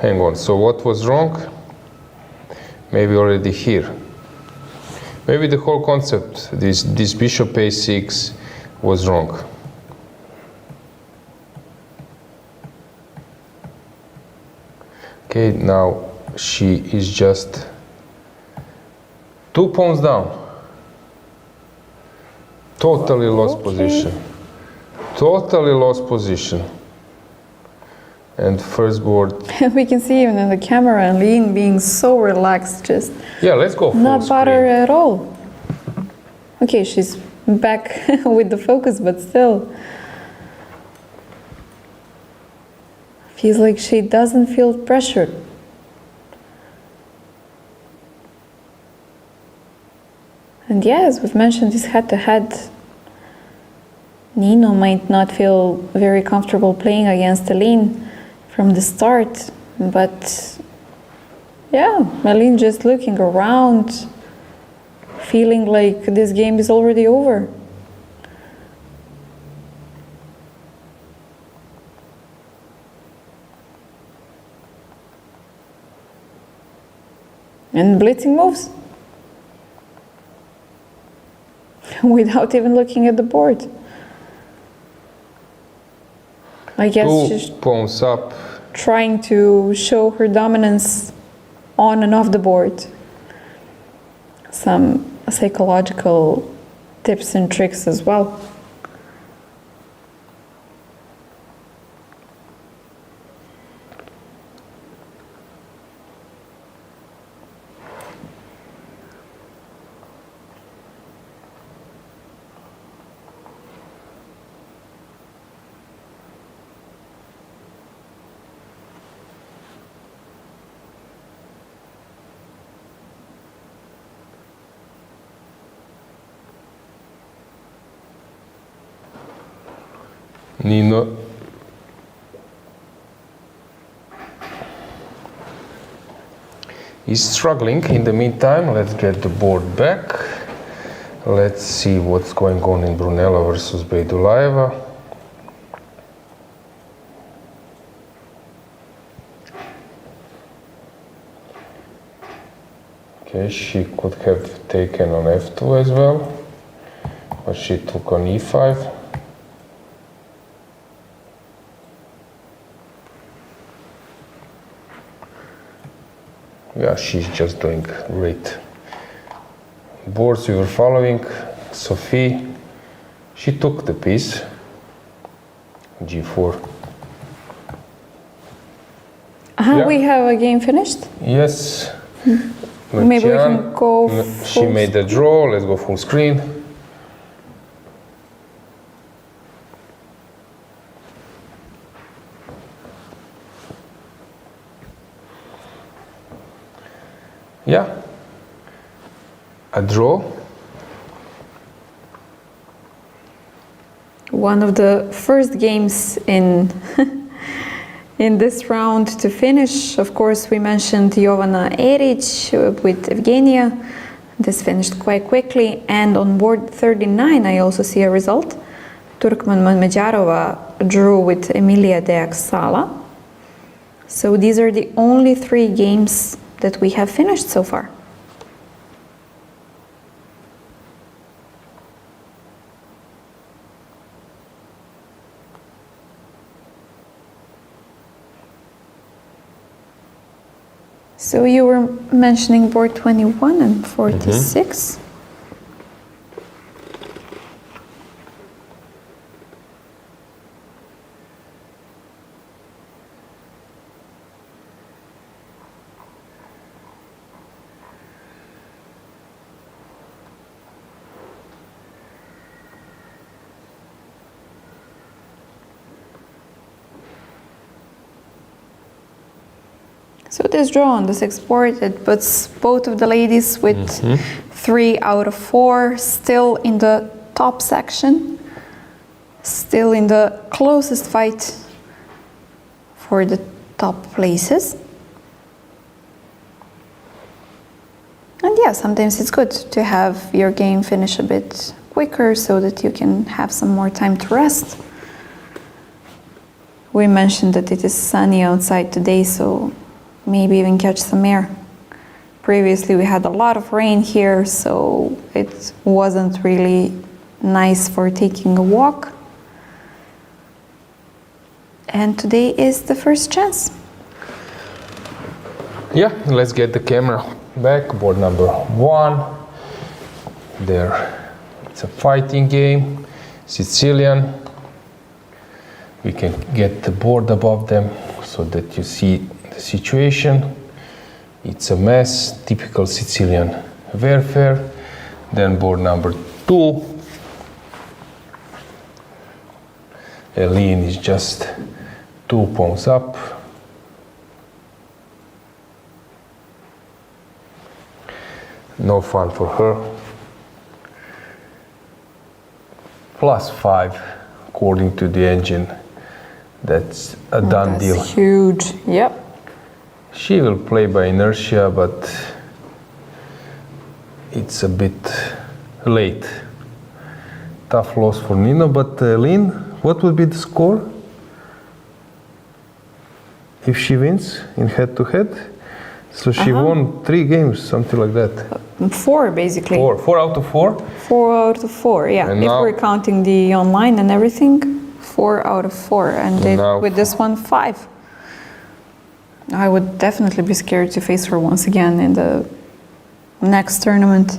Hang on, so what was wrong? Maybe already here. Maybe the whole concept, this bishop a6 was wrong. Okay, now she is just 2 pawns down. Totally lost position. Totally lost position. And first board. We can see even in the camera Elin being so relaxed, just Yeah, let's go full not screen. bother at all. Okay, she's back with the focus, but still. Feels like she doesn't feel pressured. And yeah, as we've mentioned, this head-to-head, Nino might not feel very comfortable playing against Elin from the start, but yeah, Elin just looking around, feeling like this game is already over. And blitzing moves without even looking at the board. I guess 2 she's pawns up. trying to show her dominance on and off the board. Some psychological tips and tricks as well. Nino is struggling. In the meantime, let's get the board back. Let's see what's going on in Brunello versus Beidulaeva. Okay, she could have taken on f2 as well, but she took on e5. Yeah, she's just doing great. Boards we were following, Sophie, she took the piece, g4. Yeah. We have a game finished? Yes. Maybe we can go She full made the draw, let's go full screen. Yeah, a draw. One of the first games in in this round to finish. Of course, we mentioned Jovana Eric with Evgenia. This finished quite quickly. And on board 39, I also see a result. Turkman Mamedjarova drew with Emilia de Axala. So these are the only 3 games that we have finished so far. So you were mentioning board 21 and 46. So this draw on the sixth board, it puts both of the ladies with 3 out of 4 still in the top section, still in the closest fight for the top places. And yeah, sometimes it's good to have your game finish a bit quicker so that you can have some more time to rest. We mentioned that it is sunny outside today, so maybe even catch some air. Previously we had a lot of rain here, so it wasn't really nice for taking a walk. And today is the first chance. Yeah, let's get the camera back. Board number 1. There, it's a fighting game, Sicilian. We can get the board above them so that you see the situation. It's a mess, typical Sicilian warfare. Then board number 2. Eileen is just 2 pawns up. No fun for her. +5 according to the engine. That's a done deal. That's huge, yep. She will play by inertia, but it's a bit late. Tough loss for Nino, but Lynn, what would be the score if she wins in head-to-head? So she won 3 games, something like that. 4 basically. 4 out of 4? 4 out of 4, yeah. And if now, we're counting the online and everything, 4 out of 4. And with this one, 5. I would definitely be scared to face her once again in the next tournament.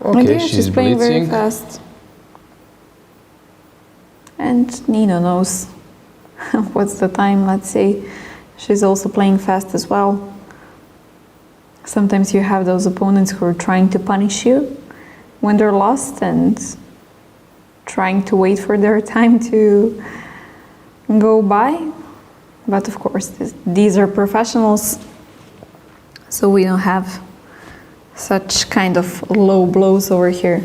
okay, She's playing very fast. And Nino knows what's the time, let's say. She's also playing fast as well. Sometimes you have those opponents who are trying to punish you when they're lost and trying to wait for their time to go by. But of course, these are professionals, so we don't have such kind of low blows over here.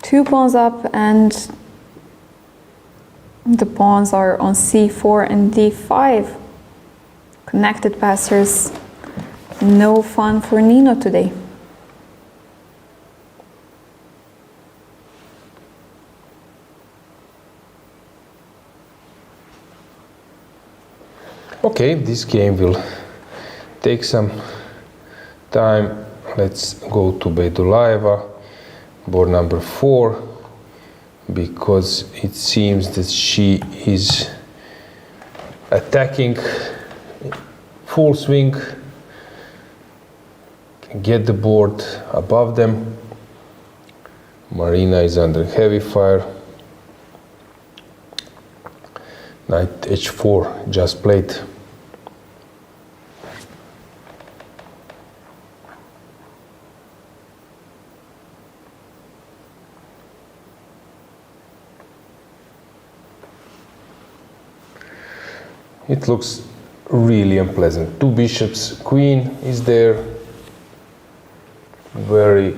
Two pawns up, and the pawns are on c4 and d5. Connected passers. No fun for Nino today. Okay, this game will take some time. Let's go to Badelka, board number 4, because it seems that she is attacking full swing. Get the board above them. Marina is under heavy fire. Knight h4 just played. It looks really unpleasant. 2 bishops, queen is there. Very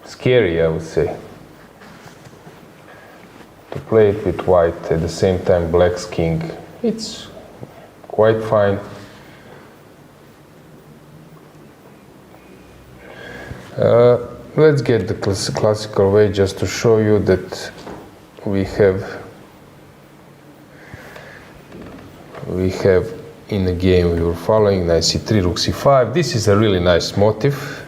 scary, I would say, to play it with white. At the same time, black's king. It's quite fine. let's get the classical way just to show you that we have in the game we were following knight c3, rook c5. This is a really nice motif.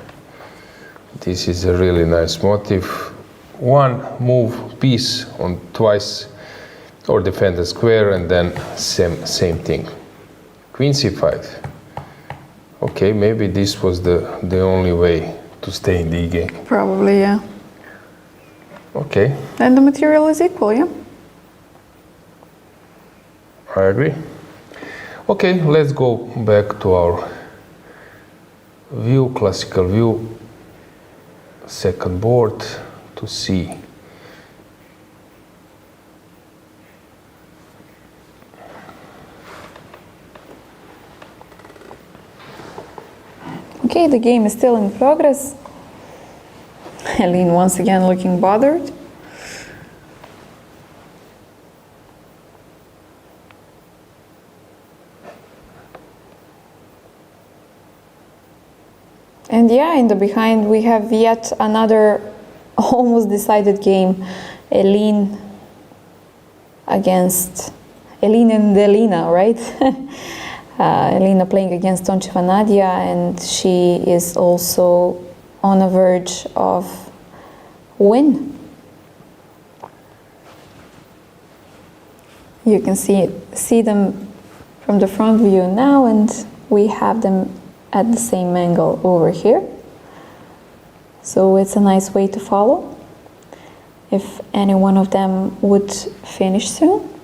This is a really nice motif. One move piece on twice or defend a square, and then same thing. Queen c5. Okay, maybe this was the only way to stay in the game. Probably, yeah. Okay. And the material is equal, yeah? I agree. Okay, let's go back to our view, classical view, second board to see. Okay, the game is still in progress. Helene once again looking bothered. And yeah, in the behind we have yet another almost decided game. Helene against Helene and Elina, right? Elina playing against Toncheva Nadia, and she is also on the verge of win. You can see them from the front view now, and we have them at the same angle over here. So it's a nice way to follow if any one of them would finish soon.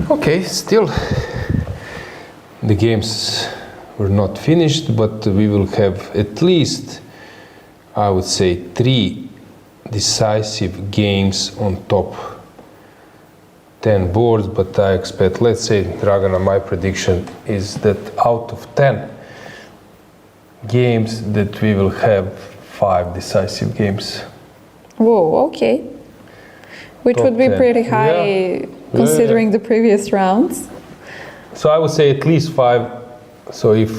Okay, still the games were not finished, but we will have at least, I would say, 3 decisive games on top 10 boards, but I expect, let's say, Dragana, my prediction is that out of 10 games that we will have 5 decisive games. Whoa, okay. Which Top would be 10. pretty high, Yeah. considering the previous rounds. So I would say at least 5. So if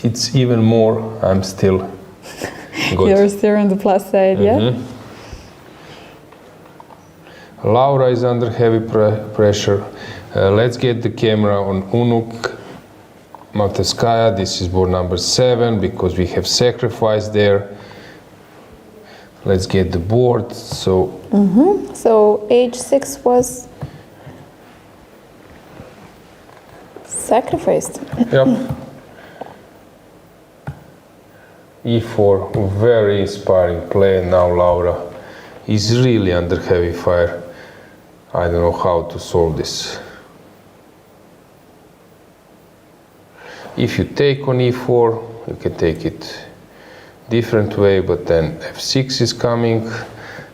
it's even more, I'm still good. You're still on the plus side, yeah? Laura is under heavy pressure. Let's get the camera on Unuk Matevskaya. This is board number 7 because we have sacrifice there. Let's get the board. So So h6 was sacrificed. yep. E4, very inspiring play. Now Laura is really under heavy fire. I don't know how to solve this. If you take on e4, you can take it different way, but then f6 is coming.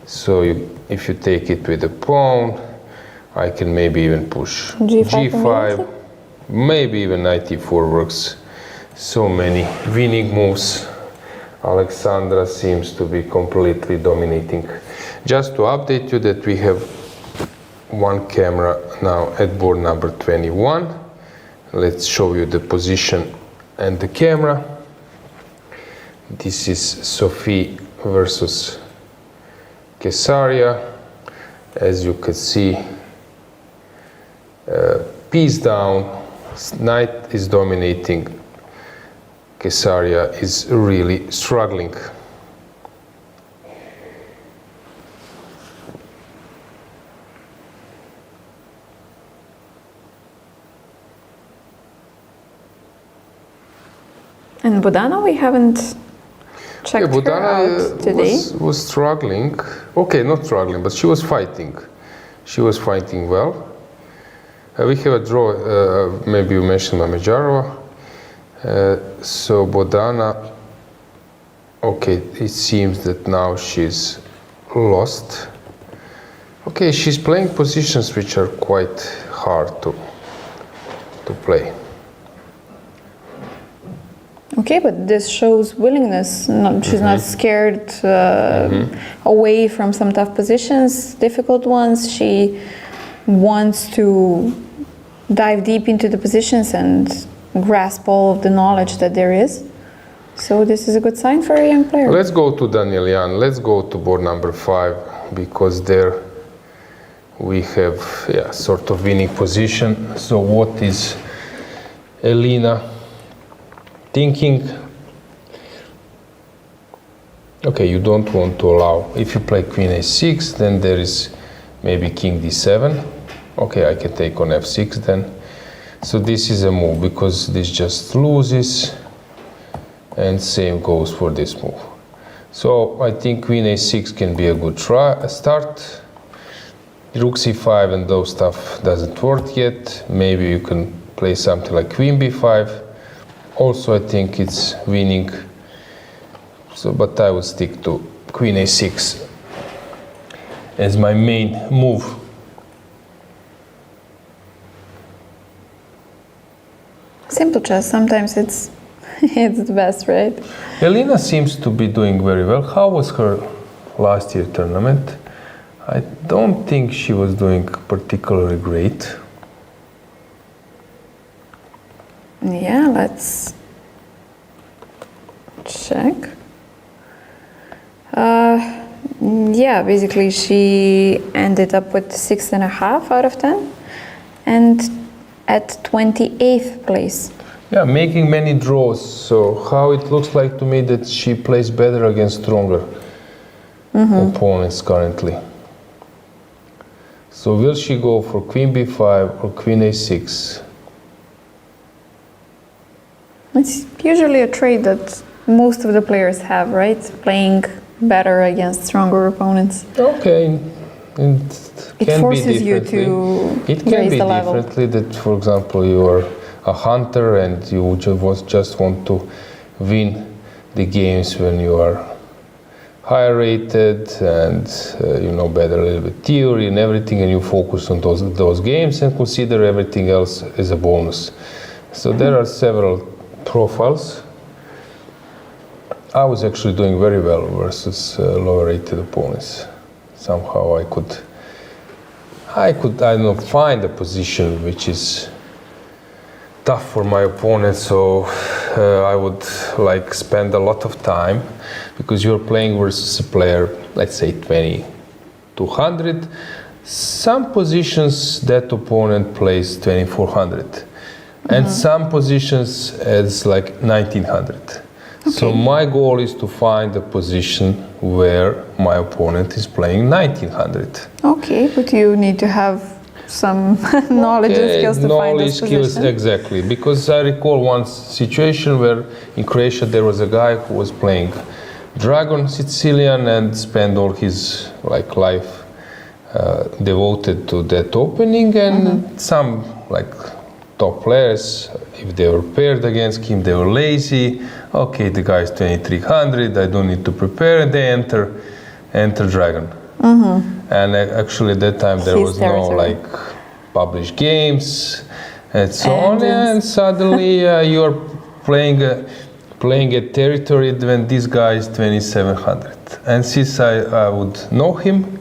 So if you take it with a pawn, I can maybe even push G5, maybe even knight e4 works. So many winning moves. Alexandra seems to be completely dominating. Just to update you that we have one camera now at board number 21. Let's show you the position and the camera. This is Sophie versus Kesaria. As you can see, piece down, knight is dominating. Kesaria is really struggling. And Bodana, we haven't checked her out today. Was struggling. Okay, not struggling, but she was fighting. She was fighting well. We have a draw. Maybe you mentioned Mamedyarova. So Bodana. Okay, it seems that now she's lost. Okay, she's playing positions which are quite hard to play. Okay, but this shows willingness. She's not scared away from some tough positions, difficult ones. She wants to dive deep into the positions and grasp all of the knowledge that there is. So this is a good sign for a young player. Let's go to Danielyan. Let's go to board number 5, because there we have sort of winning position. So what is Elina thinking? Okay, you don't want to allow. If you play queen a6, then there is maybe king d7. Okay, I can take on f6 then. So this is a move, because this just loses, and same goes for this move. So I think queen a6 can be a good start. Rook c5 and those stuff doesn't work yet. Maybe you can play something like queen b5. Also, I think it's winning. So, but I would stick to queen a6 as my main move. Simple chess, sometimes it's the best, right? Elina seems to be doing very well. How was her last year tournament? I don't think she was doing particularly great. Yeah, let's check. Yeah, basically she ended up with 6.5 out of 10 and at 28th place. Yeah, making many draws. So how it looks like to me that she plays better against stronger opponents currently. So will she go for queen b5 or queen a6? It's usually a trait that most of the players have, right? Playing better against stronger opponents. Okay. It forces you to raise the level. It can be differently that, for example, you are a hunter and you just want to win the games when you are higher rated and you know better a little bit theory and everything, and you focus on those games and consider everything else as a bonus. So there are several profiles. I was actually doing very well versus lower rated opponents. Somehow I could I don't know, find a position which is tough for my opponent, so I would like spend a lot of time, because you're playing versus a player, let's say 2200. Some positions that opponent plays 2400, and some positions as like 1900. Okay. So my goal is to find a position where my opponent is playing 1900. Okay, but you need to have some knowledge and skills to find those positions. Exactly, because I recall one situation where in Croatia there was a guy who was playing Dragon Sicilian and spent all his life devoted to that opening, and some top players, if they were paired against him, they were lazy. Okay, the guy is 2300, I don't need to prepare, and they enter Dragon. And actually at that time there was no published games and so on, and suddenly you're playing a territory when this guy is 2700. And since I would know him,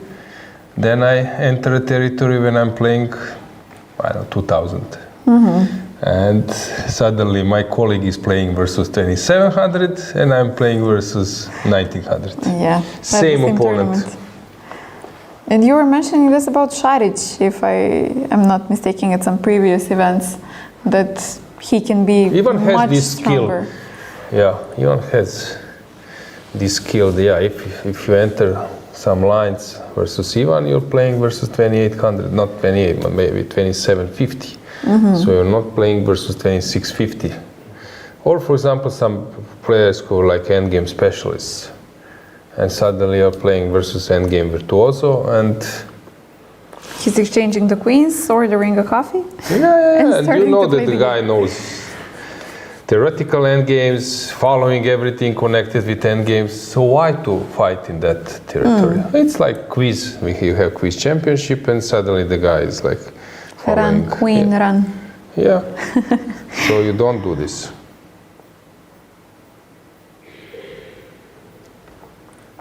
then I enter a territory when I'm playing, 2000. And suddenly my colleague is playing versus 2700 and I'm playing versus 1900. Yeah, same opponent. Tournament. And you were mentioning this about Šarić, if I am not mistaken, at some previous events, that he can be much stronger. Yeah, Ivan has this skill. Yeah, if you enter some lines versus Ivan, you're playing versus 2800, not 28, but maybe 2750. So you're not playing versus 2650. Or for example, some players who are like endgame specialists, and suddenly you're playing versus endgame virtuoso, and he's exchanging the queens, ordering a coffee. Yeah, and you know that the guy knows theoretical endgames, following everything connected with endgames. So why to fight in that territory? It's like quiz. You have quiz championship, and suddenly the guy is like following. Run, queen, run. Yeah. So you don't do this.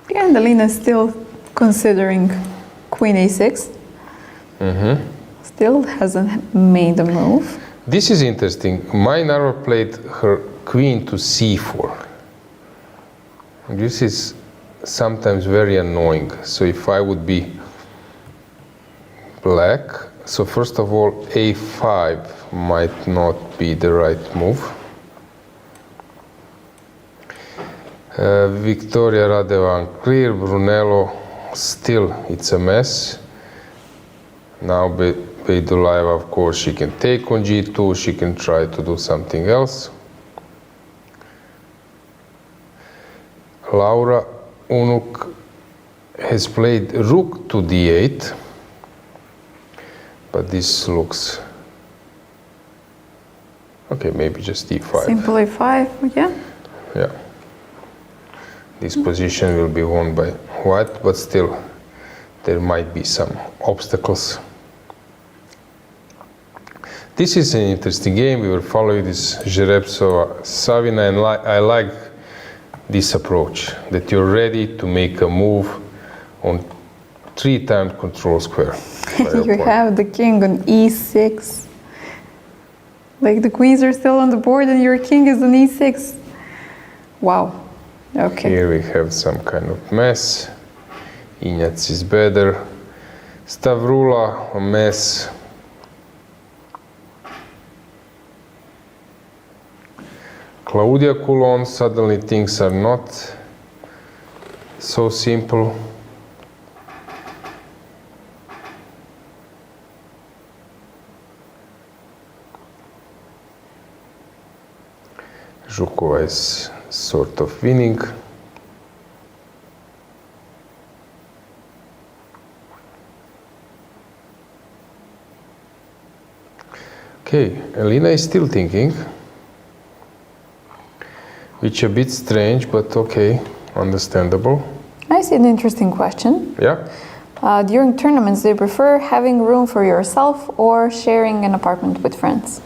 Yeah, and Alina is still considering queen a6. Still hasn't made a move. This is interesting. Dinara played her queen to c4. This is sometimes very annoying. So if I would be black, so first of all, a5 might not be the right move. Victoria Radevan clear, Brunello still it's a mess. Now Beidulaeva, of course, she can take on g2, she can try to do something else. Laura Unuk has played rook to d8, but this looks okay, maybe just d5. Simple a5, yeah. Yeah. This position will be won by white, but still there might be some obstacles. This is an interesting game. We will follow this Jerepsova-Savina, and I like this approach, that you're ready to make a move on 3 times control square. You have the king on e6. Like the queens are still on the board and your king is on e6. Wow. Okay. Here we have some kind of mess. Injac is better. Stavroula, a mess. Claudia Coulon, suddenly things are not so simple. Zhukova is sort of winning. Okay, Alina is still thinking, which a bit strange, but okay, understandable. I see an interesting question. Yeah? During tournaments, do you prefer having room for yourself or sharing an apartment with friends?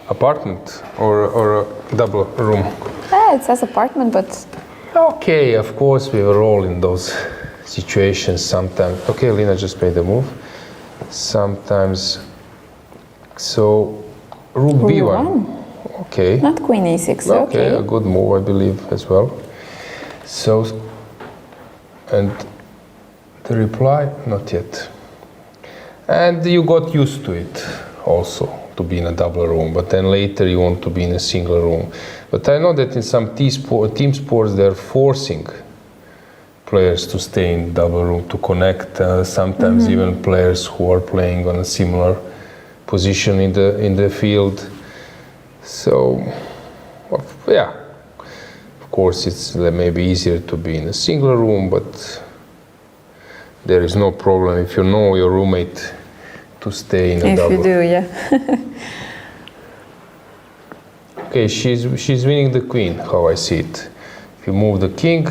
Apartment or a double room? It says apartment, but... Okay, of course, we were all in those situations sometimes. Okay, Alina just made a move. Sometimes, so rook b1. Okay. Not queen a6, okay. A good move, I believe, as well. So, and the reply, not yet. And you got used to it also, to be in a double room, but then later you want to be in a single room. But I know that in some team sports they're forcing players to stay in double room, to connect, sometimes even players who are playing on a similar position in the field. So, yeah, of course it's maybe easier to be in a single room, but there is no problem if you know your roommate to stay in a double. If you do, yeah. Okay, she's winning the queen, how I see it. If you move the king,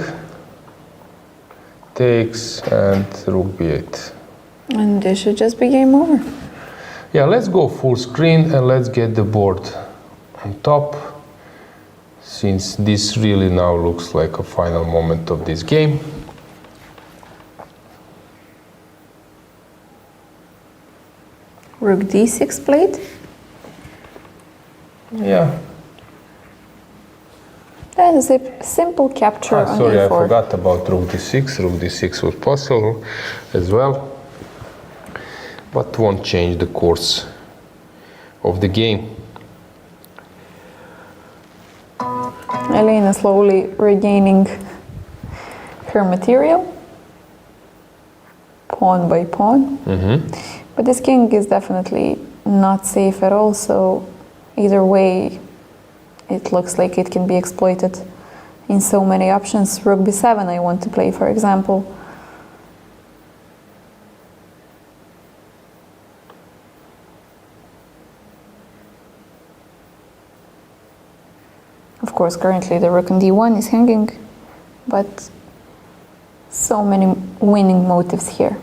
takes, and rook b8. And this should just be game over. Yeah, let's go full screen and let's get the board on top, since this really now looks like a final moment of this game. Rook d6 played. Yeah. Then a simple capture on Sorry, e4. I forgot about rook d6. Rook d6 was possible as well, but won't change the course of the game. Elena slowly regaining her material, pawn by pawn. But this king is definitely not safe at all, so either way it looks like it can be exploited in so many options. Rook b7 I want to play, for example. Of course, currently the rook on d1 is hanging, but so many winning motives here.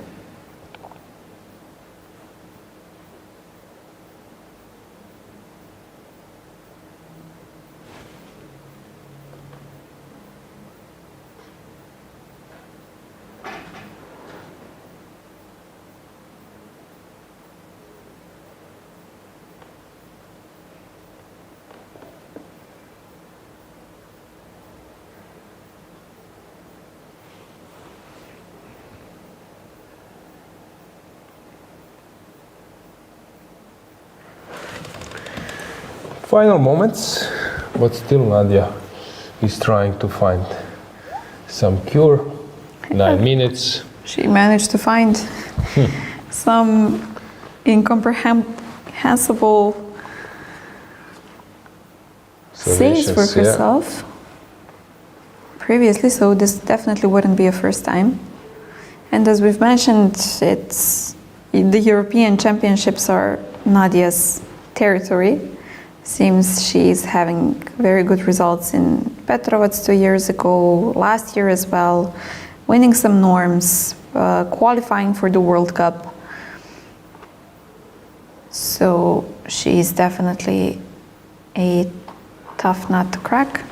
Final moments, but still Nadia is trying to find some cure. 9 minutes. She managed to find some incomprehensible saves for herself previously, so this definitely wouldn't be a first time. And as we've mentioned, the European Championships are Nadia's territory. Seems she's having very good results in Petrovac 2 years ago, last year as well, winning some norms, qualifying for the World Cup. So she's definitely a tough nut to crack.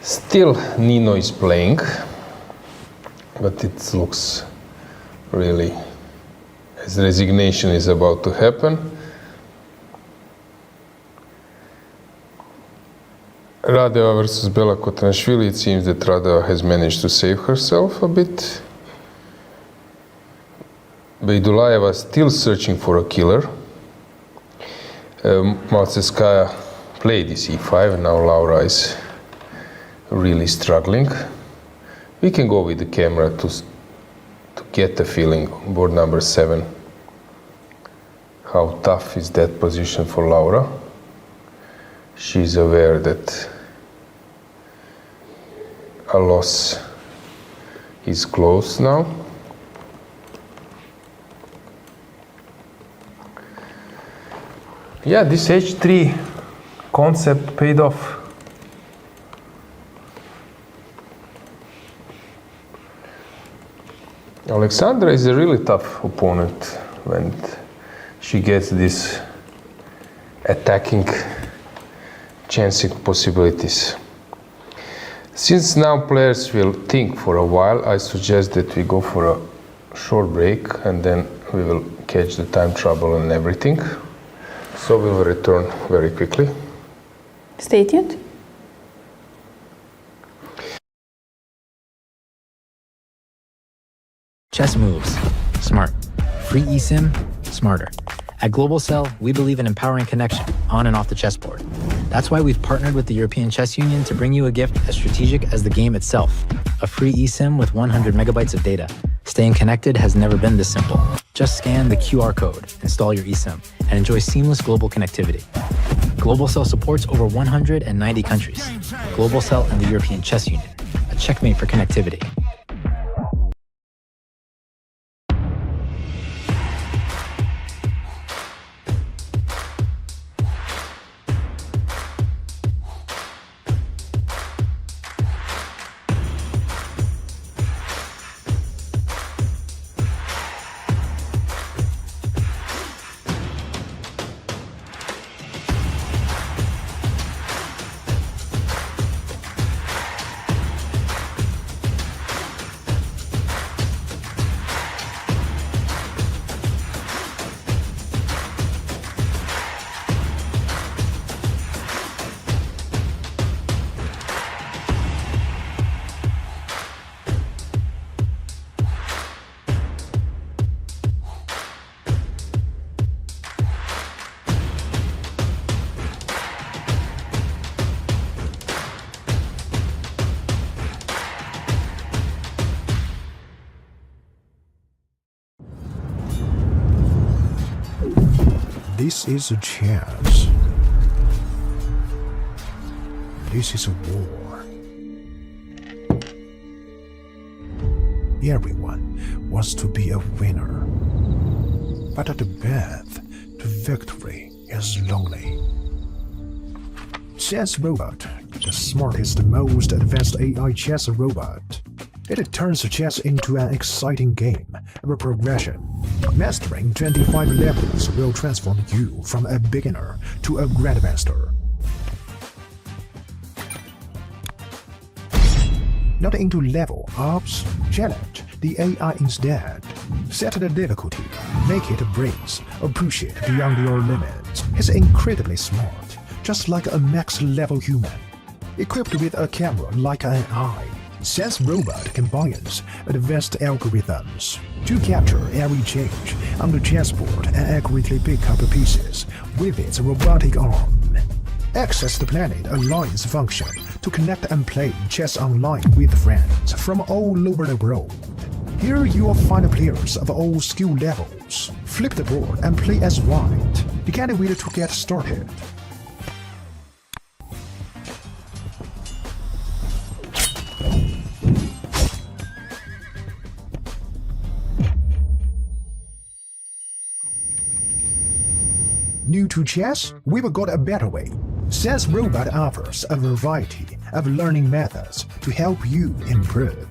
Still Nino is playing, but it looks really as resignation is about to happen. Radeva versus Bella Khotenashvili, it seems that Radeva has managed to save herself a bit. Beidulayeva still searching for a killer. Maltsevskaya played this e5, now Laura is really struggling. We can go with the camera to get the feeling, board number 7, how tough is that position for Laura. She's aware that a loss is close now. Yeah, this H3 concept paid off. Alexandra is a really tough opponent when she gets this attacking, chancing possibilities. Since now players will think for a while, I suggest that we go for a short break and then we will catch the time trouble and everything. So we will return very quickly. Stay tuned. Chess moves. Smart. Free eSIM. Smarter. At Global Cell, we believe in empowering connection on and off the chessboard. That's why we've partnered with the European Chess Union to bring you a gift as strategic as the game itself. A free eSIM with 100 megabytes of data. Staying connected has never been this simple. Just scan the QR code, install your eSIM, and enjoy seamless global connectivity. Global Cell supports over 190 countries. Global Cell and the European Chess Union. A checkmate for connectivity. This is a chance. This is a war. Everyone wants to be a winner. But the path to victory is lonely. Chess Robot, the smartest, most advanced AI chess robot. It turns chess into an exciting game of progression Mastering 25 levels will transform you from a beginner to a grandmaster. Not into level ups, challenge the AI instead. Set the difficulty, make it a breeze, or push it beyond your limits. He's incredibly smart, just like a max-level human. Equipped with a camera like an eye, Sense Robot combines advanced algorithms to capture every change on the chessboard and accurately pick up pieces with its robotic arm. Access the Planet Alliance function to connect and play chess online with friends from all over the world. Here you will find players of all skill levels. Flip the board and play as white. You can't wait to get started. New to chess? We've got a better way. Sense Robot offers a variety of learning methods to help you improve.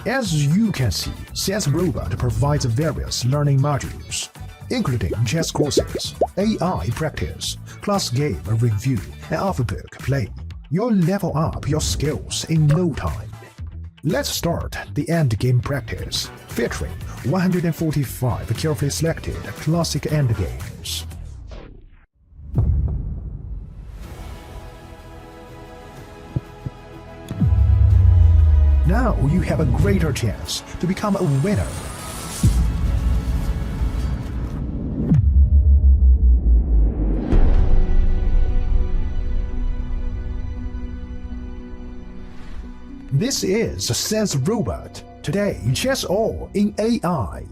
As you can see, Sense Robot provides various learning modules, including chess courses, AI practice, class game review, and off-book play. You'll level up your skills in no time. Let's start the endgame practice, featuring 145 carefully selected classic endgames. Now you have a greater chance to become a winner. This is Sense Robot. Today, chess all in AI.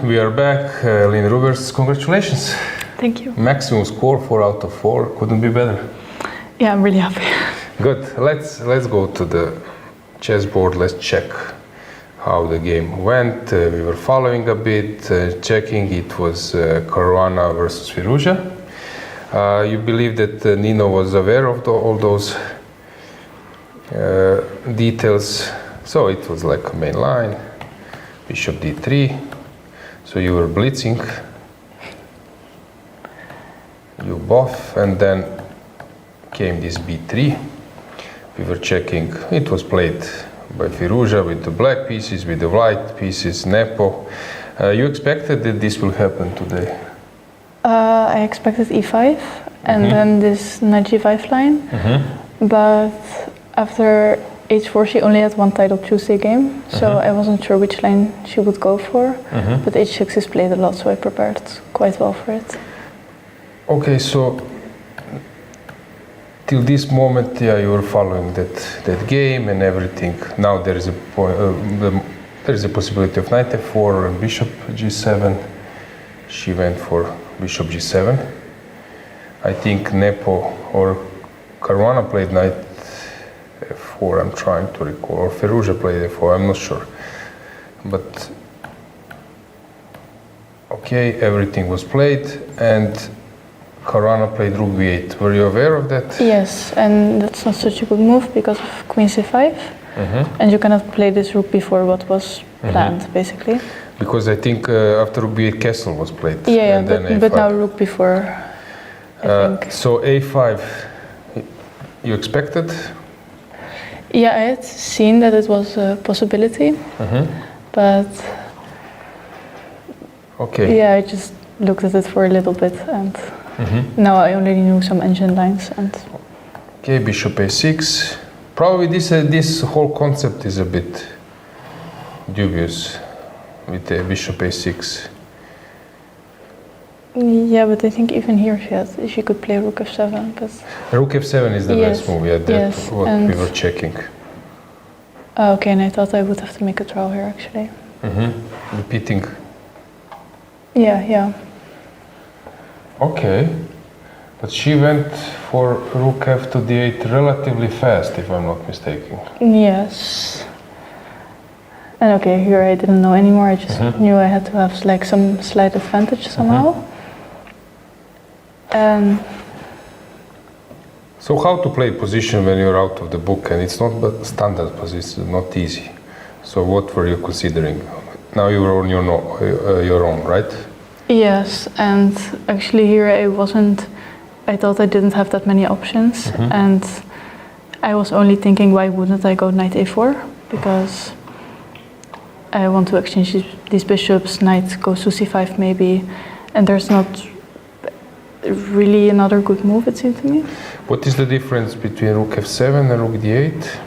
we are back. Lynn Rubers, congratulations. Thank you. Maximum score 4 out of 4. Couldn't be better. Yeah, I'm really happy. Good. Let's go to the chessboard. Let's check how the game went. We were following a bit, checking. It was Caruana versus Firouzja. You believe that Nino was aware of all those details. So it was like a main line, bishop d3. So you were blitzing. You buff, and then came this b3. We were checking. It was played by Firouzja with the black pieces, with the white pieces, Nepo. You expected that this will happen today? I expected e5 and then this knight g5 line, but after h4 she only had one title Tuesday game, so I wasn't sure which line she would go for, but h6 is played a lot, so I prepared quite well for it. Okay, so till this moment, yeah, you were following that game and everything. Now there is a possibility of knight f4 and bishop g7. She went for bishop g7. I think Nepo or Caruana played knight f4. I'm trying to recall, or Firouzja played f4. I'm not sure, but okay, everything was played and Caruana played rook b8. Were you aware of that? Yes, and that's not such a good move because of queen c5, and you cannot play this rook before what was planned, basically. Because I think after rook b8, castle was played. Yeah, and then a5. but now rook before, I think. So a5, you expected? Yeah, I had seen that it was a possibility, but okay. yeah, I just looked at it for a little bit, and now I already knew some engine lines. And okay, bishop a6. Probably this whole concept is a bit dubious with the bishop a6. yeah, but I think even here she could play rook f7. But Rook f7 is the Yes, best move. Yeah, that's what and- we were checking. okay, and I thought I would have to make a draw here actually. Repeating. Yeah. Okay, but she went for rook f to d8 relatively fast, if I'm not mistaken. Yes. And okay, here I didn't know anymore. I just knew I had to have like some slight advantage somehow. And So how to play position when you're out of the book, and it's not but standard position, not easy. So what were you considering? Now you were on your own, right? yes, and actually here I thought I didn't have that many options, and I was only thinking, why wouldn't I go knight a4? Because I want to exchange these bishops, knight goes to c5 maybe, and there's not really another good move, it seemed to me. What is the difference between rook f7 and rook d8?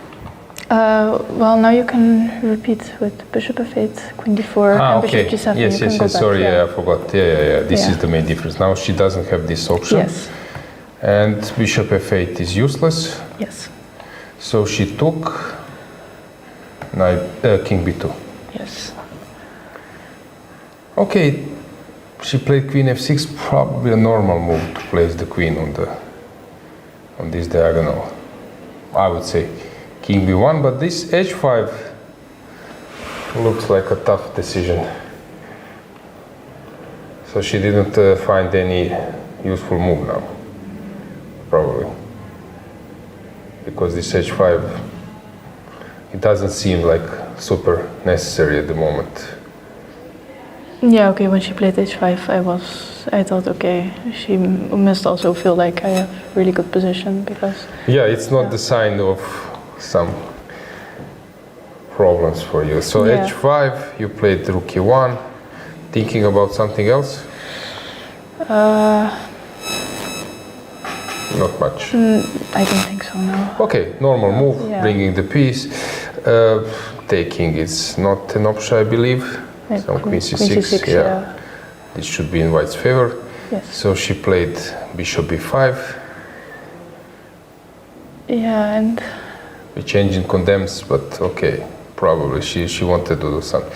Well, now you can repeat with bishop f8, queen d4, and bishop g7. Yes, you can go back, sorry, I forgot. Yeah. This Yeah. is the main difference. Now she doesn't have this option. Yes. And bishop f8 is useless. Yes. So she took king b2. Yes. Okay, she played queen f6, probably a normal move to place the queen on this diagonal. I would say king b1, but this h5 looks like a tough decision. So she didn't find any useful move now, probably. Because this h5, it doesn't seem like super necessary at the moment. Yeah, okay, when she played h5, I thought, okay, she must also feel like I have really good position, because... Yeah, it's not the sign of some problems for you. So h5, you played rook e1, thinking about something else? Not much. I don't think so, no. Okay, normal move, Yeah. bringing the piece. Taking is not an option, I believe. Yeah, Some queen c6, yeah. It should be in white's favor. Yes. So she played bishop b5. Yeah, and... We changing condemns, but okay, probably she wanted to do something.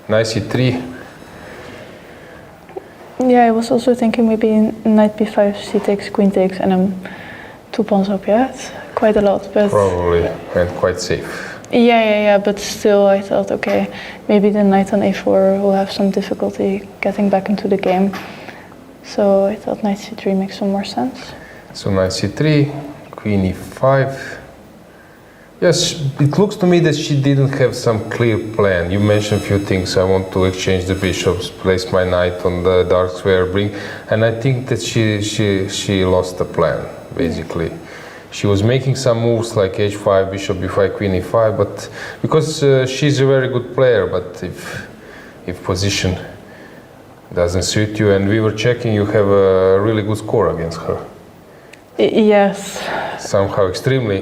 Knight c3. Yeah, I was also thinking maybe knight b5, c takes, queen takes, and I'm 2 pawns up. Yeah, it's quite a lot, but Probably, and quite safe. yeah. But still, I thought, okay, maybe the knight on a4 will have some difficulty getting back into the game. So I thought knight c3 makes some more sense. So knight c3, queen e5. Yes, it looks to me that she didn't have some clear plan. You mentioned a few things. I want to exchange the bishops, place my knight on the dark square, bring, and I think that she lost the plan, basically. She was making some moves like h5, bishop b5, queen e5, but because she's a very good player, but if position doesn't suit you, and we were checking, you have a really good score against her. Yes. Somehow extremely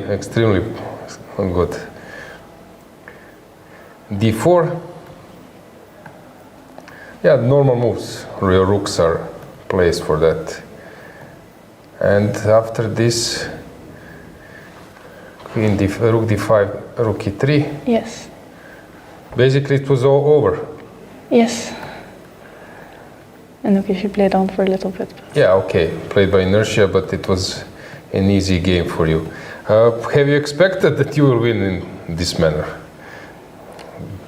good. d4. Yeah, normal moves. Real rooks are placed for that. And after this, queen rook d5, rook e3. Yes. Basically, it was all over. Yes. And okay, she played on for a little bit. But Yeah, okay, played by inertia, but it was an easy game for you. Have you expected that you will win in this manner?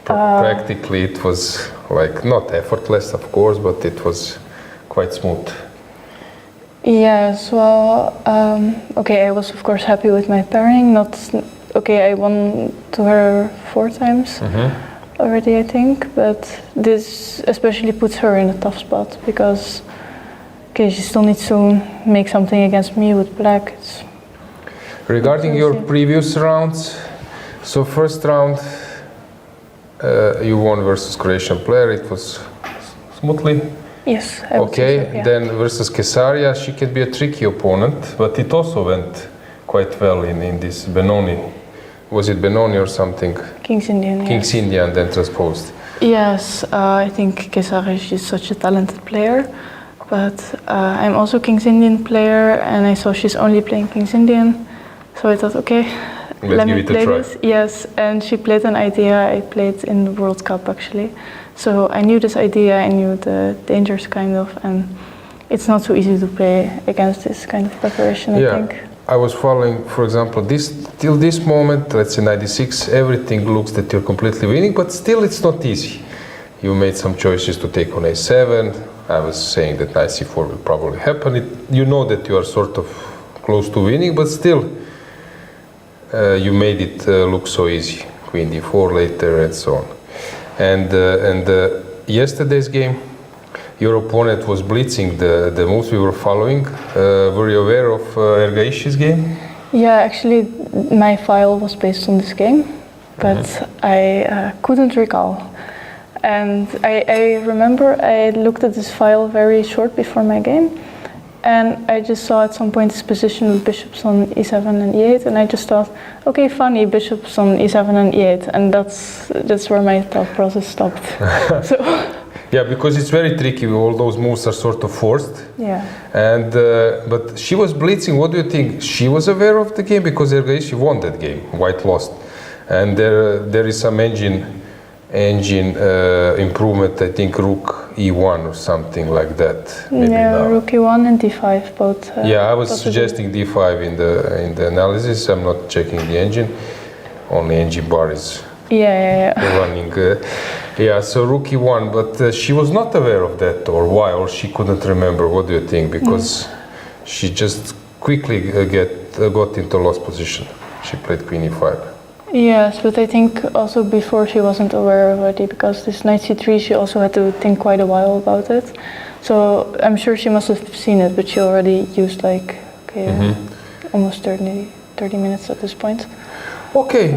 Practically, it was like not effortless, of course, but it was quite smooth. yes, well, okay, I was of course happy with my pairing. I won to her 4 times already, I think, but this especially puts her in a tough spot because, okay, she still needs to make something against me with black. Regarding your previous rounds, so first round you won versus Croatian player, it was smoothly. Yes, I would say so, yeah. Then versus Kesaria, she can be a tricky opponent, but it also went quite well in this Benoni. Was it Benoni or something? King's Indian. King's yes. Indian, then transposed. Yes, I think Kesaria, she's such a talented player, but I'm also King's Indian player, and I saw she's only playing King's Indian, so I thought, okay, let me play this. Yes, and she played an idea I played in the World Cup actually, so I knew this idea, I knew the dangers kind of, and it's not so easy to play against this kind of preparation, I think. I was following, for example, till this moment, let's say 96, everything looks that you're completely winning, but still it's not easy. You made some choices to take on a7. I was saying that knight c4 will probably happen. You know that you are sort of close to winning, but still you made it look so easy. Queen d4 later and so on. And yesterday's game, your opponent was blitzing the moves we were following. Were you aware of Ergaish's game? Yeah, actually, my file was based on this game, but I couldn't recall. And I remember I looked at this file very short before my game, and I just saw at some point this position with bishops on e7 and e8, and I just thought, okay, funny, bishops on e7 and e8, and that's where my thought process stopped. So. Yeah, because it's very tricky. All those moves are sort of forced. Yeah. And but she was blitzing. What do you think? She was aware of the game because Ergaish won that game. White lost, and there is some engine improvement. I think rook e1 or something like that. Maybe now. Rook e1 and d5 both. Yeah, I was suggesting d5 in the analysis. I'm not checking the engine. Only engine bar is. Yeah. Running. So rook e1, but she was not aware of that, or why, or she couldn't remember. What do you think? Because she just quickly got into lost position. She played queen e5. Yes, but I think also before she wasn't aware already, because this knight c3 she also had to think quite a while about it. So I'm sure she must have seen it, but she already used like almost 30 minutes at this point. Okay,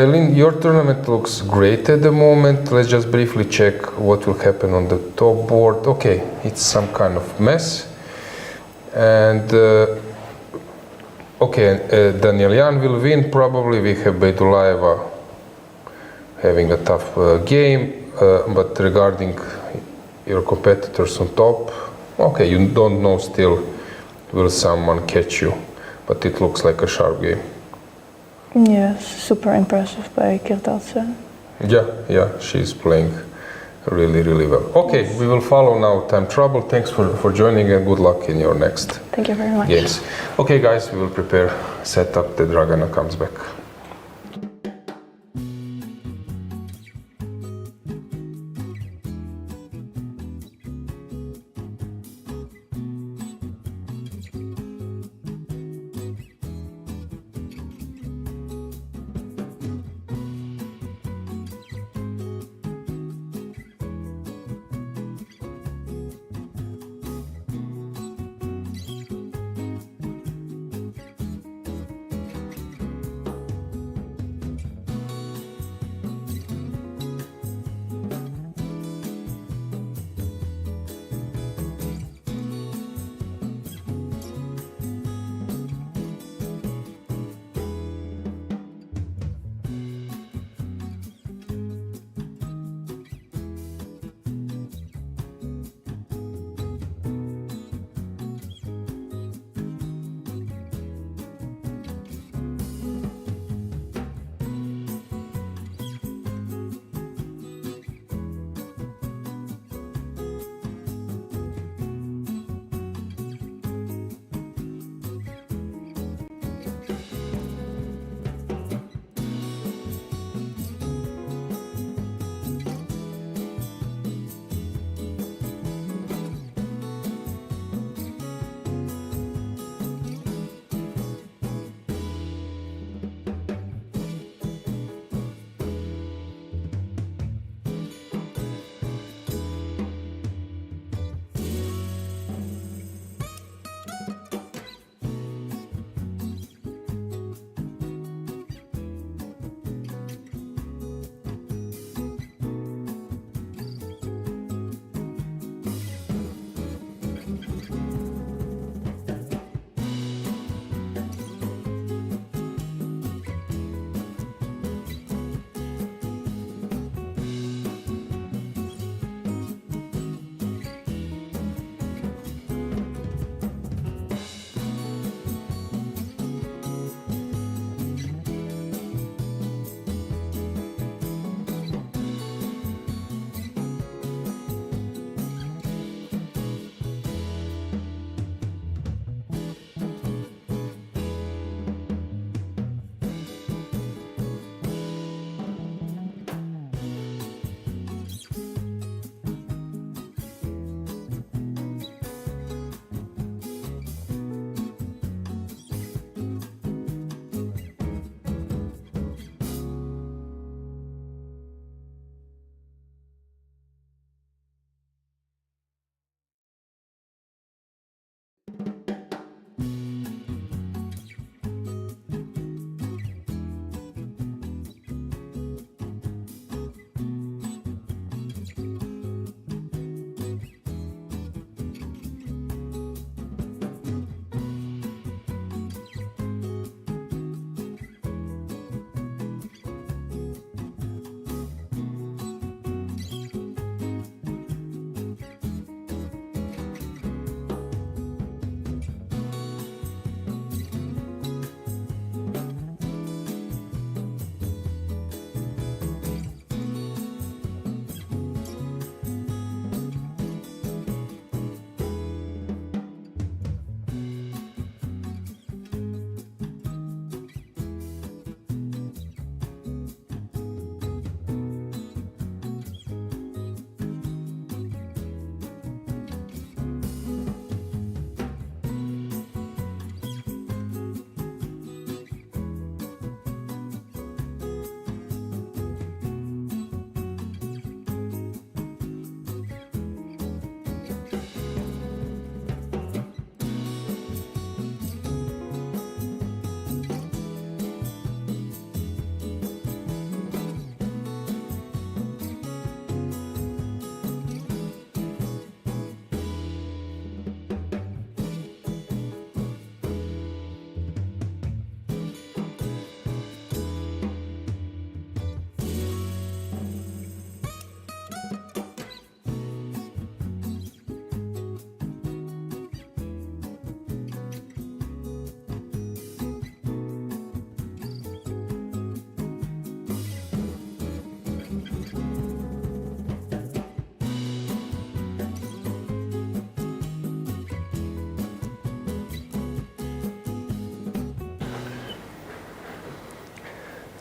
Elin, your tournament looks great at the moment. Let's just briefly check what will happen on the top board. Okay, it's some kind of mess. And Daniel Jan will win probably. We have Beidulaeva having a tough game. But regarding your competitors on top, okay, you don't know still will someone catch you. But it looks like a sharp game. Yes, super impressive by Kirdadze. Yeah, she's playing really, really well. Okay, we will follow now Time Trouble. Thanks for joining and good luck in your next Thank you very much. games. Okay, guys, we will prepare, set up, the Dragana comes back.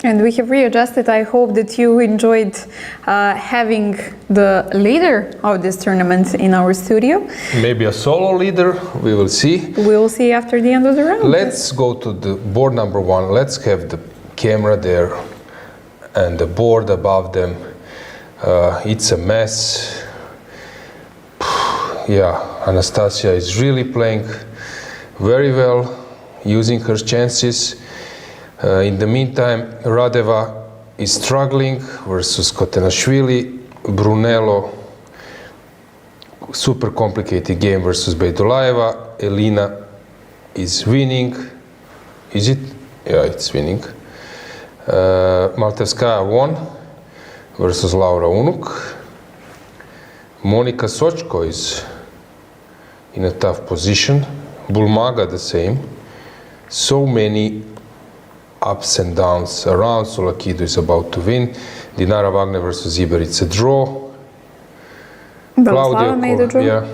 And we have readjusted. I hope that you enjoyed having the leader of this tournament in our studio. Maybe a solo leader, we will see. We will see after the end of the round. Let's go to the board number 1. Let's have the camera there and the board above them. It's a mess. Yeah, Anastasia is really playing very well, using her chances. In the meantime, Radeva is struggling versus Khotenashvili. Brunello, super complicated game versus Bejdulaeva. Elina is winning. Is it? Yeah, it's winning. Maltevskaya won versus Laura Unuk. Monika Sochko is in a tough position. Bulmaga the same. So many ups and downs around. Tsolakidou is about to win. Dinara Wagner versus Iber, it's a draw. Beloslava made a draw. Yeah.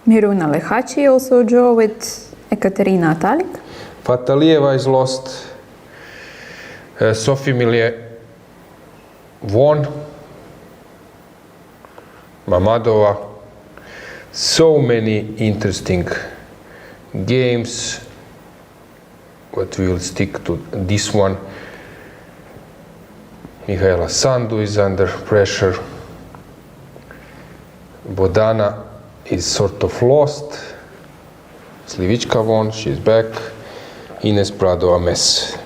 Miruna Lehachi also draw with Ekaterina Atalik. Fatalieva is lost. Sophie Millier won. Mamadova. So many interesting games, but we will stick to this one. Mihaela Sandu is under pressure. Bodana is sort of lost. Slivichka won, she's back. Ines Prado, a mess.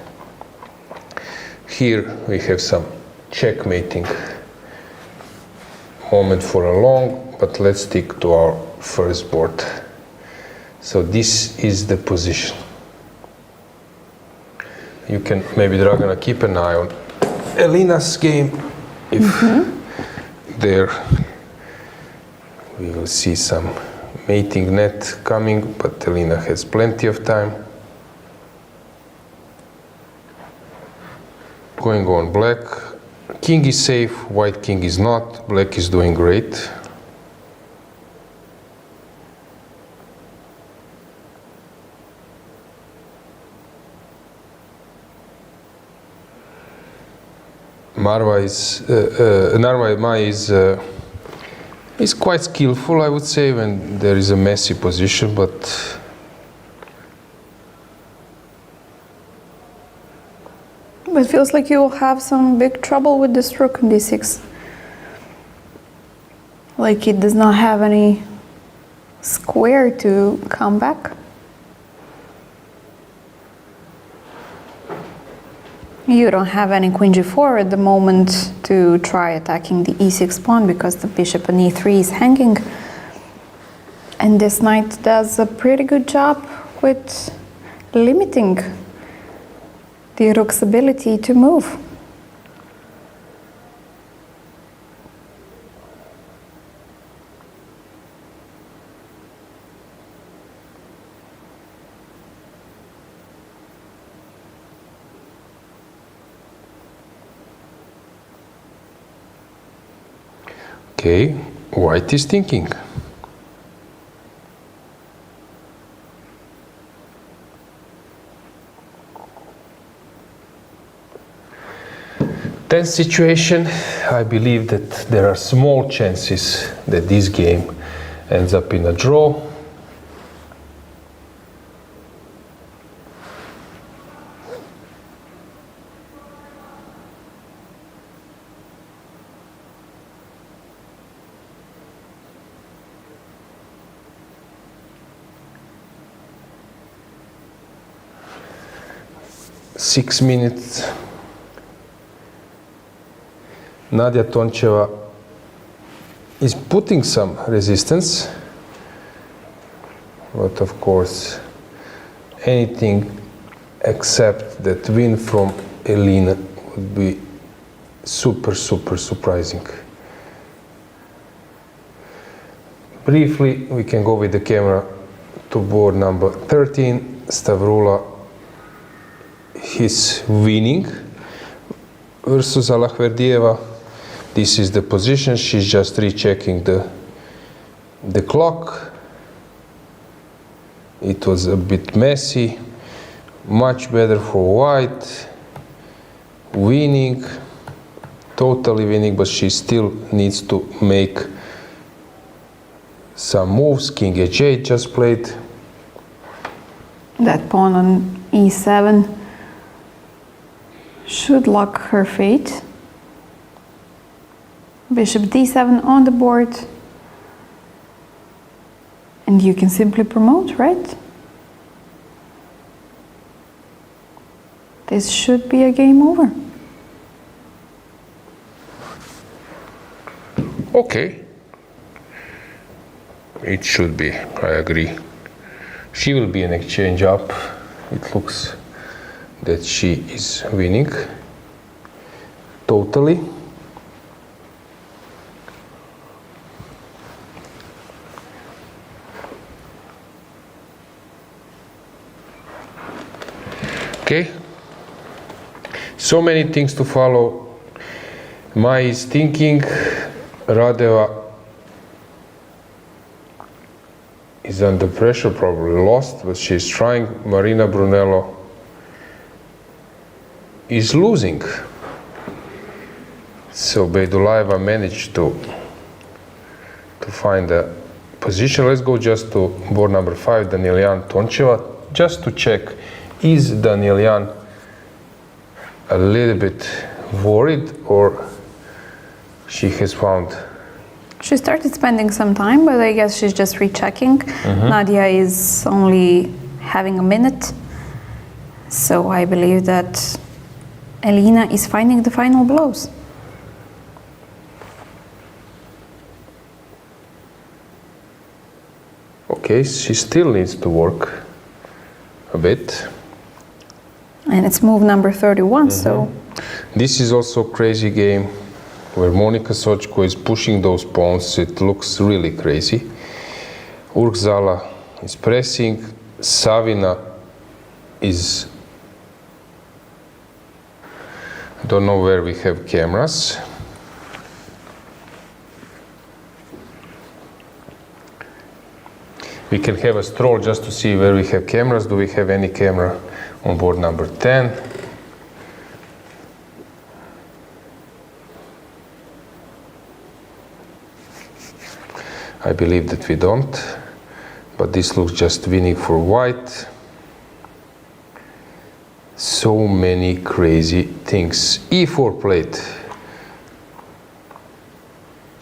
Here we have some checkmating moment for a long, but let's stick to our first board. So this is the position. You can maybe, Dragana, keep an eye on Elina's game. If there we will see some mating net coming, but Elina has plenty of time. Going on black. King is safe, white king is not. Black is doing great. Narva is quite skillful, I would say, when there is a messy position, but It feels like you will have some big trouble with this rook in d6. Like it does not have any square to come back. You don't have any queen g4 at the moment to try attacking the e6 pawn because the bishop on e3 is hanging. And this knight does a pretty good job with limiting the rook's ability to move. okay, white is thinking. Tense situation. I believe that there are small chances that this game ends up in a draw. Six minutes. Nadia Toncheva is putting some resistance, but of course anything except that win from Elina would be super surprising. Briefly, we can go with the camera to board number 13. Stavroula is winning versus Alojzije. This is the position. She's just rechecking the clock. It was a bit messy. Much better for white. Winning, totally winning, but she still needs to make some moves. King h8 just played. That pawn on e7 should lock her fate. Bishop d7 on the board. And you can simply promote, right? This should be a game over. Okay. It should be, I agree. She will be an exchange up. It looks that she is winning. Totally. Okay. So many things to follow. Mai is thinking. Radeva is under pressure, probably lost, but she's trying. Marina Brunello is losing. So Beidulaeva managed to find a position. Let's go just to board number 5, Danielyan Toncheva, just to check, is Danielyan a little bit worried, or she has found? She started spending some time, but I guess she's just rechecking. Nadia is only having a minute. So I believe that Elina is finding the final blows. Okay, she still needs to work a bit. And it's move number 31, so... This is also a crazy game where Monika Sochko is pushing those pawns. It looks really crazy. Urkzala is pressing. Savina is... I don't know where we have cameras. We can have a stroll just to see where we have cameras. Do we have any camera on board number 10? I believe that we don't, but this looks just winning for white. So many crazy things. E4 played.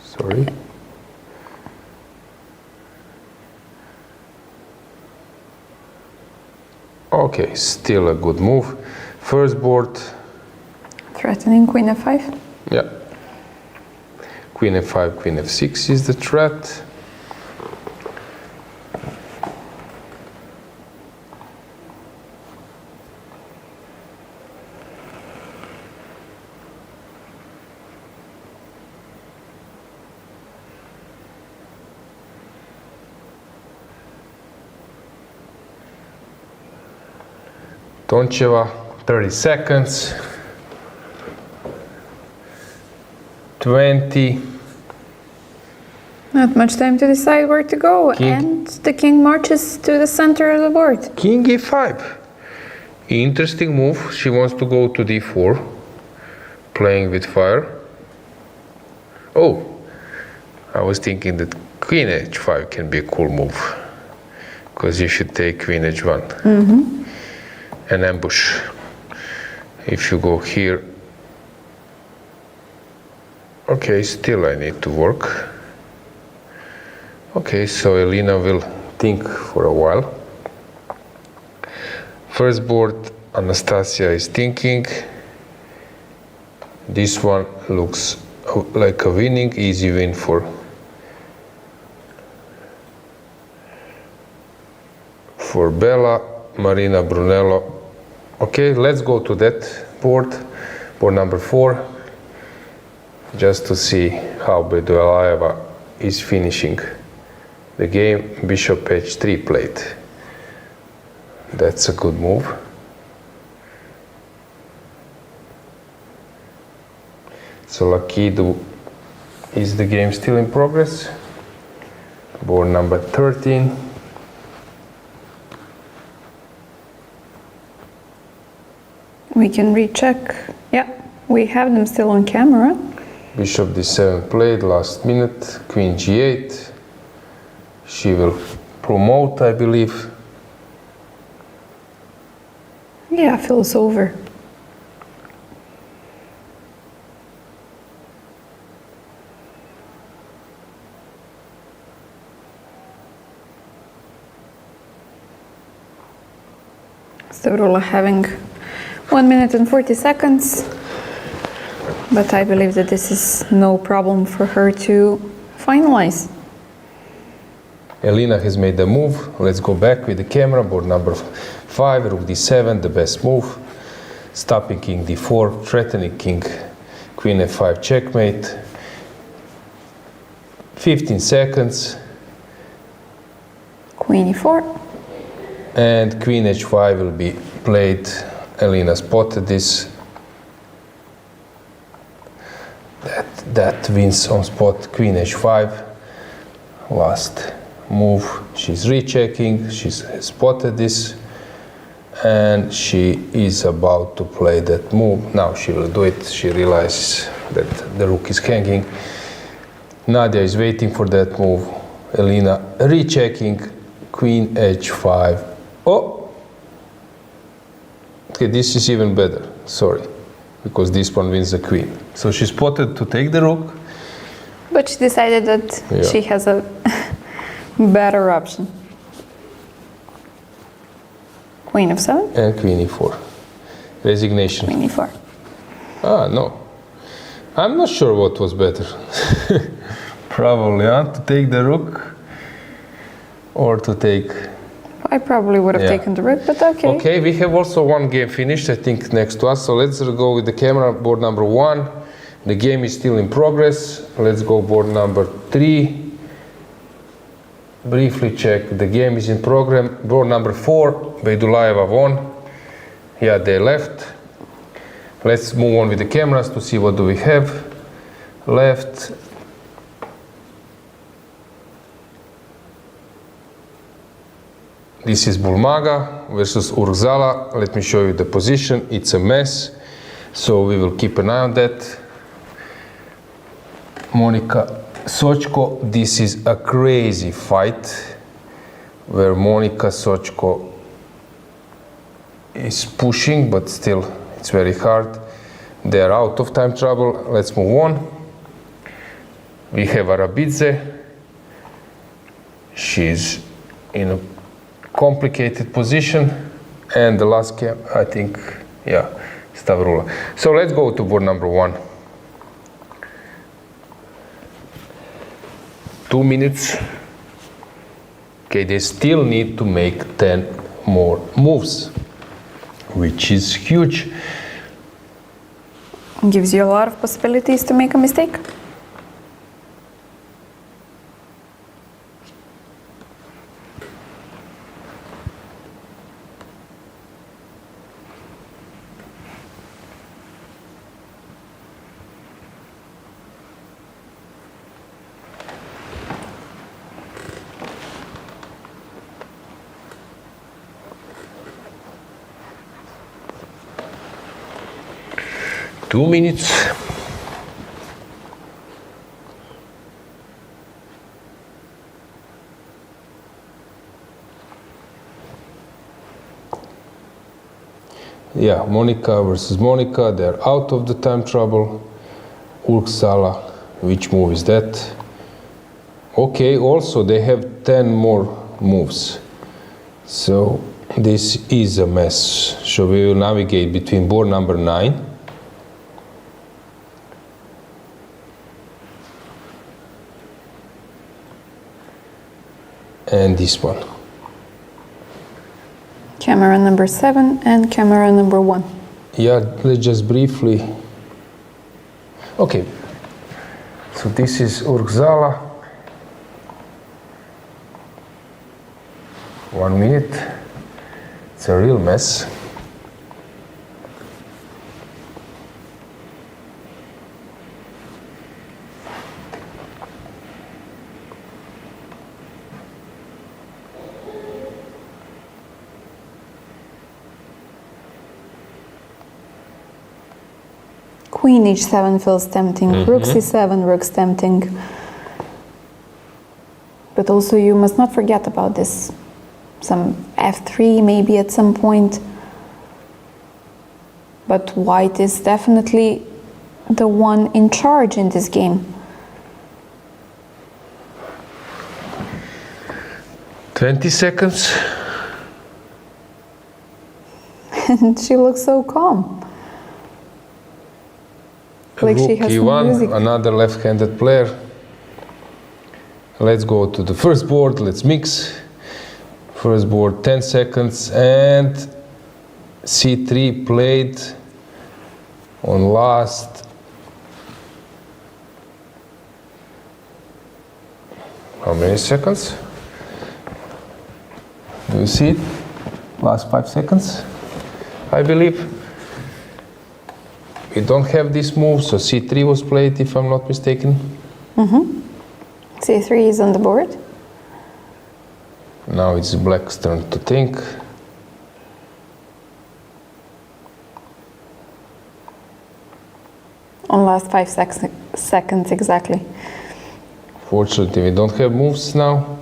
Sorry. Okay, still a good move. First board. Threatening queen f5. Yeah. Queen f5, queen f6 is the threat. Toncheva, 30 seconds. 20. Not much time to decide where to go, and the king marches to the center of the board. King e5. Interesting move. She wants to go to d4, playing with fire. Oh, I was thinking that queen h5 can be a cool move, because you should take queen h1. An ambush. If you go here. Okay, still I need to work. Okay, so Elina will think for a while. First board, Anastasia is thinking. This one looks like a winning, easy win for Bella. Marina Brunello. Okay, let's go to that board, board number 4, just to see how Beidulaeva is finishing the game. Bishop h3 played. That's a good move. Tsolakidou, is the game still in progress? Board number 13. We can recheck. Yeah, we have them still on camera. Bishop d7 played last minute. Queen g8. She will promote, I believe. Yeah, feels over. Stavroula having 1 minute and 40 seconds, but I believe that this is no problem for her to finalize. Elina has made the move. Let's go back with the camera. Board number 5, rook d7, the best move. Stopping king d4, threatening king, queen f5 checkmate. 15 seconds. Queen e4. And queen h5 will be played. Elina spotted this. That wins on spot. Queen h5. Last move. She's rechecking. She's spotted this. And she is about to play that move. Now she will do it. She realizes that the rook is hanging. Nadia is waiting for that move. Elina rechecking. Queen h5. Oh! Okay, this is even better. Sorry. Because this one wins the queen. So she spotted to take the rook. But she decided that she has a better option. Queen f7. And queen e4. Resignation. Queen e4. Ah, no. I'm not sure what was better. Probably, to take the rook or to take... I probably would have taken the rook, but okay. Okay, we have also one game finished, I think, next to us. So let's go with the camera, board number 1. The game is still in progress. Let's go board number 3. Briefly check. The game is in program. Board number 4, Beidulayeva won. Yeah, they left. Let's move on with the cameras to see what do we have left. This is Bulmaga versus Urzala. Let me show you the position. It's a mess, so we will keep an eye on that. Monica Sochko. This is a crazy fight where Monica Sochko is pushing, but still it's very hard. They are out of time trouble. Let's move on. We have Arabidze. She's in a complicated position, and the last game, I think, Stavroula. So let's go to board number 1. 2 minutes. Okay, they still need to make 10 more moves, which is huge. Gives you a lot of possibilities to make a mistake. Two minutes. Yeah, Monica versus Monica. They're out of the time trouble. Urzala, which move is that? Okay, also they have 10 more moves. So this is a mess. So we will navigate between board number 9 and this one. Camera number 7 and camera number 1. Yeah, let's just briefly. Okay, so this is Urzala. 1 minute. It's a real mess. Queen h7 feels tempting. Rook c7, rook's tempting. But also you must not forget about this. Some f3 maybe at some point. But white is definitely the one in charge in this game. 20 seconds. And she looks so calm. Like Rook she has some e1, music. another left-handed player. Let's go to the first board, let's mix. First board, 10 seconds, and c3 played on last. How many seconds? Do you see it? Last 5 seconds, I believe. We don't have this move, so c3 was played, if I'm not mistaken. c3 is on the board. Now it's black's turn to think. On last 5 seconds exactly. Fortunately, we don't have moves now.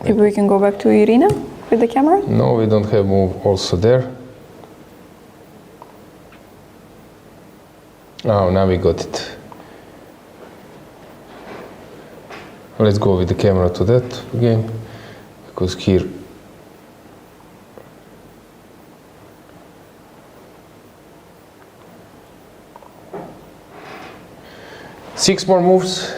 Maybe we can go back to Irina with the camera. No, we don't have move also there. Oh, now we got it. Let's go with the camera to that again, because here six more moves.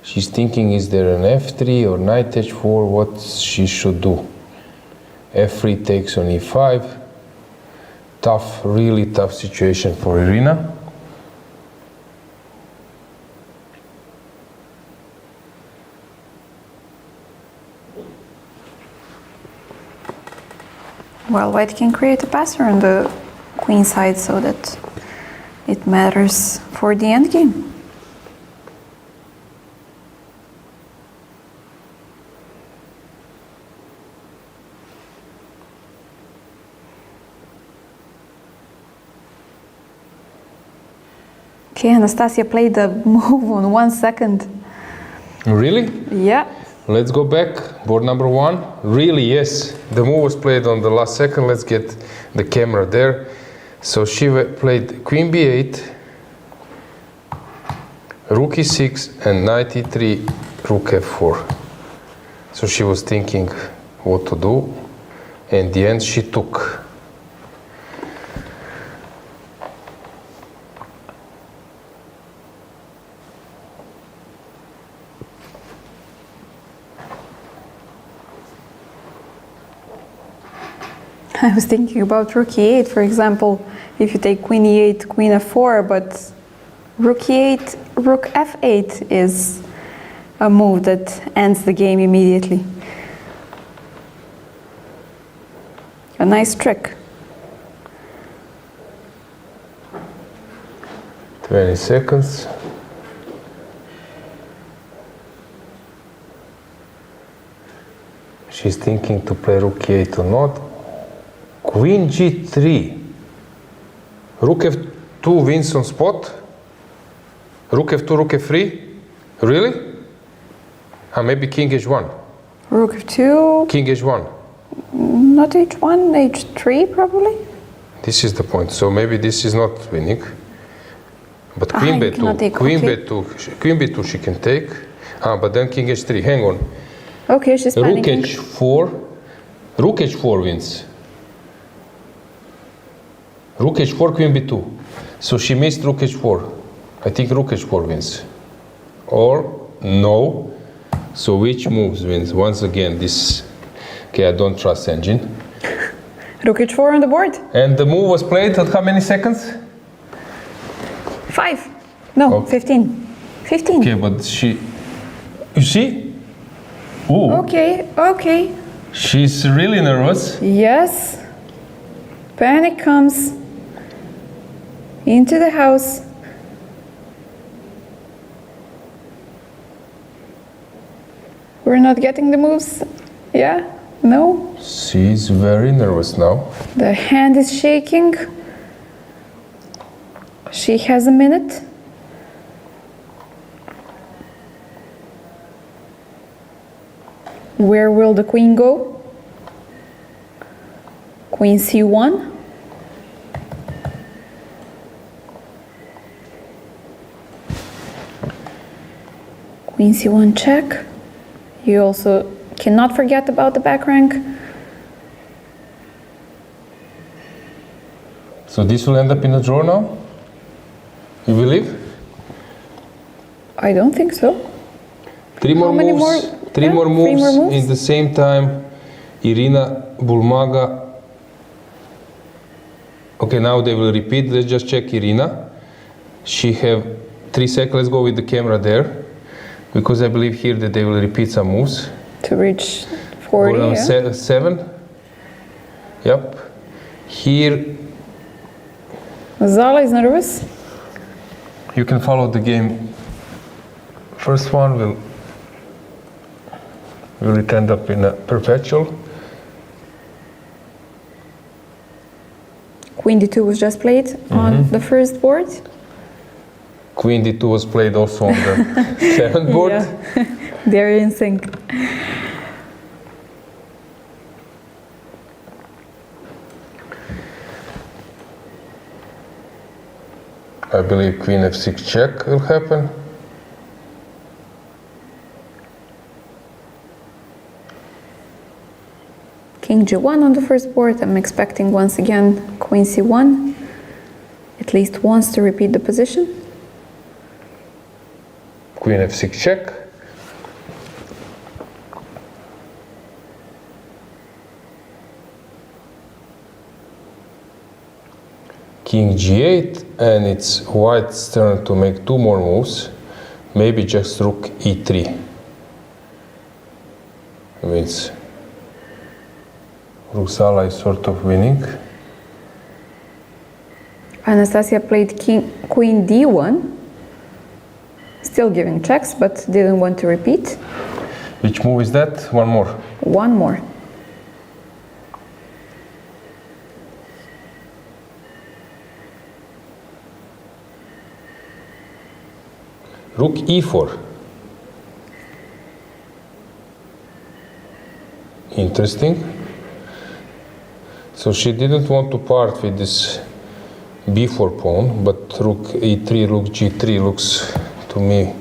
She's thinking, is there an f3 or knight h4, what she should do. f3 takes on e5. Tough, really tough situation for Irina. Well, white can create a passer on the queen side so that it matters for the endgame. Okay, Anastasia played the move on 1 second. Really? Yeah. Let's go back, board number 1. Really, yes, the move was played on the last second. Let's get the camera there. So she played queen b8, rook e6, and knight e3, rook f4. So she was thinking what to do, and in the end she took. I was thinking about rook e8, for example, if you take queen e8, queen f4, but rook e8, rook f8 is a move that ends the game immediately. A nice trick. 20 seconds. She's thinking to play rook e8 or not. Queen g3. Rook f2 wins on spot. Rook f2, rook f3. Really? Maybe king h1. Rook f2. King h1. Not h1, h3 probably. This is the point. So maybe this is not winning. But queen b2, queen b2, queen b2 she can take. But then king h3. Hang on. Okay, she's panicking. Rook h4. Rook h4 wins. Rook h4, queen b2. So she missed rook h4. I think rook h4 wins. Or no. So which moves wins? Once again, this. Okay, I don't trust engine. Rook h4 on the board. And the move was played at how many seconds? 5. No, 15. 15. Okay, but she. You see? Ooh. Okay, okay. She's really nervous. Yes. Panic comes into the house. We're not getting the moves. Yeah, No? She's very nervous now. The hand is shaking. She has a minute. Where will the queen go? Queen c1. Queen c1 check. You also cannot forget about the back rank. So this will end up in a draw now? You believe? I don't think so. Three more many moves. more? Three Yeah, more three moves. more moves. In the same time. Irina Bulmaga. Okay, now they will repeat. Let's just check Irina. She have 3 seconds. Let's go with the camera there, because I believe here that they will repeat some moves. To reach 40, Board yeah. 7. Yep. Here Zala is nervous. you can follow the game. First one will it end up in a perpetual. Queen d2 was just played on the first board. Queen d2 was played also on the 7th board. Yeah. They're in sync. I believe Queen f6 check will happen. King g1 on the first board. I'm expecting once again Queen c1. At least once to repeat the position. Queen f6 check. King g8, and it's white's turn to make 2 more moves. Maybe just rook e3. Means Rusala is sort of winning. Anastasia played Queen d1. Still giving checks, but didn't want to repeat. Which move is that? One more. One more. Rook e4. Interesting. So she didn't want to part with this b4 pawn, but rook e3, rook g3 looks to me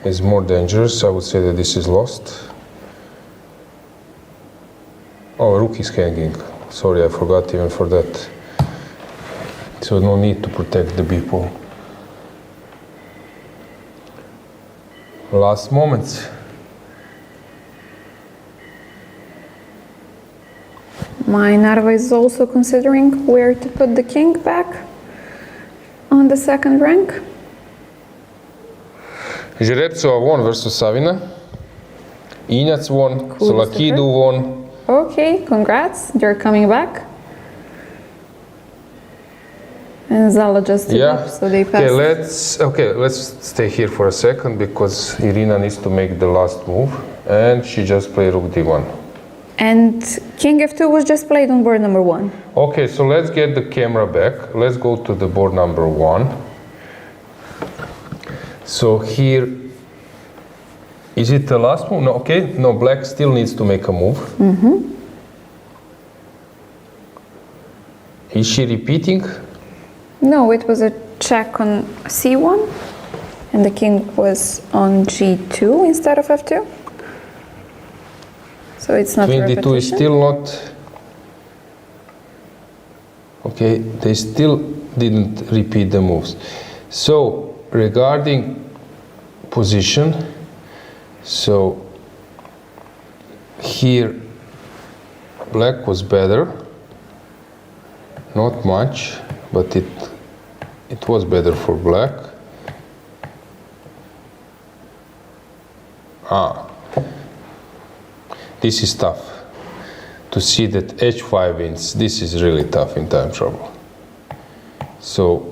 is more dangerous. I would say that this is lost. Oh, rook is hanging. Sorry, I forgot even for that. So no need to protect the b pawn. Last moments. Minerva is also considering where to put the king back on the second rank. Жеребцова won versus Savina. Injac won, Tsolakidou won. Okay, congrats, you're coming back. And Zala just stood up, so they passed. Let's stay here for a second, because Irina needs to make the last move, and she just played rook d1. And King f2 was just played on board number 1. Okay, so let's get the camera back. Let's go to the board number 1. So here, is it the last move? No, okay. No, black still needs to make a move. Is she repeating? No, it was a check on c1, and the king was on g2 instead of f2. So it's not a Queen repetition. d2 is still not. Okay, they still didn't repeat the moves. So regarding position, so here black was better, not much, but it was better for black. This is tough. To see that h5 wins, this is really tough in time trouble. So,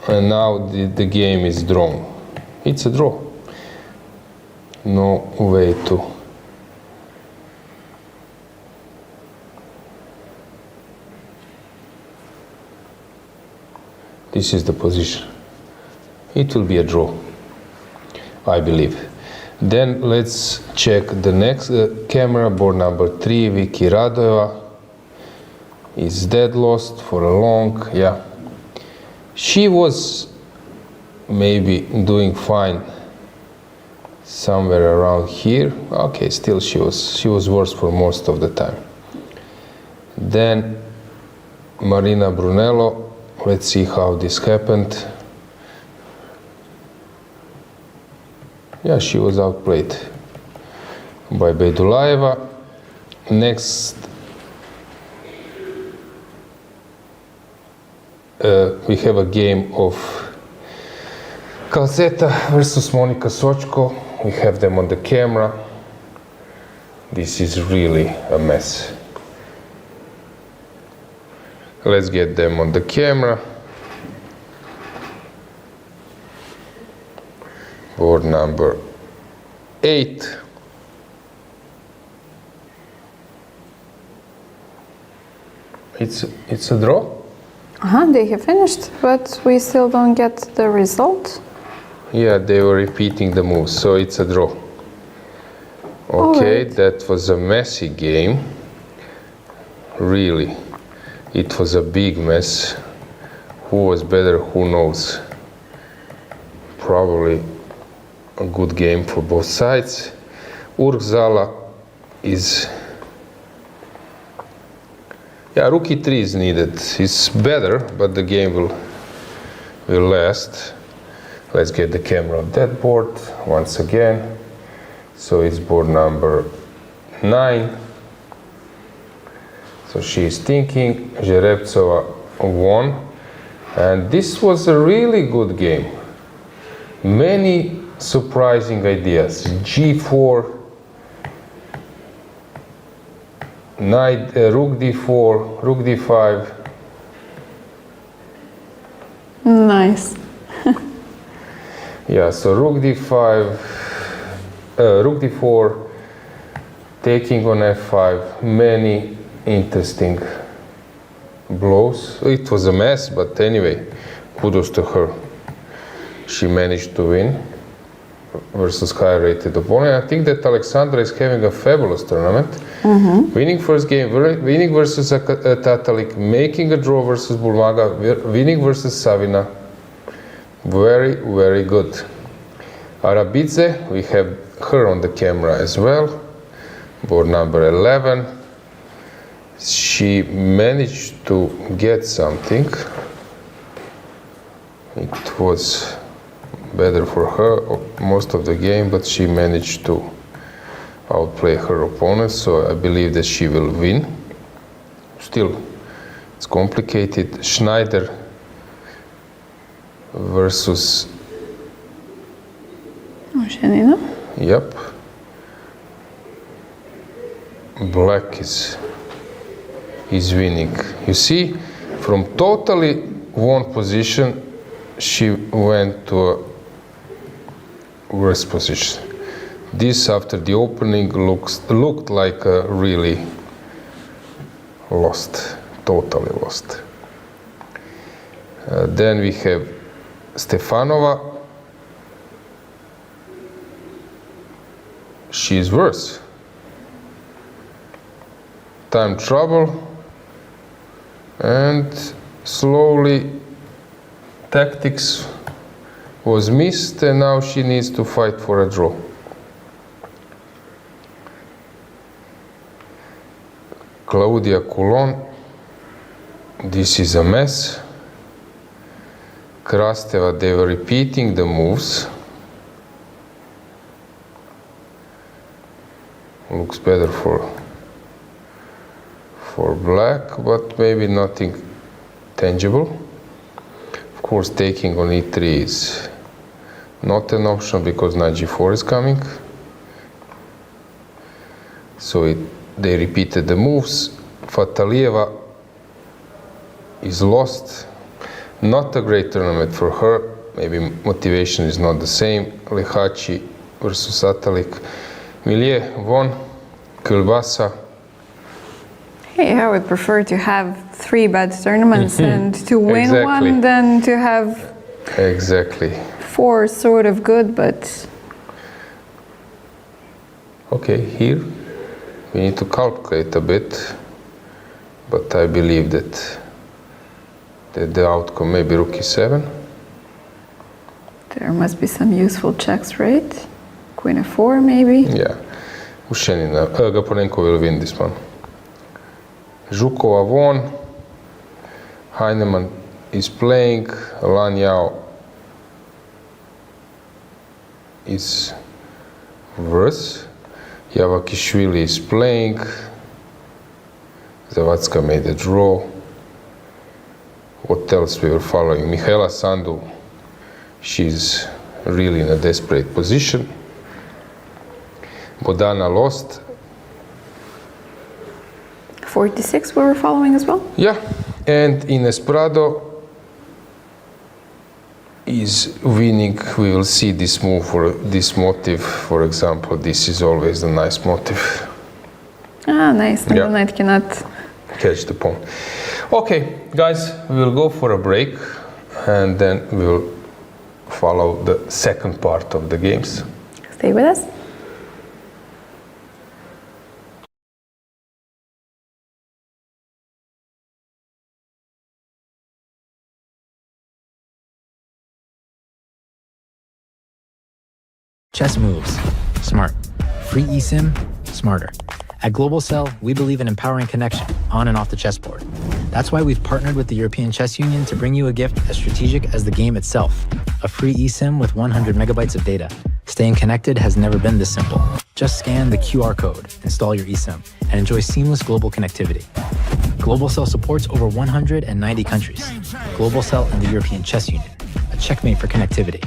and now the game is drawn. It's a draw. no way to. This is the position. It will be a draw, I believe. Then let's check the next camera, board number 3, Vicky Radojeva. Is dead lost for a long, yeah. She was maybe doing fine somewhere around here. Okay, still she was worse for most of the time. Then Marina Brunello, let's see how this happened. Yeah, she was outplayed by Bejdulaeva. Next, we have a game of Calzetta versus Monica Sochko. We have them on the camera. This is really a mess. Let's get them on the camera. Board number 8. It's a draw? They have finished, but we still don't get the result. Yeah, they were repeating the moves, so it's a draw. Okay, right. That was a messy game. Really, it was a big mess. Who was better, who knows? Probably a good game for both sides. Urgzala is... Yeah, rook e3 is needed. It's better, but the game will last. Let's get the camera on that board once again. So it's board number 9. So she's thinking. Zherevtsova won. And this was a really good game. Many surprising ideas. G4, knight, rook d4, rook d5. Nice. Yeah, so rook d5, rook d4, taking on f5, many interesting blows. It was a mess, but anyway, kudos to her. She managed to win versus high-rated opponent. I think that Alexandra is having a fabulous tournament. Winning first game, winning versus Tatalik, making a draw versus Bulmaga, winning versus Savina. Very, very good. Arabidze, we have her on the camera as well. Board number 11. She managed to get something. It was better for her most of the game, but she managed to outplay her opponent, so I believe that she will win. Still, it's complicated. Schneider versus Ushenina. Yep. Black is winning. You see, from totally won position, she went to a worse position. This, after the opening, looked like a really lost, totally lost. Then we have Stefanova. She's worse. Time trouble, and slowly tactics was missed, and now she needs to fight for a draw. Claudia Coulon, this is a mess. Krasteva, they were repeating the moves. Looks better for black, but maybe nothing tangible. Of course, taking on e3 is not an option because knight g4 is coming. So they repeated the moves. Fatalieva is lost. Not a great tournament for her. Maybe motivation is not the same. Lehachi versus Atalik. Milieu won, Kilbasa. Hey, I would prefer to have 3 bad tournaments and to win Exactly. one than to have Exactly. 4 sort of good, but Okay, here we need to calculate a bit, but I believe that the outcome may be rook e7. there must be some useful checks, right? Queen f4 maybe? Yeah, Ushenina, Gaporenko will win this one. Zhukova won, Heinemann is playing, Lan Yao is worse, Javakhishvili is playing, Zawadzka made a draw. What else we were following? Mihaela Sandu, she's really in a desperate position. Bodana lost. 46 we were following as well? Yeah, and Inesprado is winning. We will see this move or this motive, for example. This is always a nice motive. Ah, nice. Yeah. Knight cannot. Catch the pawn. Okay, guys, we will go for a break and then we will follow the second part of the games. Stay with us. Chess moves. Smart. Free eSIM. Smarter. At Global Cell, we believe in empowering connection on and off the chessboard. That's why we've partnered with the European Chess Union to bring you a gift as strategic as the game itself. A free eSIM with 100 megabytes of data. Staying connected has never been this simple. Just scan the QR code, install your eSIM, and enjoy seamless global connectivity. Global Cell supports over 190 countries. Global Cell and the European Chess Union. A checkmate for connectivity.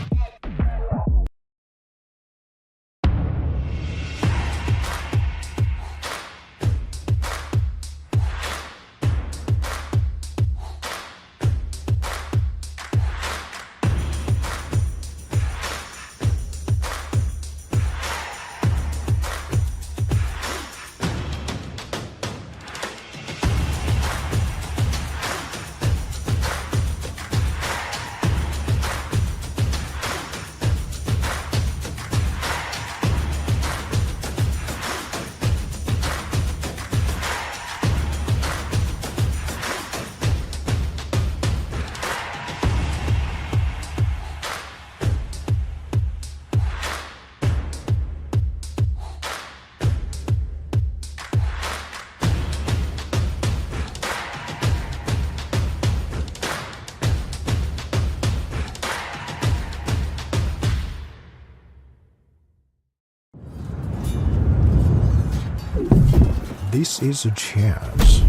This is a chance.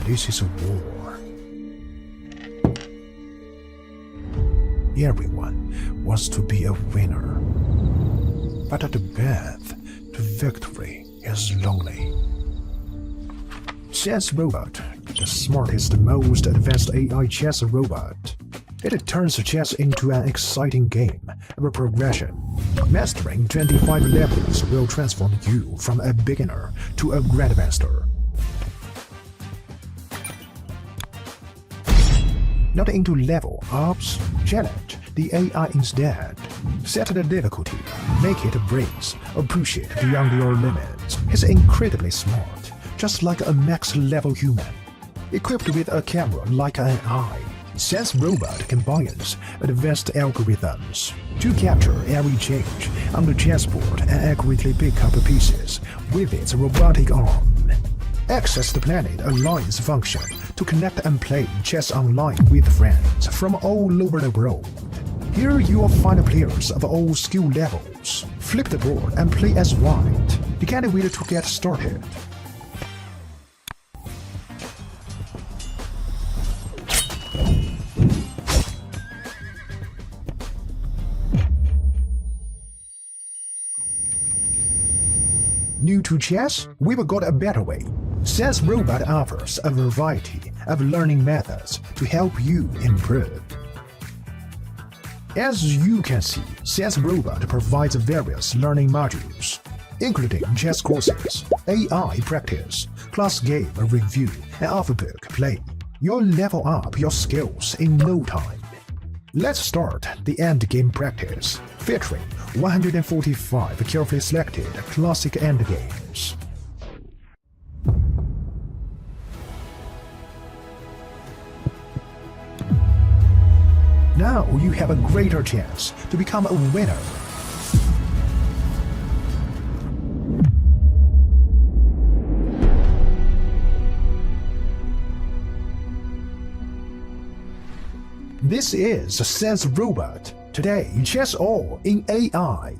This is a war. Everyone wants to be a winner. But the path to victory is lonely. Chess Robot, the smartest, most advanced AI chess robot. It turns chess into an exciting game of progression. Mastering 25 levels will transform you from a beginner to a grandmaster. Not into level ups, challenge the AI instead. Set the difficulty, make it breeze, or push it beyond your limits. It's incredibly smart, just like a max-level human. Equipped with a camera like an eye, Chess Robot combines advanced algorithms to capture every change on the chessboard and accurately pick up pieces with its robotic arm. Access the Planet Alliance function to connect and play chess online with friends from all over the world. Here you will find players of all skill levels. Flip the board and play as white. You can't wait to get started. New to chess? We've got a better way. Chess Robot offers a variety of learning methods to help you improve. As you can see, Chess Robot provides various learning modules, including chess courses, AI practice, class game review, and off-book play. You'll level up your skills in no time. Let's start the endgame practice, featuring 145 carefully selected classic endgames. Now you have a greater chance to become a winner. This is Chess Robot. Today, chess all in AI.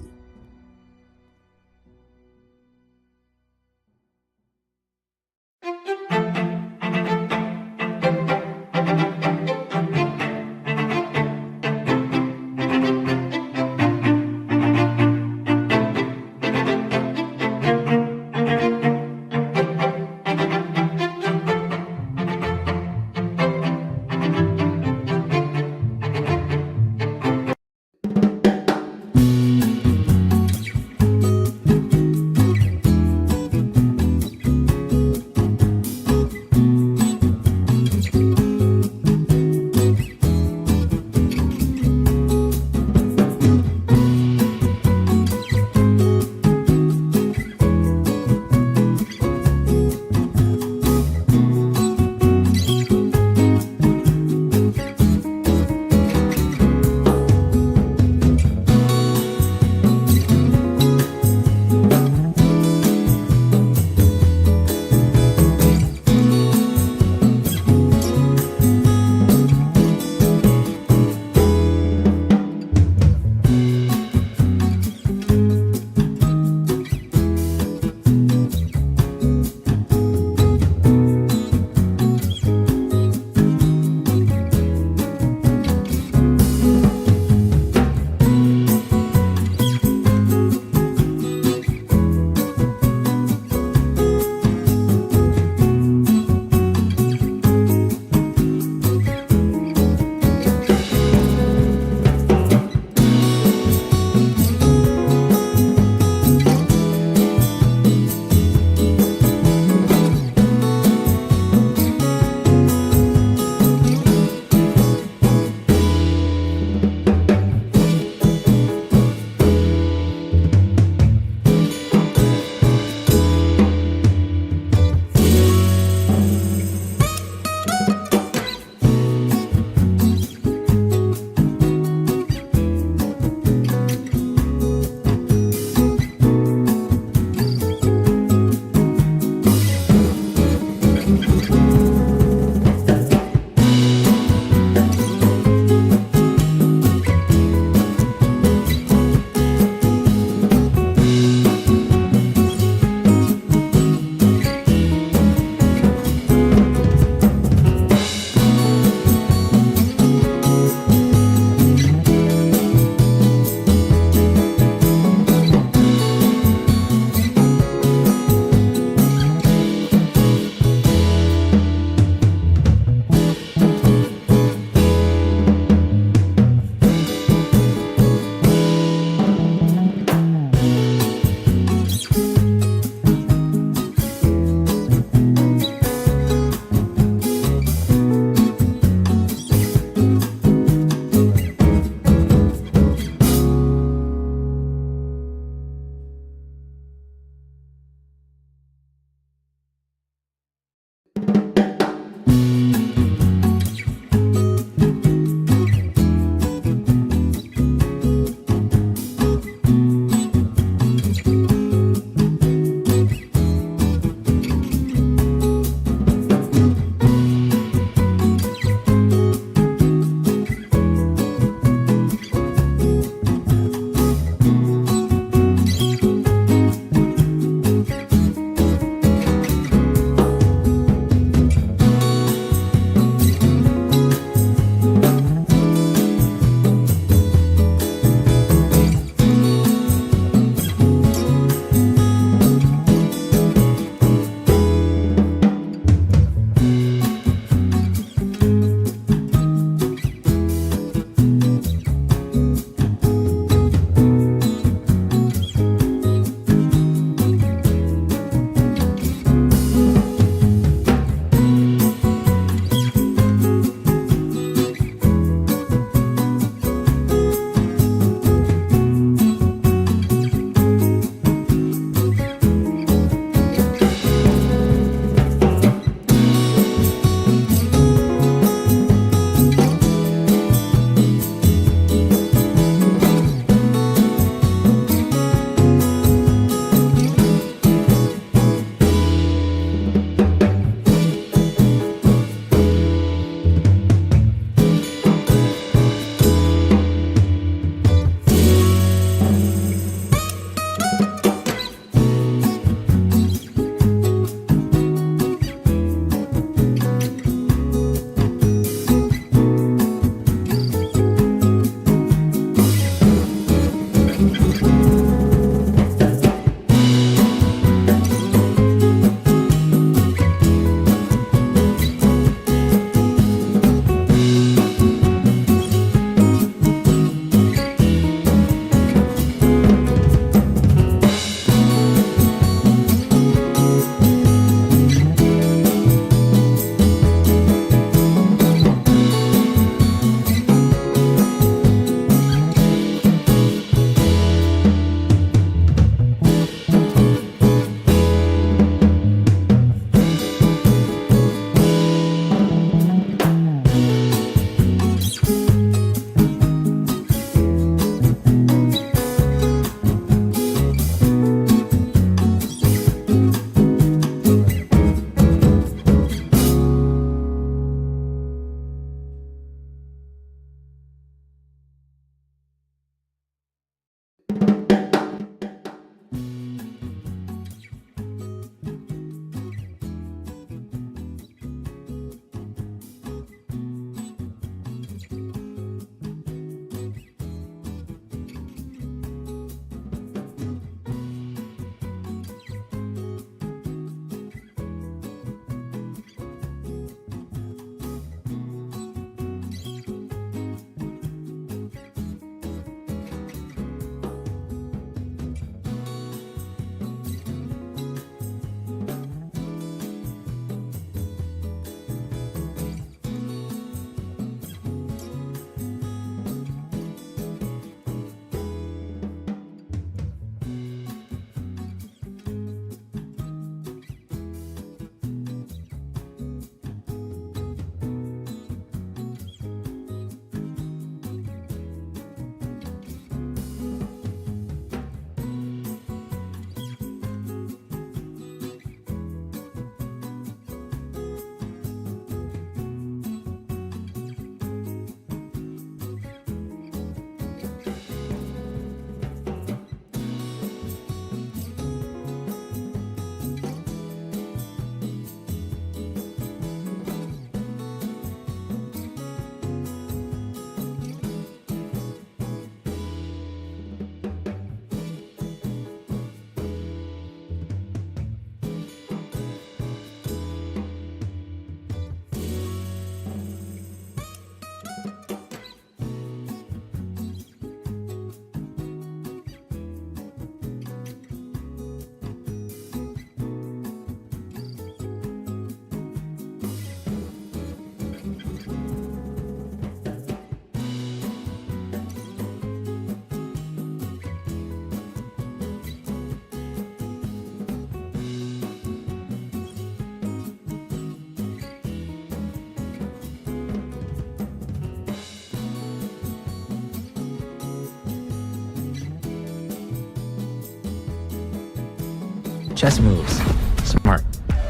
Chess moves. Smart.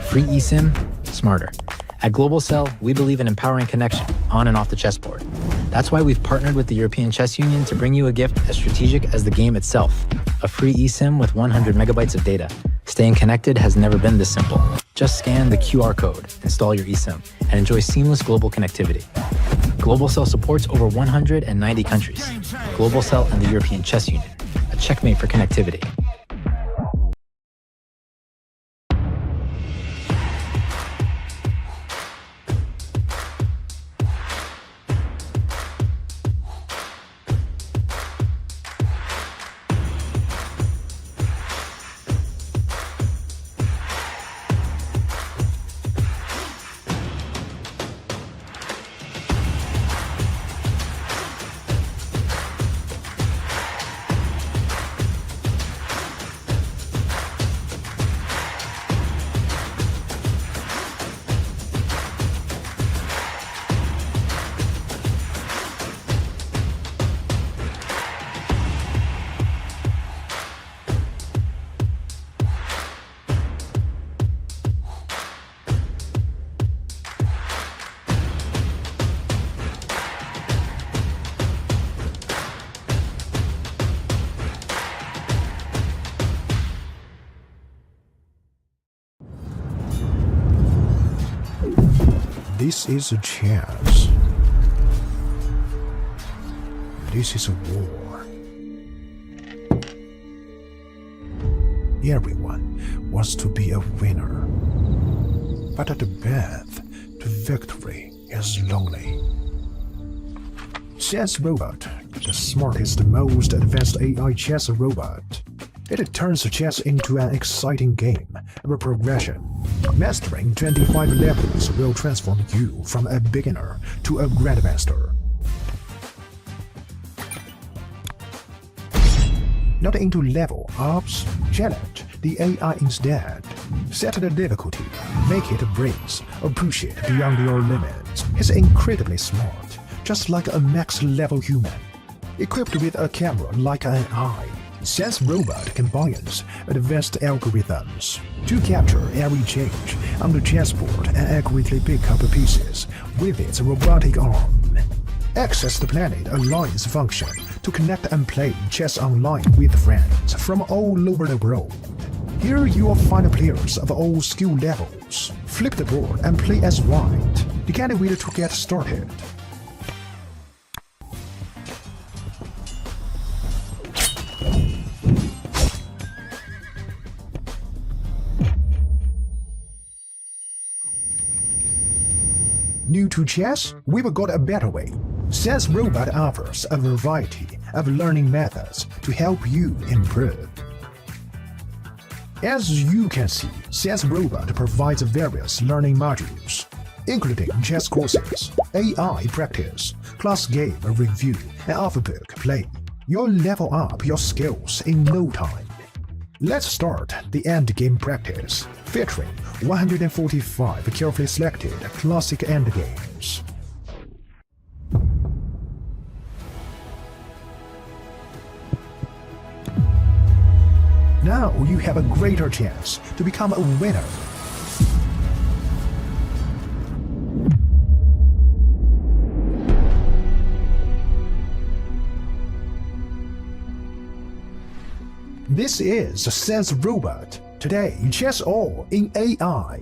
Free eSIM, smarter. At Global Cell, we believe in empowering connection on and off the chessboard. That's why we've partnered with the European Chess Union to bring you a gift as strategic as the game itself. A free eSIM with 100 megabytes of data. Staying connected has never been this simple. Just scan the QR code, install your eSIM, and enjoy seamless global connectivity. Global Cell supports over 190 countries. Global Cell and the European Chess Union, a checkmate for connectivity. This is a chance. This is a war. Everyone wants to be a winner. But the path to victory is lonely. Chess Robot, the smartest, most advanced AI chess robot. It turns chess into an exciting game of progression. Mastering 25 levels will transform you from a beginner to a grandmaster. Not into level ups, challenge the AI instead. Set the difficulty, make it breeze, or push it beyond your limits. It's incredibly smart, just like a max-level human. Equipped with a camera like an eye, Chess Robot combines advanced algorithms to capture every change on the chessboard and accurately pick up pieces with its robotic arm. Access the Planet Alliance function to connect and play chess online with friends from all over the world. Here you will find players of all skill levels. Flip the board and play as white. You can't wait to get started. New to chess? We've got a better way. Chess Robot offers a variety of learning methods to help you improve. As you can see, Chess Robot provides various learning modules, including chess courses, AI practice, class game review, and off-book play. You'll level up your skills in no time. Let's start the endgame practice, featuring 145 carefully selected classic endgames. Now you have a greater chance to become a winner. This is Chess Robot. Today, chess all in AI.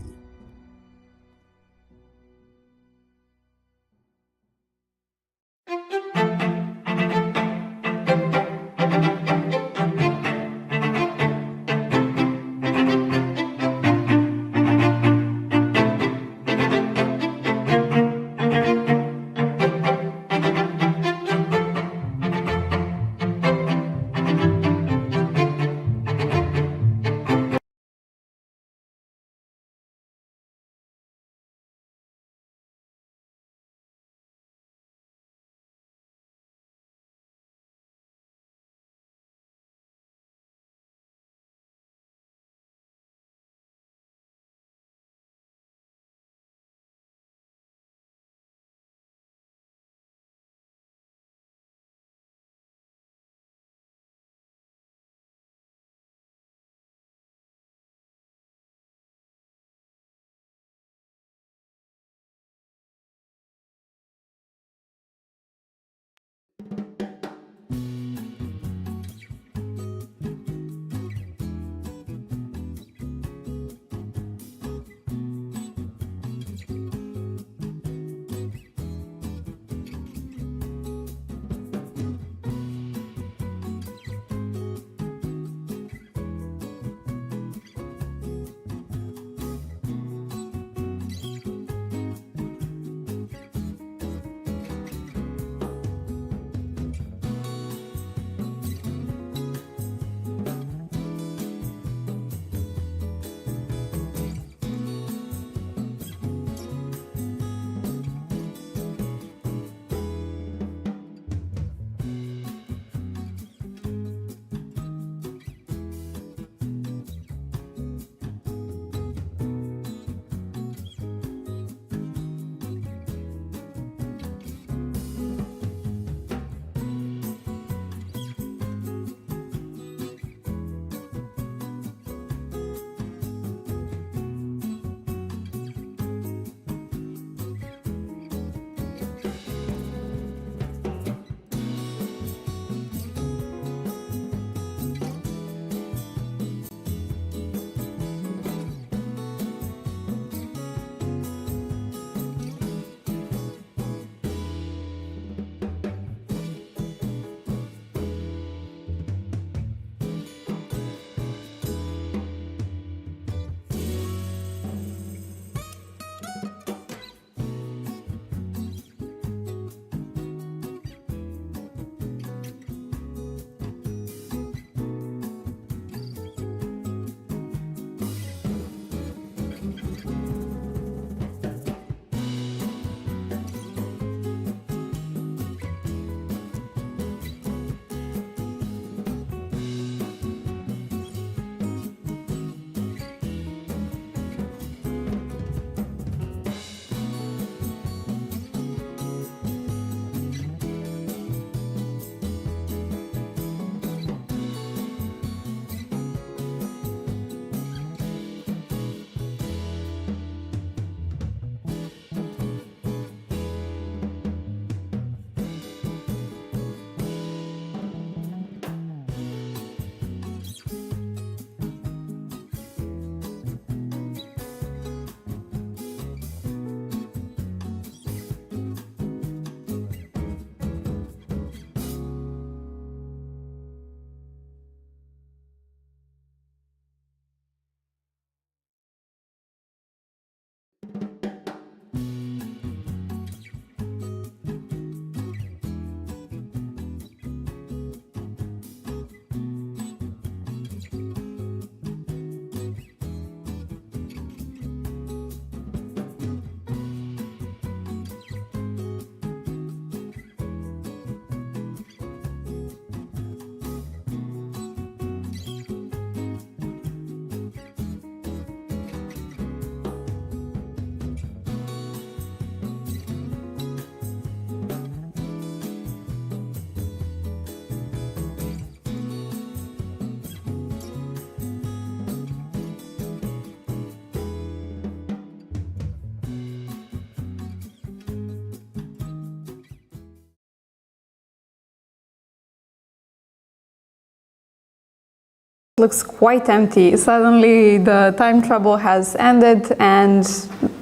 Looks quite empty. Suddenly the time trouble has ended and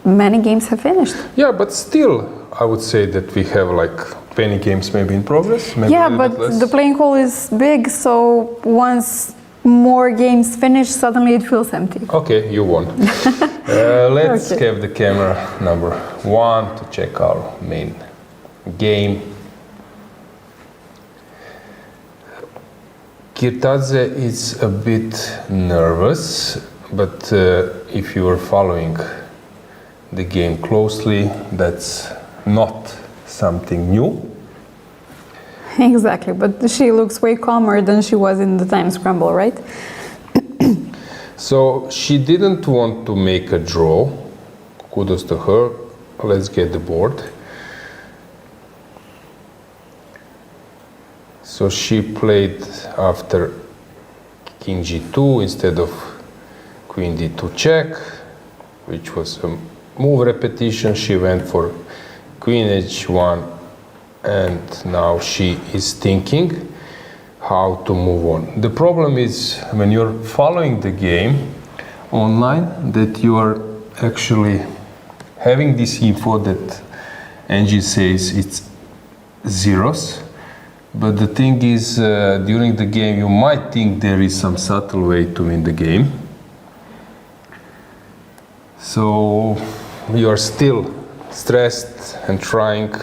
many games have finished. Yeah, but still, I would say that we have like 20 games maybe in progress. Maybe Yeah, a little bit but less. the playing hall is big, so once more games finish, suddenly it feels empty. Okay, you won. Let's Okay. have the camera number 1 to check our main game. Kirtadze is a bit nervous, but if you are following the game closely, that's not something new. Exactly, but she looks way calmer than she was in the time scramble, right? So she didn't want to make a draw. Kudos to her. Let's get the board. So she played after King G2 instead of Queen D2 check, which was a move repetition. She went for Queen H1, and now she is thinking how to move on. The problem is when you're following the game online that you are actually having this info that Angie says it's zeros, but the thing is during the game you might think there is some subtle way to win the game. So you are still stressed and trying,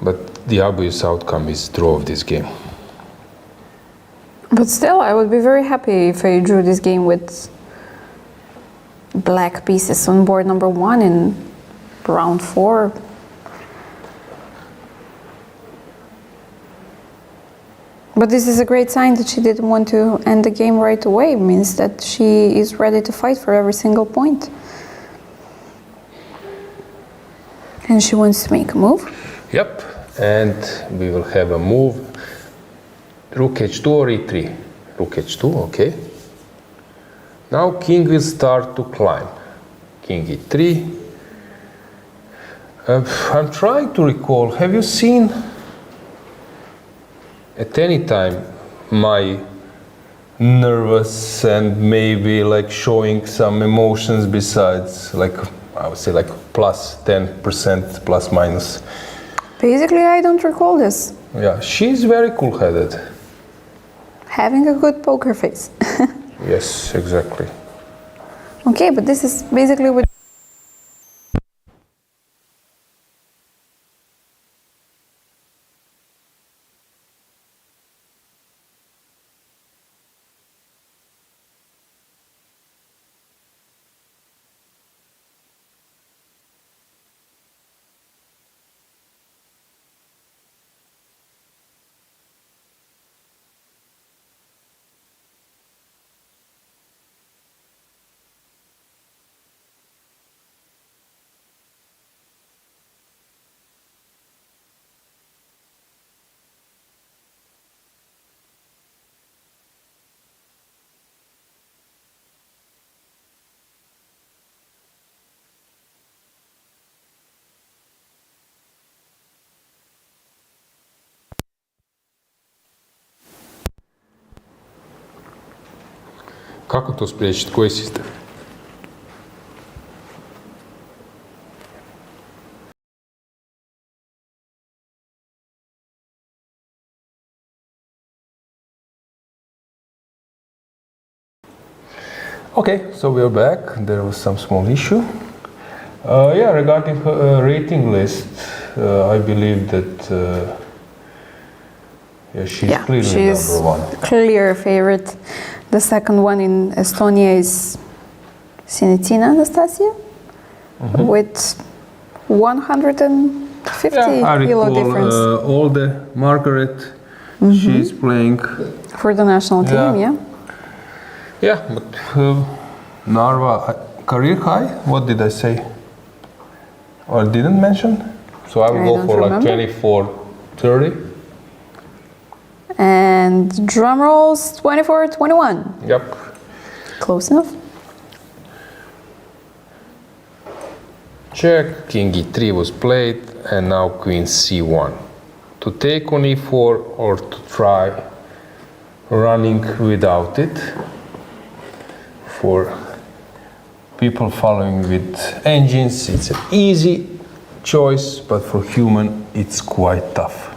but the obvious outcome is draw of this game. But still, I would be very happy if I drew this game with black pieces on board number 1 in round 4. But this is a great sign that she didn't want to end the game right away. It means that she is ready to fight for every single point. And she wants to make a move. Yep, and we will have a move. Rook H2 or E3? Rook H2, okay. Now King will start to climb. King E3. I'm trying to recall, have you seen at any time my nervous and maybe like showing some emotions besides like, I would say like plus 10%, plus minus? Basically, I don't recall this. Yeah, she's very cool-headed. Having a good poker face. Yes, exactly. Okay, but this is basically what... Kako to spriječiti? Koji sistem? Okay, so we are back. There was some small issue. Yeah, regarding her rating list, I believe that yeah, she's clearly she's number 1. clear favorite. The second one in Estonia is Sinitina Anastasia with 150 Yeah, I kilo recall difference Olga Margaret. She's playing. for the national team, Yeah. yeah? Yeah, but Narva career high. What did I say? Or didn't mention? So I will I go don't for remember. like 24-30. And drum rolls 24-21. Yep. Close enough. Check. King E3 was played, and now Queen C1. To take on E4 or to try running without it. For people following with engines, it's an easy choice, but for human, it's quite tough.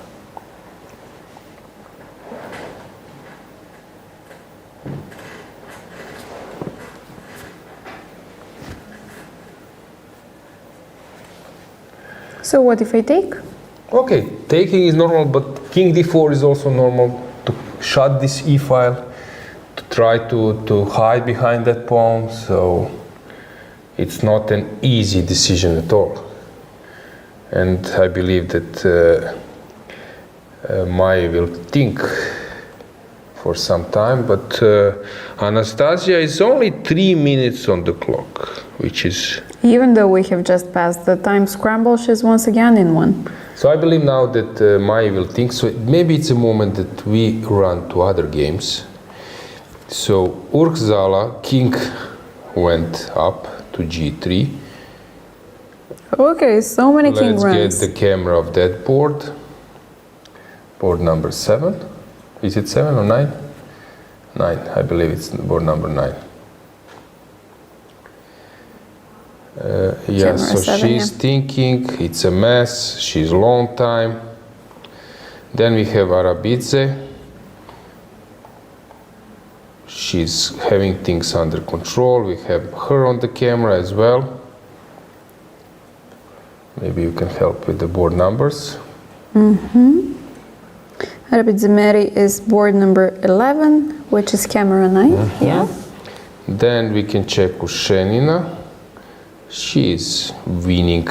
So what if I take? Okay, taking is normal, but king d4 is also normal to shut this e-file, to try to hide behind that pawn, so it's not an easy decision at all. And I believe that Maya will think for some time, but Anastasia is only 3 minutes on the clock, which is... Even though we have just passed the time scramble, she's once again in one. So I believe now that Maya will think, so maybe it's a moment that we run to other games. So Urkzala, king went up to g3. Okay, so many king runs. Let's get the camera of that board. Board number 7. Is it 7 or 9? 9, I believe it's board number 9. Yeah, so 7, she's thinking, it's a mess, she's long time. Then we have Arabidze. She's having things under control. We have her on the camera as well. Maybe you can help with the board numbers. Arabidze Meri is board number 11, which is camera 9. Yeah. Then we can check Ushenina. She is winning.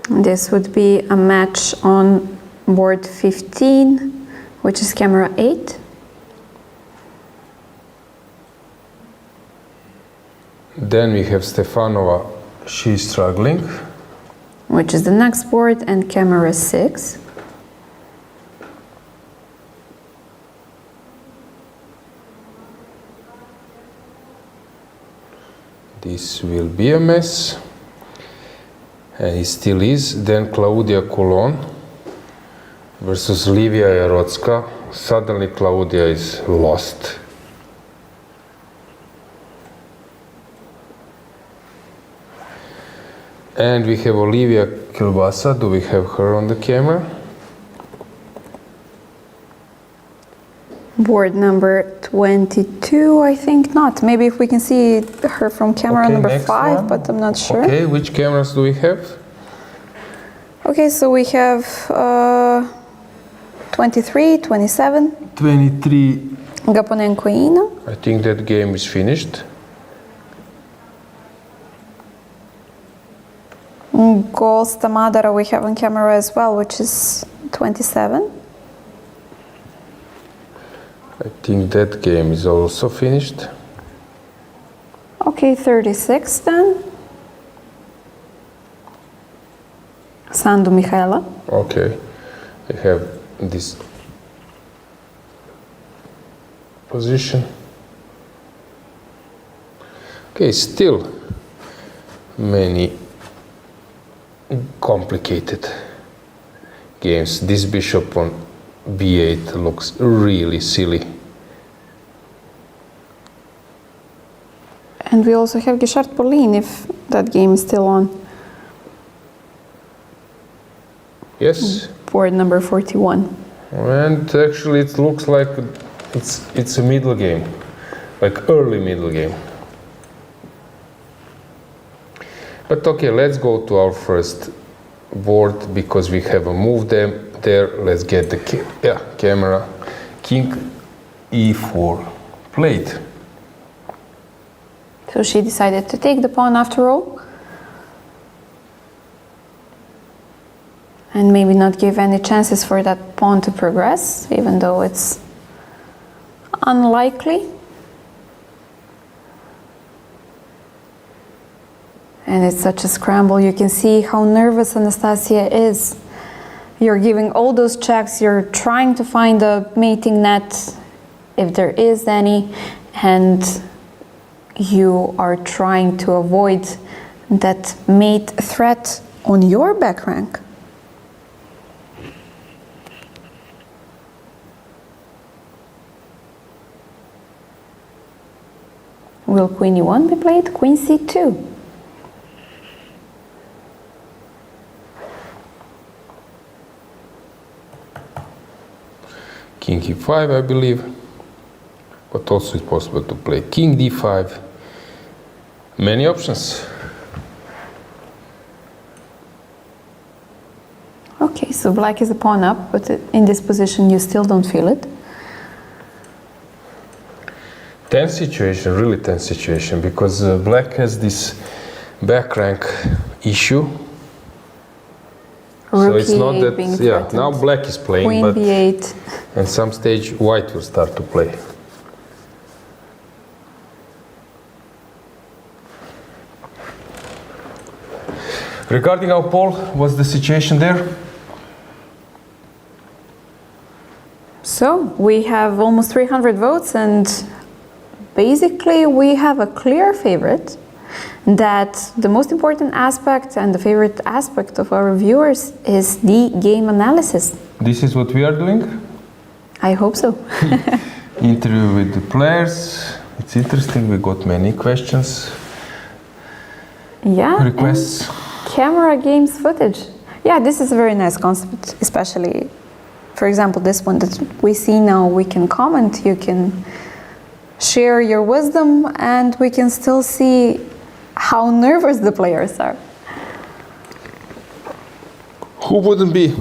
This would be a match on board 15, which is camera 8. Then we have Stefanova. She's struggling. Which is the next board, and camera 6. This will be a mess. And it still is. Then Claudia Coulon versus Livia Jarocka. Suddenly Claudia is lost. And we have Olivia Kilbasa. Do we have her on the camera? Board number 22, I think not. Maybe if we can see her from camera number 5, one. but I'm not sure. Okay, which cameras do we have? Okay, so we have 23, 27. 23. Gaponenko Ina. I think that game is finished. Golsta Madara we have on camera as well, which is 27. I think that game is also finished. Okay, 36 then. Sandu Mihaela. Okay, we have this position. Okay, still many complicated games. This bishop on b8 looks really silly. And we also have Gishard Pauline if that game is still on. Yes. Board number 41. And actually it looks like it's a middle game, like early middle game. But okay, let's go to our first board because we have a move there. Let's get the camera. King e4 played. So she decided to take the pawn after all. And maybe not give any chances for that pawn to progress, even though it's unlikely. And it's such a scramble. You can see how nervous Anastasia is. You're giving all those checks, you're trying to find a mating net, if there is any, and you are trying to avoid that mate threat on your back rank. will queen e1 be played? Queen c2. King e5, I believe. But also it's possible to play king d5. Many options. Okay, so black is a pawn up, but in this position you still don't feel it. Tense situation, really tense situation, because black has this back rank issue. Rook So it's not E8 that, being yeah, threatened. now black is playing, Queen but b8. at some stage white will start to play. Regarding our poll, what's the situation there? So we have almost 300 votes, and basically we have a clear favorite. That the most important aspect and the favorite aspect of our viewers is the game analysis. This is what we are doing. I hope so. Interview with the players. It's interesting, we got many questions, Yeah. requests. Camera games footage. Yeah, this is a very nice concept, especially, for example, this one that we see now. We can comment, you can share your wisdom, and we can still see how nervous the players are. Who wouldn't be?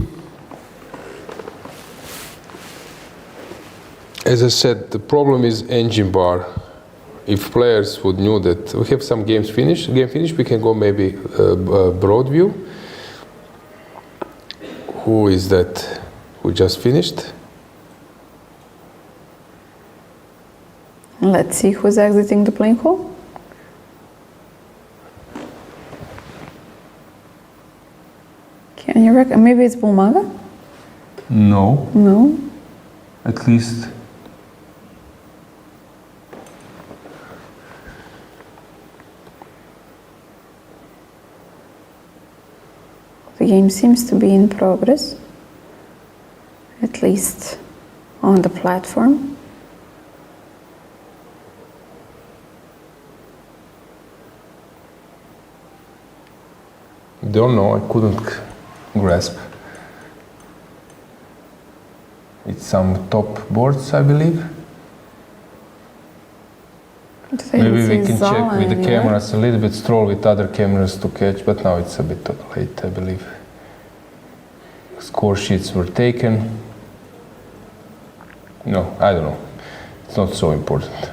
As I said, the problem is engine bar. If players would know that we have some games finished, we can go maybe broad view. Who is that who just finished? Let's see who's exiting the playing hall. Can you reckon? Maybe it's Bulmaga? No, No. at least. The game seems to be in progress, at least on the platform. Don't know, I couldn't grasp. It's some top boards, I believe. Maybe we can check with the cameras a little bit, stroll with other cameras to catch, but now it's a bit late, I believe. Score sheets were taken. No, I don't know. It's not so important.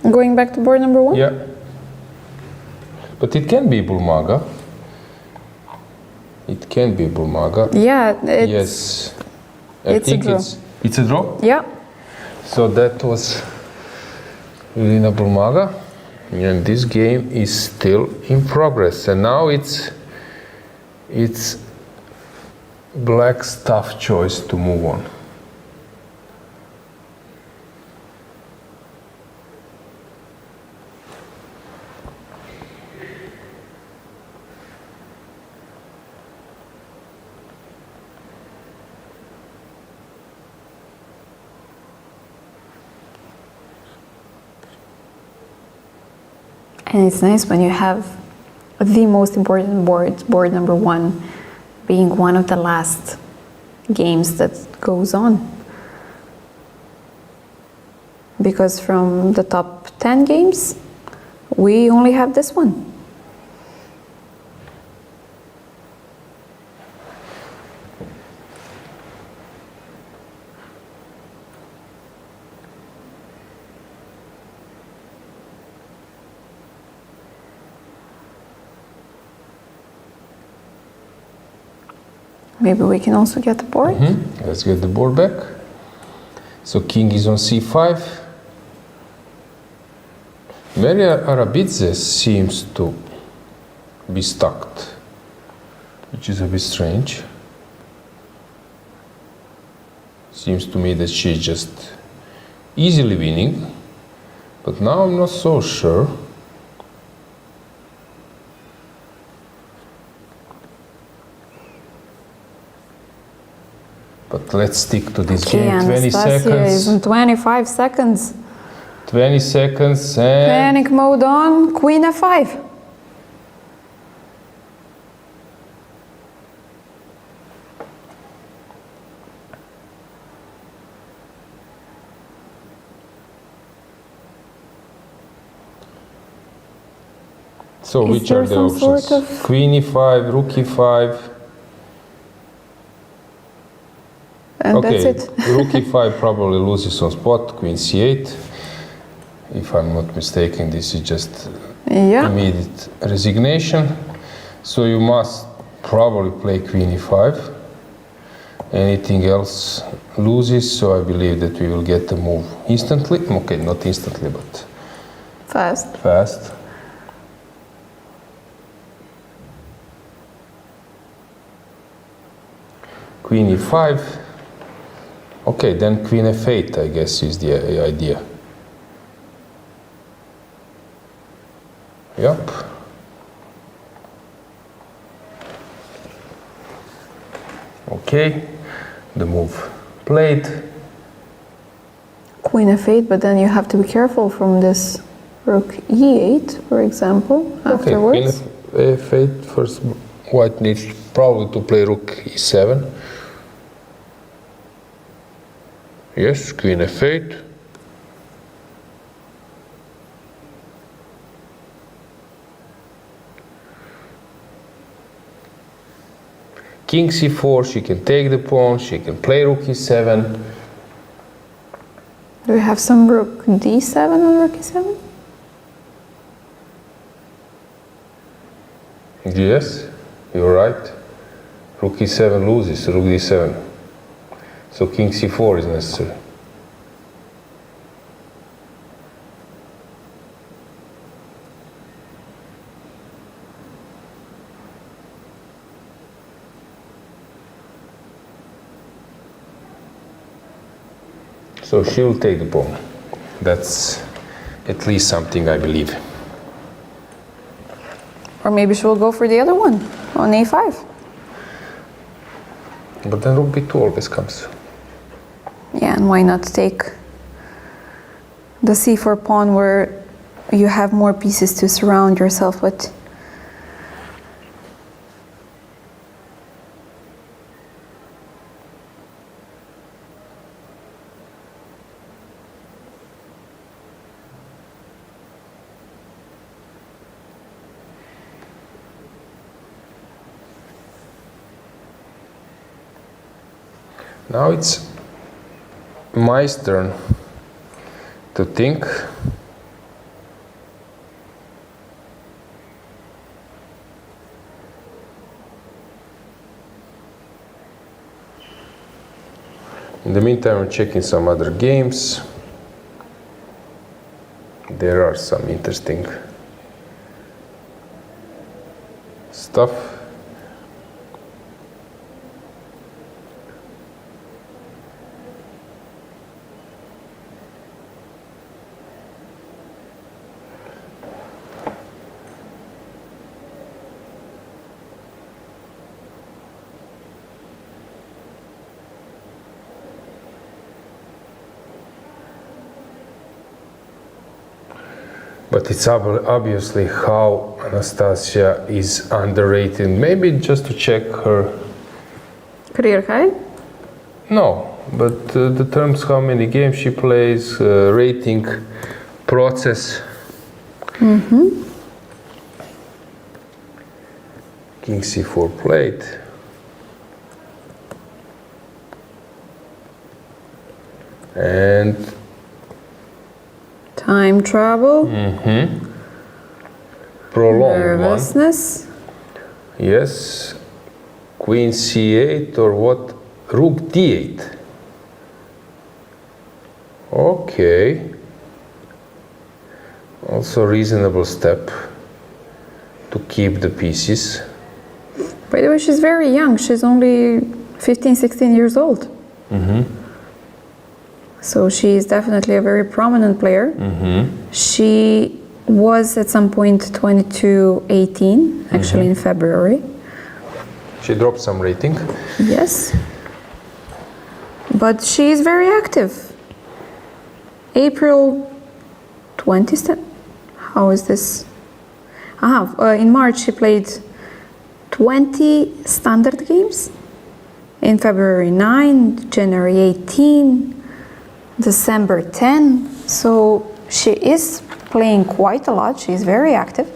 Going back to board number one? Yeah. But it can be Bulmaga. It can be Bulmaga. Yeah, Yes. I it's a think draw. it's a draw. Yeah. So that was Lina Bulmaga, and this game is still in progress. And now it's black's tough choice to move on. And it's nice when you have the most important board number one, being one of the last games that goes on. Because from the top 10 games, we only have this one. Maybe we can also get the board. Let's get the board back. So king is on c5. Meri Arabidze seems to be stuck, which is a bit strange. Seems to me that she's just easily winning, but now I'm not so sure. But let's stick to this game. 20 Anastasia seconds. is in 25 seconds. 20 seconds and... Panic mode on, queen f5. So Is which are there the some options? sort of- Queen e5, rook e5. And Okay, that's it. rook e5 probably loses on spot, queen c8. If I'm not mistaken, this is just Yeah. immediate resignation. So you must probably play queen e5. Anything else loses, so I believe that we will get the move instantly. Okay, not instantly, but Fast. fast. Queen e5. Okay, then queen f8, I guess, is the idea. Yep. Okay, the move played. Queen f8, but then you have to be careful from this rook e8, for example, afterwards. Okay, queen f8. First, white needs probably to play rook e7. Yes, queen f8. King c4, she can take the pawn, she can play rook e7. Do we have some rook d7 on rook e7? Yes, you're right. Rook e7 loses, rook d7. So king c4 is necessary. So she will take the pawn. That's at least something I believe. Or maybe she will go for the other one, on a5. But then rook b2 always comes. Yeah, and why not take the c4 pawn where you have more pieces to surround yourself with? Now it's my turn to think. In the meantime, I'm checking some other games. There are some interesting stuff. But it's obviously how Anastasia is underrated. Maybe just to check her. Career high? No, but the terms how many games she plays, rating, process. King c4 played. And Time trouble, prolonged nervousness. one. Yes. Queen c8 or what? Rook d8. Okay. Also reasonable step to keep the pieces. By the way, she's very young. She's only 15, 16 years old. So she is definitely a very prominent player. She was at some point 22-18, actually in February. She dropped some rating. Yes. But she is very active. April 20 how is this? In March she played 20 standard games. In February 9, January 18, December 10. So she is playing quite a lot. She is very active.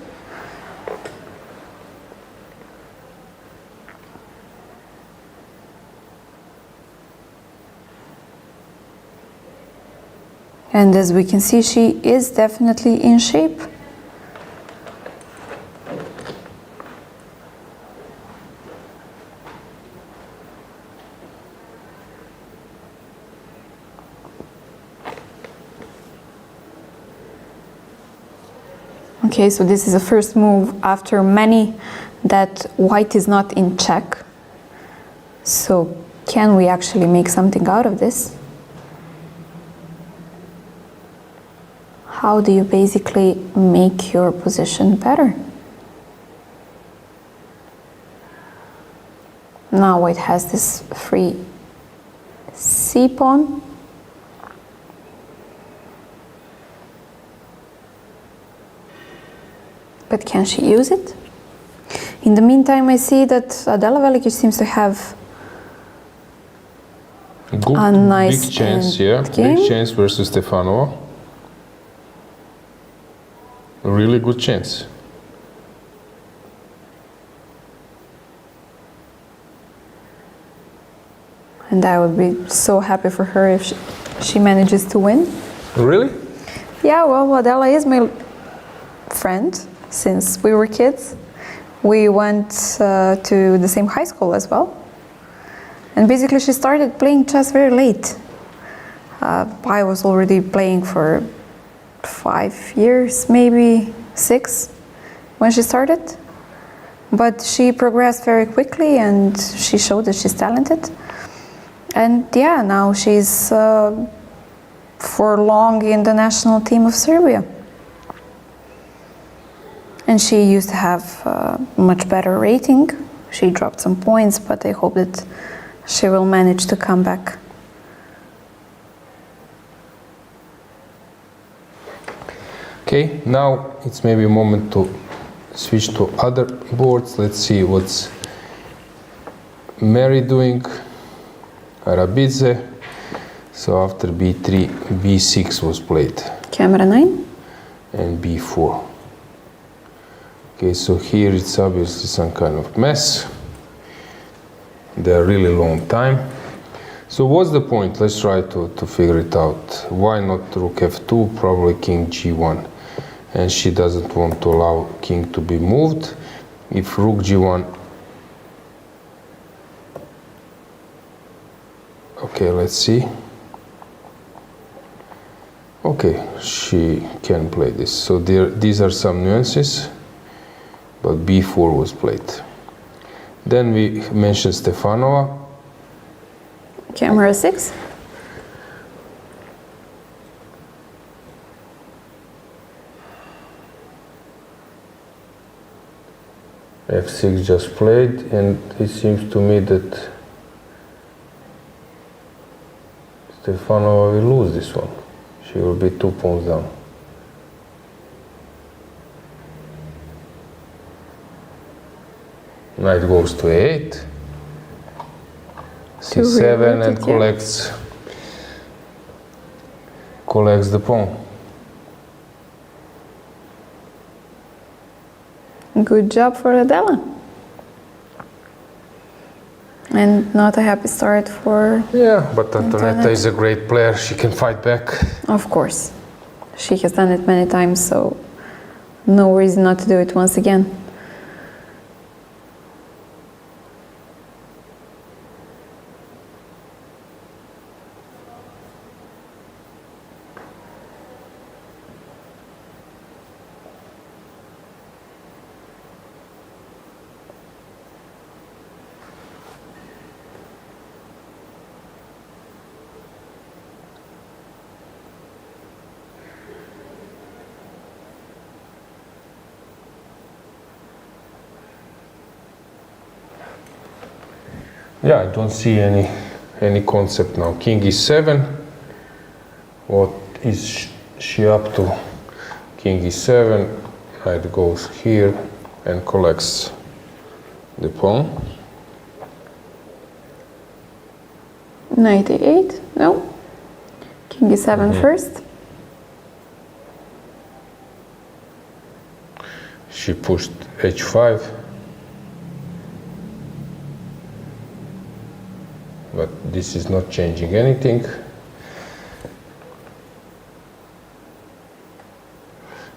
And as we can see, she is definitely in shape. Okay, so this is the first move after many that white is not in check. So can we actually make something out of this? How do you basically make your position better? Now white has this free C pawn. But can she use it? In the meantime, I see that Lela Javakhishvili seems to have a nice big chance, big chance versus Stefanova. A really good chance. And I would be so happy for her if she manages to win. Really? Yeah, well, Adela is my friend since we were kids. We went to the same high school as well. And basically she started playing chess very late. I was already playing for 5 years, maybe 6, when she started. But she progressed very quickly and she showed that she's talented. And yeah, now she's for long in the national team of Serbia. And she used to have a much better rating. She dropped some points, but I hope that she will manage to come back. Okay, now it's maybe a moment to switch to other boards. Let's see what's Meri doing. Arabidze. So after b3, b6 was played. Camera 9. And b4. Okay, so here it's obviously some kind of mess. They're really long time. So what's the point? Let's try to figure it out. Why not rook f2, probably king g1. And she doesn't want to allow king to be moved. If rook g1. Okay, let's see. Okay, she can play this. So these are some nuances. But b4 was played. Then we mentioned Stefanova. Camera 6. f6 just played, and it seems to me that Stefanova will lose this one. She will be 2 pawns down. Knight goes to a8, c7, and collects the pawn. Good job for Adela. And not a happy start for... Yeah, but Antoaneta is a great player. She can fight back. Of course. She has done it many times, so no reason not to do it once again. Yeah, I don't see any concept now. King e7. What is she up to? King e7, knight goes here and collects the pawn. Knight e8, no. King e7 first. She pushed h5. But this is not changing anything.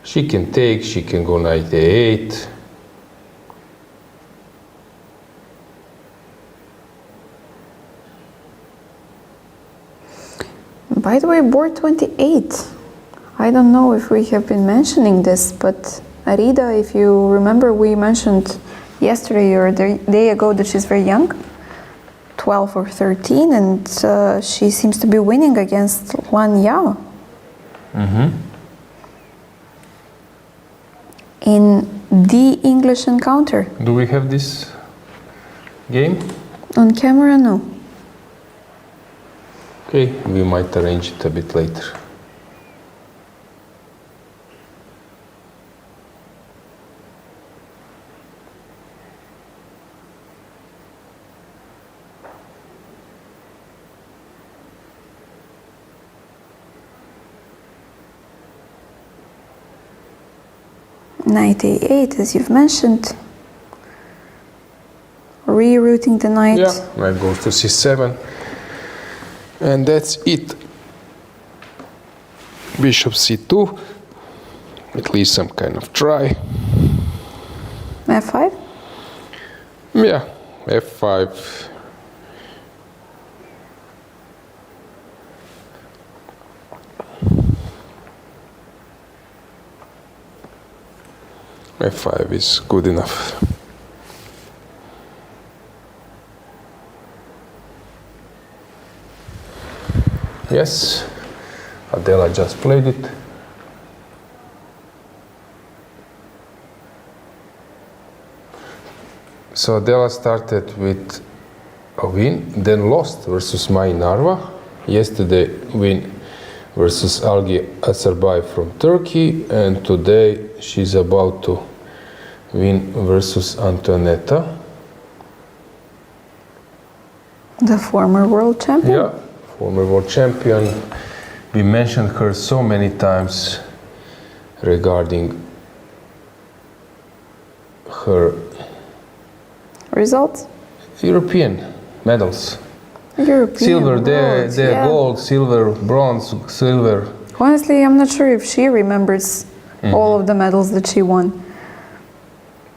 She can take, she can go knight a8. By the way, board 28. I don't know if we have been mentioning this, but Arida, if you remember, we mentioned yesterday or the day ago that she's very young, 12 or 13, and she seems to be winning against Wan Yao. In the English encounter. Do we have this game? On camera, no. Okay, we might arrange it a bit later. Knight a8, as you've mentioned. Rerouting the knight. Yeah, knight goes to c7. And that's it. Bishop c2. At least some kind of try. f5? Yeah, f5. f5 is good enough. Yes, Adela just played it. So Adela started with a win, then lost versus Mai Narva. Yesterday win versus Algi Azerbay from Turkey, and today she's about to win versus Antoaneta. The former world champion? Yeah, former world champion. We mentioned her so many times regarding her Results? European medals. European Silver there, world, there, yeah. gold, silver, bronze, silver. Honestly, I'm not sure if she remembers all of the medals that she won.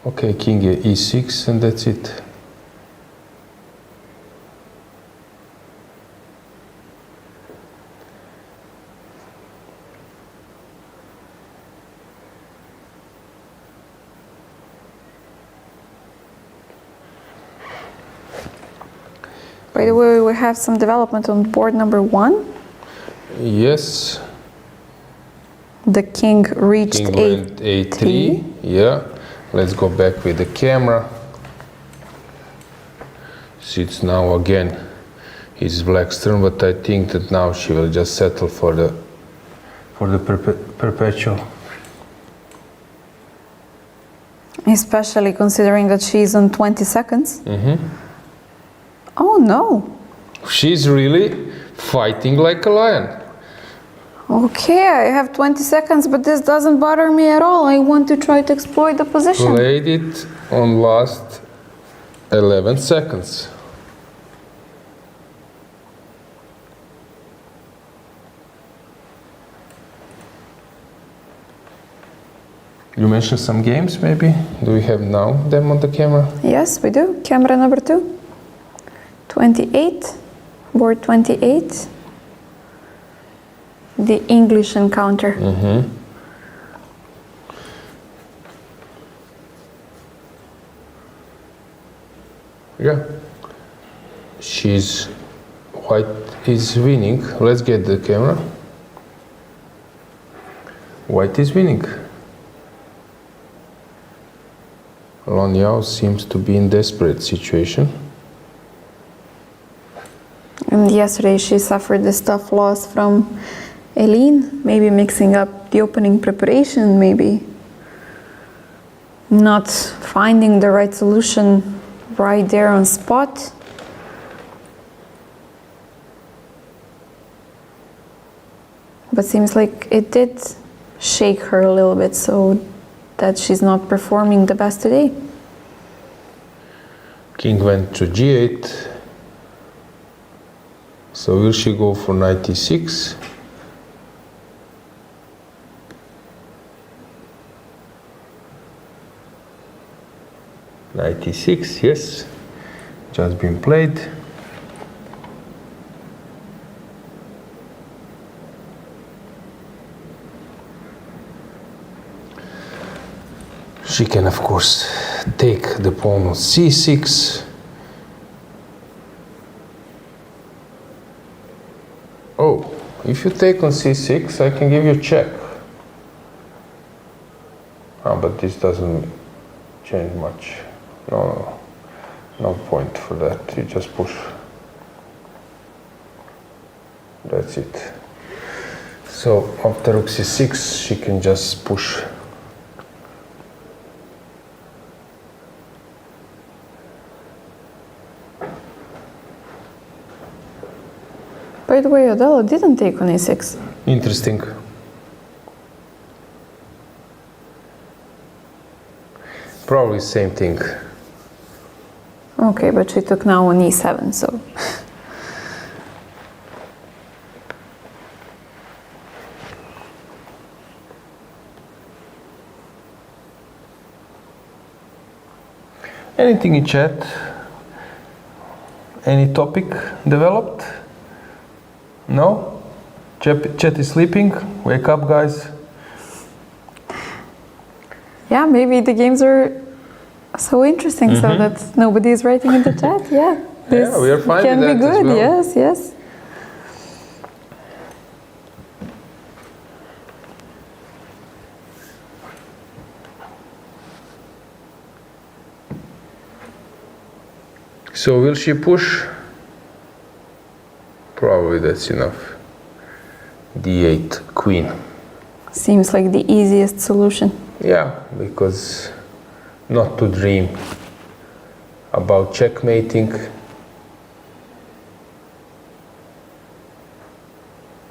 Okay, king e6, and that's it. By the way, we have some development on board number 1. Yes. The king reached King went a3. Yeah. Let's go back with the camera. See, it's now again his black's turn, but I think that now she will just settle for the perpetual. Especially considering that she's on 20 seconds. Oh no. She's really fighting like a lion. Okay, I have 20 seconds, but this doesn't bother me at all. I want to try to exploit the position. Played it on last 11 seconds. You mentioned some games, maybe? Do we have now them on the camera? Yes, we do. Camera number 2. 28. Board 28. The English encounter. Yeah. White is winning. Let's get the camera. White is winning. Lan Yao seems to be in desperate situation. And yesterday she suffered this tough loss from Eileen, maybe mixing up the opening preparation, maybe not finding the right solution right there on spot. But seems like it did shake her a little bit, so that she's not performing the best today. King went to g8. So will she go for knight e6? Knight e6, yes, just been played. She can, of course, take the pawn on c6. Oh, if you take on c6, I can give you a check. Ah, but this doesn't change much. No point for that. You just push. That's it. So after rook c6, she can just push. By the way, Adela didn't take on a6. Interesting. Probably same thing. Okay, but she took now on e7, so. Anything in chat? Any topic developed? No? Chat is sleeping? Wake up, guys. Yeah, maybe the games are so interesting so that nobody is writing in the chat. Yeah, this we are fine can with be that as good. well. Yes, yes. So will she push? Probably that's enough. d8, queen. Seems like the easiest solution. Yeah, because not to dream about checkmating.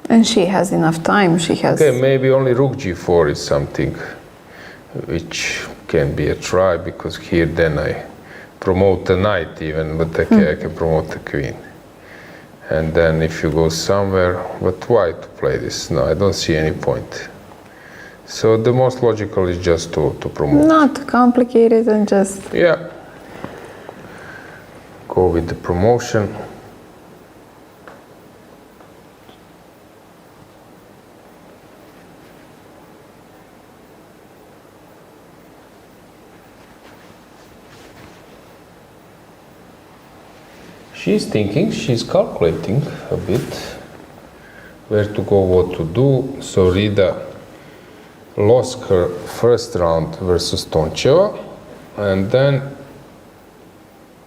And she has enough time. She has. Okay, maybe only rook g4 is something which can be a try, because here then I promote the knight even, but okay, I can promote the queen. And then if you go somewhere, but why to play this? No, I don't see any point. So the most logical is just to promote. Not complicated and just. Yeah. Go with the promotion. She's thinking, she's calculating a bit where to go, what to do. So Rida lost her first round versus Toncheva, and then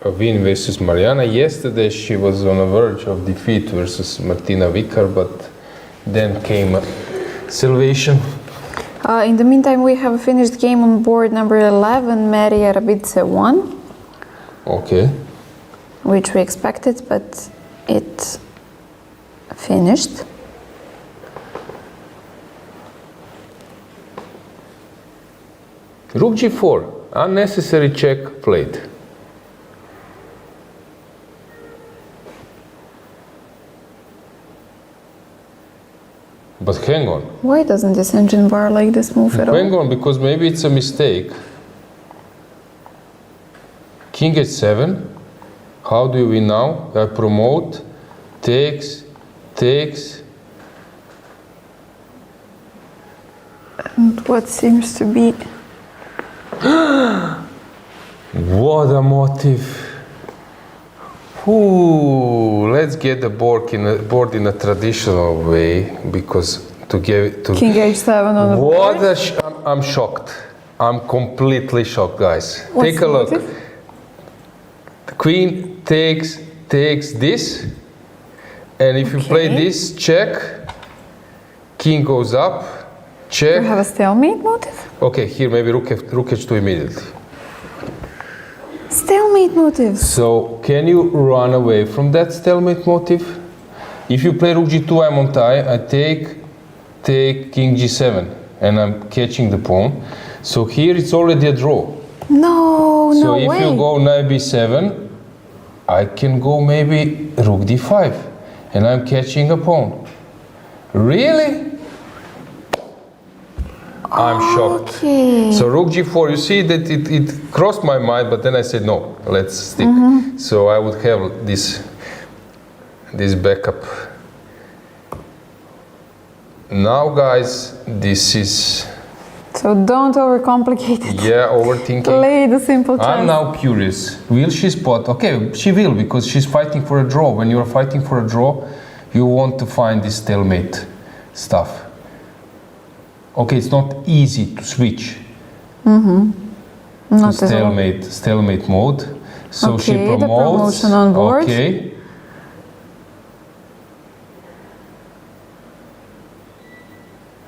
a win versus Mariana. Yesterday she was on the verge of defeat versus Martina Vikar, but then came salvation. In the meantime, we have a finished game on board number 11, Meri Arabidze won. Okay. Which we expected, but it finished. Rook g4, unnecessary check played. But hang on. Why doesn't this engine bar like this move at all? Hang on, because maybe it's a mistake. King h7. How do you win now? I promote, takes. And what seems to be... What a motive. Ooh, let's get the board in a traditional way, because to give it to... King h7 on the board. I'm shocked. I'm completely shocked, guys. What's Take a look. the motive? The queen takes this, and if you play this check, king goes up, You check. have a stalemate motive? Okay, here maybe rook h2 immediately. Stalemate motive. So can you run away from that stalemate motive? If you play rook g2, I'm on tie. I take king g7, and I'm catching the pawn. So here it's already a draw. No, So no if way. you go knight b7, I can go maybe rook d5, and I'm catching a pawn. Really? I'm shocked. Okay. So rook g4, you see that it crossed my mind, but then I said no, let's stick. So I would have this backup. Now guys, this is, So don't overcomplicate it. yeah, overthinking. Play the simple chess. I'm now curious, will she spot? Okay, she will, because she's fighting for a draw. When you're fighting for a draw, you want to find this stalemate stuff. Okay, it's not easy to switch Not to at all. stalemate mode. So she Okay, the promotes. promotion on board. Okay.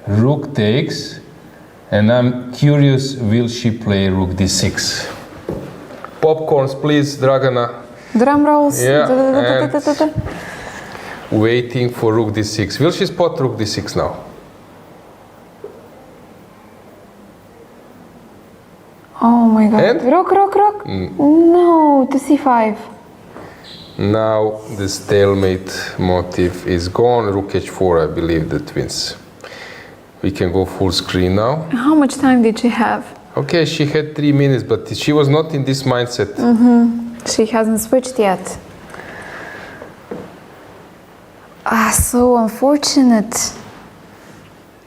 Rook takes, and I'm curious, will she play rook d6? Popcorns, please, Dragana. Drum rolls. Yeah, Da-da-da-da-da-da-da. Waiting for rook d6. Will she spot rook d6 now? Oh my god. And? Rook. No, to c5. Now the stalemate motif is gone. Rook h4, I believe that wins. We can go full screen now. How much time did she have? Okay, she had 3 minutes, but she was not in this mindset. She hasn't switched yet. So unfortunate.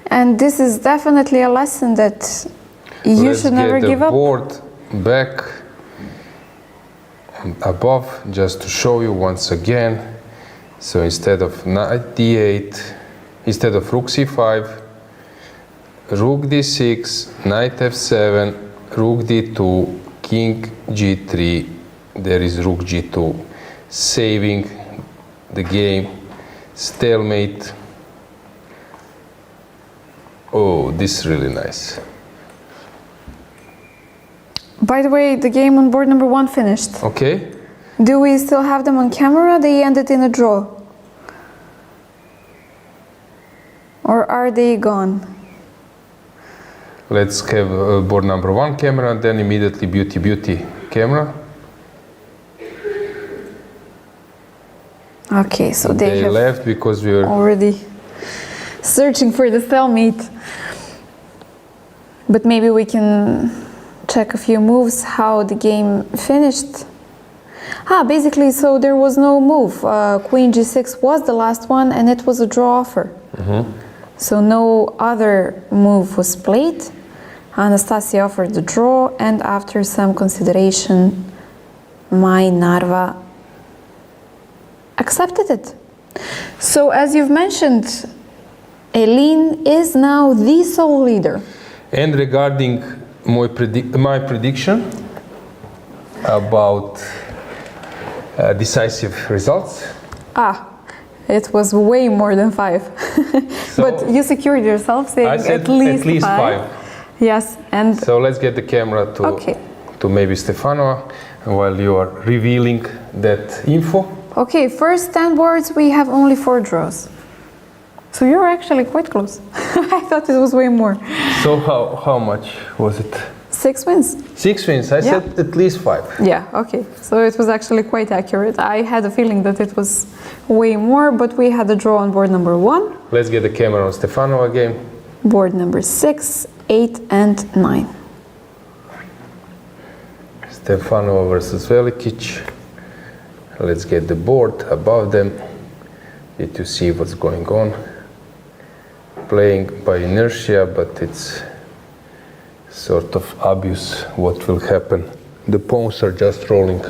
And this is definitely a lesson that you Let's should never get give the up. board back and above, just to show you once again. So instead of knight d8, instead of rook c5, rook d6, knight f7, rook d2, king g3, there is rook g2, saving the game, stalemate. Oh, this is really nice. By the way, the game on board number 1 finished. Okay, Do we still have them on camera? They ended in a draw. Or are they gone? let's have board number 1 camera, and then immediately beauty camera. Okay, so they have left because we were already searching for the stalemate. But maybe we can check a few moves, how the game finished. Basically, so there was no move. Queen g6 was the last one, and it was a draw offer. So no other move was played. Anastasia offered the draw, and after some consideration, my Narva accepted it. So as you've mentioned, Eileen is now the sole leader. And regarding my prediction about decisive results. It was way more than 5. So but you secured yourself saying I said at least 5. Yes, and So let's get the camera to maybe Stefanova while you are revealing that info. okay, first 10 boards we have only 4 draws. So you're actually quite close. I thought it was way more. So how much was it? 6 wins. 6 wins. I said at least 5. Yeah, okay. So it was actually quite accurate. I had a feeling that it was way more, but we had a draw on board number 1. Let's get the camera on Stefanova game. Board number 6, 8, and 9. Stefanova versus Velikic. Let's get the board above them. Need to see what's going on. Playing by inertia, but it's sort of obvious what will happen. The pawns are just rolling.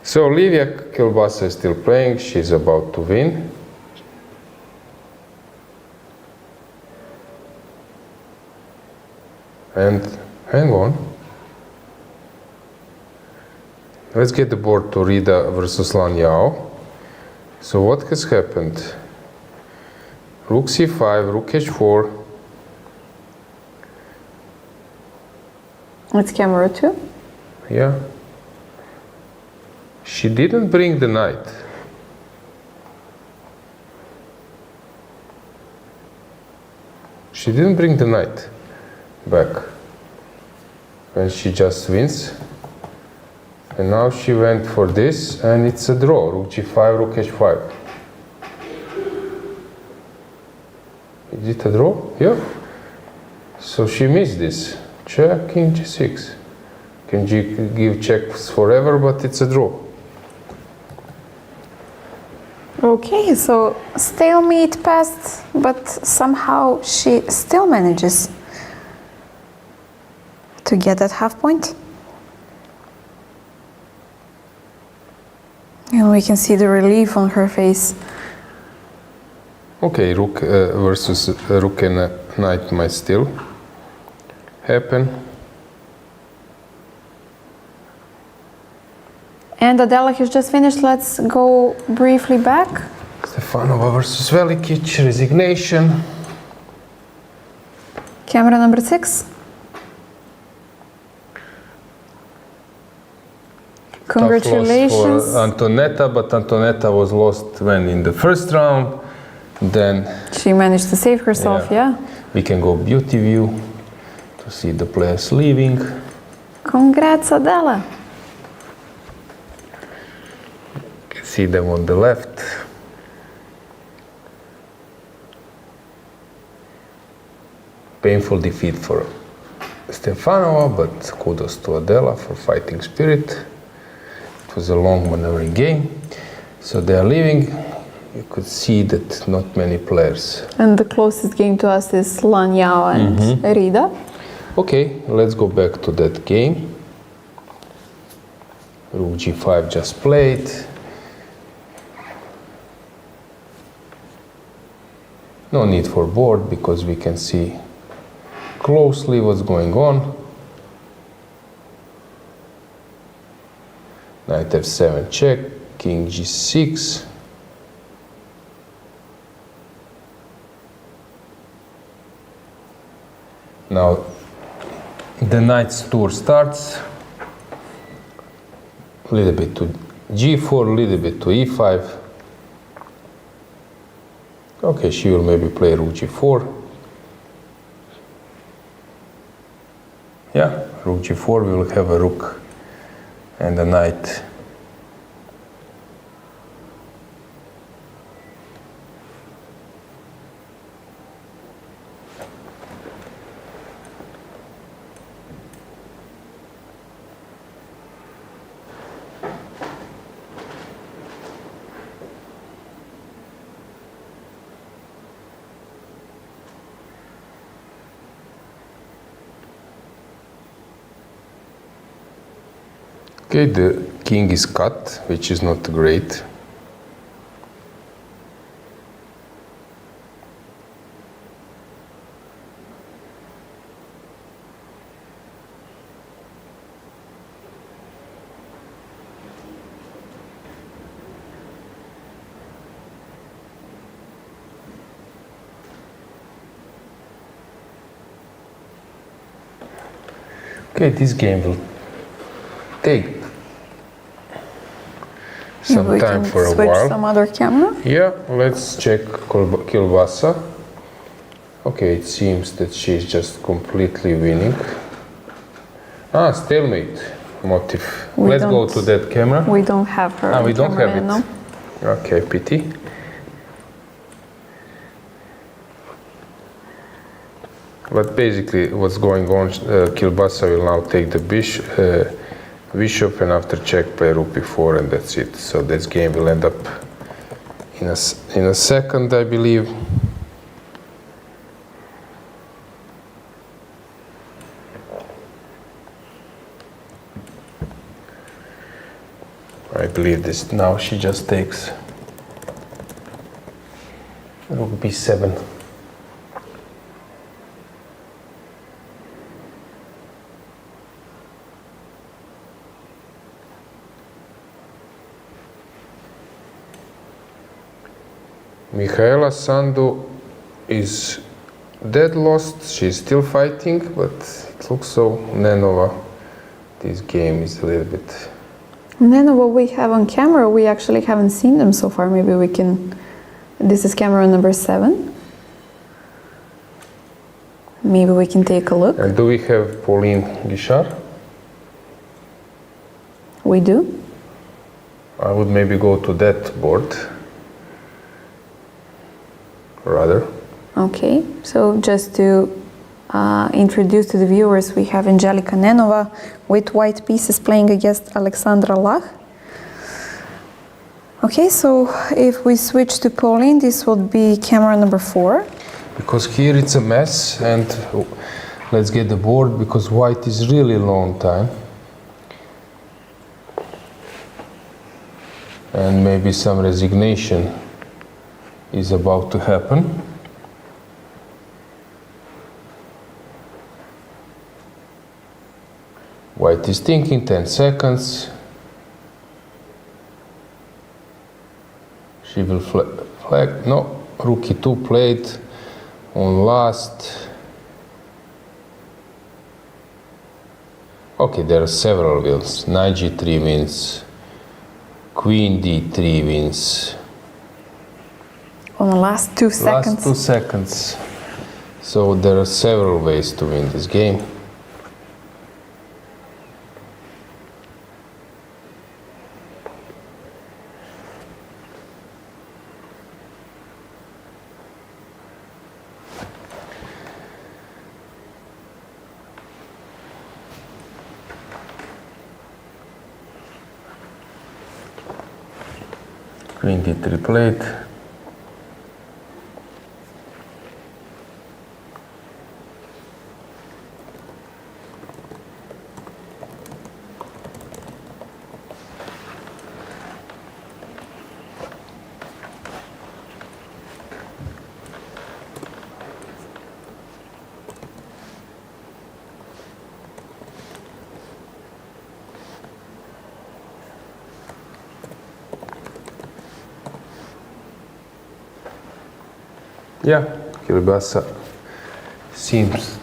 So Livia Kilbasa is still playing. She's about to win. And hang on. Let's get the board to Rida versus Lan Yao. So what has happened? Rook c5, rook h4. It's camera 2. Yeah. She didn't bring the knight. She didn't bring the knight back. And she just wins. And now she went for this, and it's a draw. Rook g5, rook h5. Is it a draw? Yeah. So she missed this. Check, king g6. Can give checks forever, but it's a draw. Okay, so stalemate passed, but somehow she still manages to get that half point. And we can see the relief on her face. Okay, rook versus rook and knight might still happen. And Adela has just finished. Let's go briefly back. Stefanova versus Velikic, resignation. Camera number 6. Congratulations. Tough loss for Antoaneta, but Antoaneta was lost when in the first round. Then She managed to save herself, yeah. we can go beauty view to see the players leaving. Congrats, Adela. You can see them on the left. Painful defeat for Stefanova, but kudos to Adela for fighting spirit. It was a long maneuvering game. So they are leaving. You could see that not many players. And the closest game to us is Lan Yao and Rida. Okay, let's go back to that game. Rook g5 just played. No need for board because we can see closely what's going on. Knight f7 check, king g6. Now the knight's tour starts. A little bit to g4, a little bit to e5. Okay, she will maybe play rook g4. Yeah, rook g4, we will have a rook and a knight. Okay, the king is cut, which is not great. Okay, this game will take some We time can for a switch while. some other camera. Yeah, let's check Kielbasa. Okay, it seems that she's just completely winning. Ah, stalemate motif. Let's go to that camera. We don't have her. Ah, on we don't camera, have it. no. Okay, pity. But basically, what's going on? Kielbasa will now take the bishop, and after check, play rook b4, and that's it. So this game will end up in a second, I believe. I believe this now. She just takes rook b7. Mihaela Sandu is dead lost. She's still fighting, but it looks so Nenova. This game is a little bit. Nenova we have on camera, we actually haven't seen them so far. Maybe we can. This is camera number 7. Maybe we can take a look. And do we have Pauline Guichard? We do. I would maybe go to that board. Rather. Okay, so just to introduce to the viewers, we have Angelika Nenova with white pieces playing against Alexandra Lach. Okay, so if we switch to Pauline, this would be camera number 4. Because here it's a mess, and let's get the board because white is really long time. And maybe some resignation is about to happen. White is thinking, 10 seconds. She will flag, no, Rook E2 played on last. Okay, there are several wins. Knight G3 wins. Queen D3 wins. On the last 2 seconds. Last 2 seconds. So there are several ways to win this game. Queen D3 played. Yeah, Kiribati seems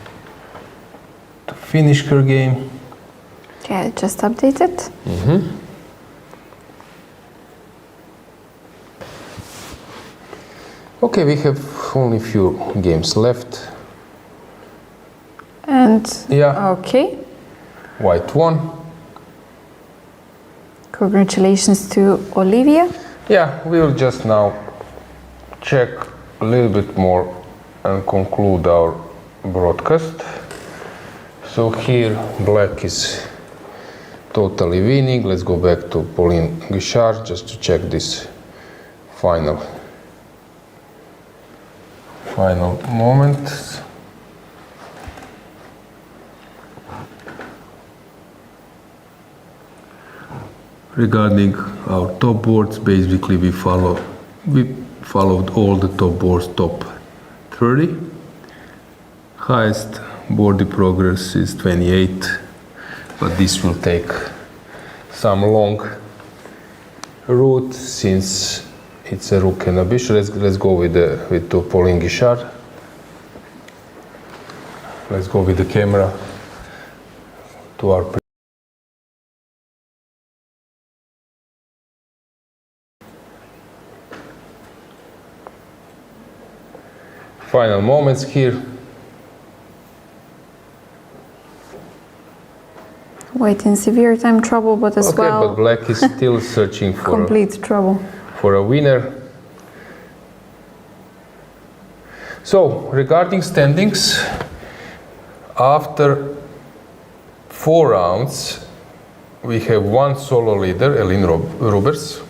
to finish her game. Okay, just updated. Okay, we have only few games left. And Yeah. okay, White won. congratulations to Olivia. Yeah, we'll just now check a little bit more and conclude our broadcast. So here black is totally winning. Let's go back to Pauline Guichard just to check this final moment. Regarding our top boards, basically we followed all the top boards, top 30. Highest board progress is 28, but this will take some long route since it's a rook and a bishop. Let's go with Pauline Guichard. Let's go with the camera to our final moments here. White in severe time trouble, but as Okay, well but black is still searching for complete trouble. for a winner. So, regarding standings, after 4 rounds, we have one solo leader, Elin Rubers.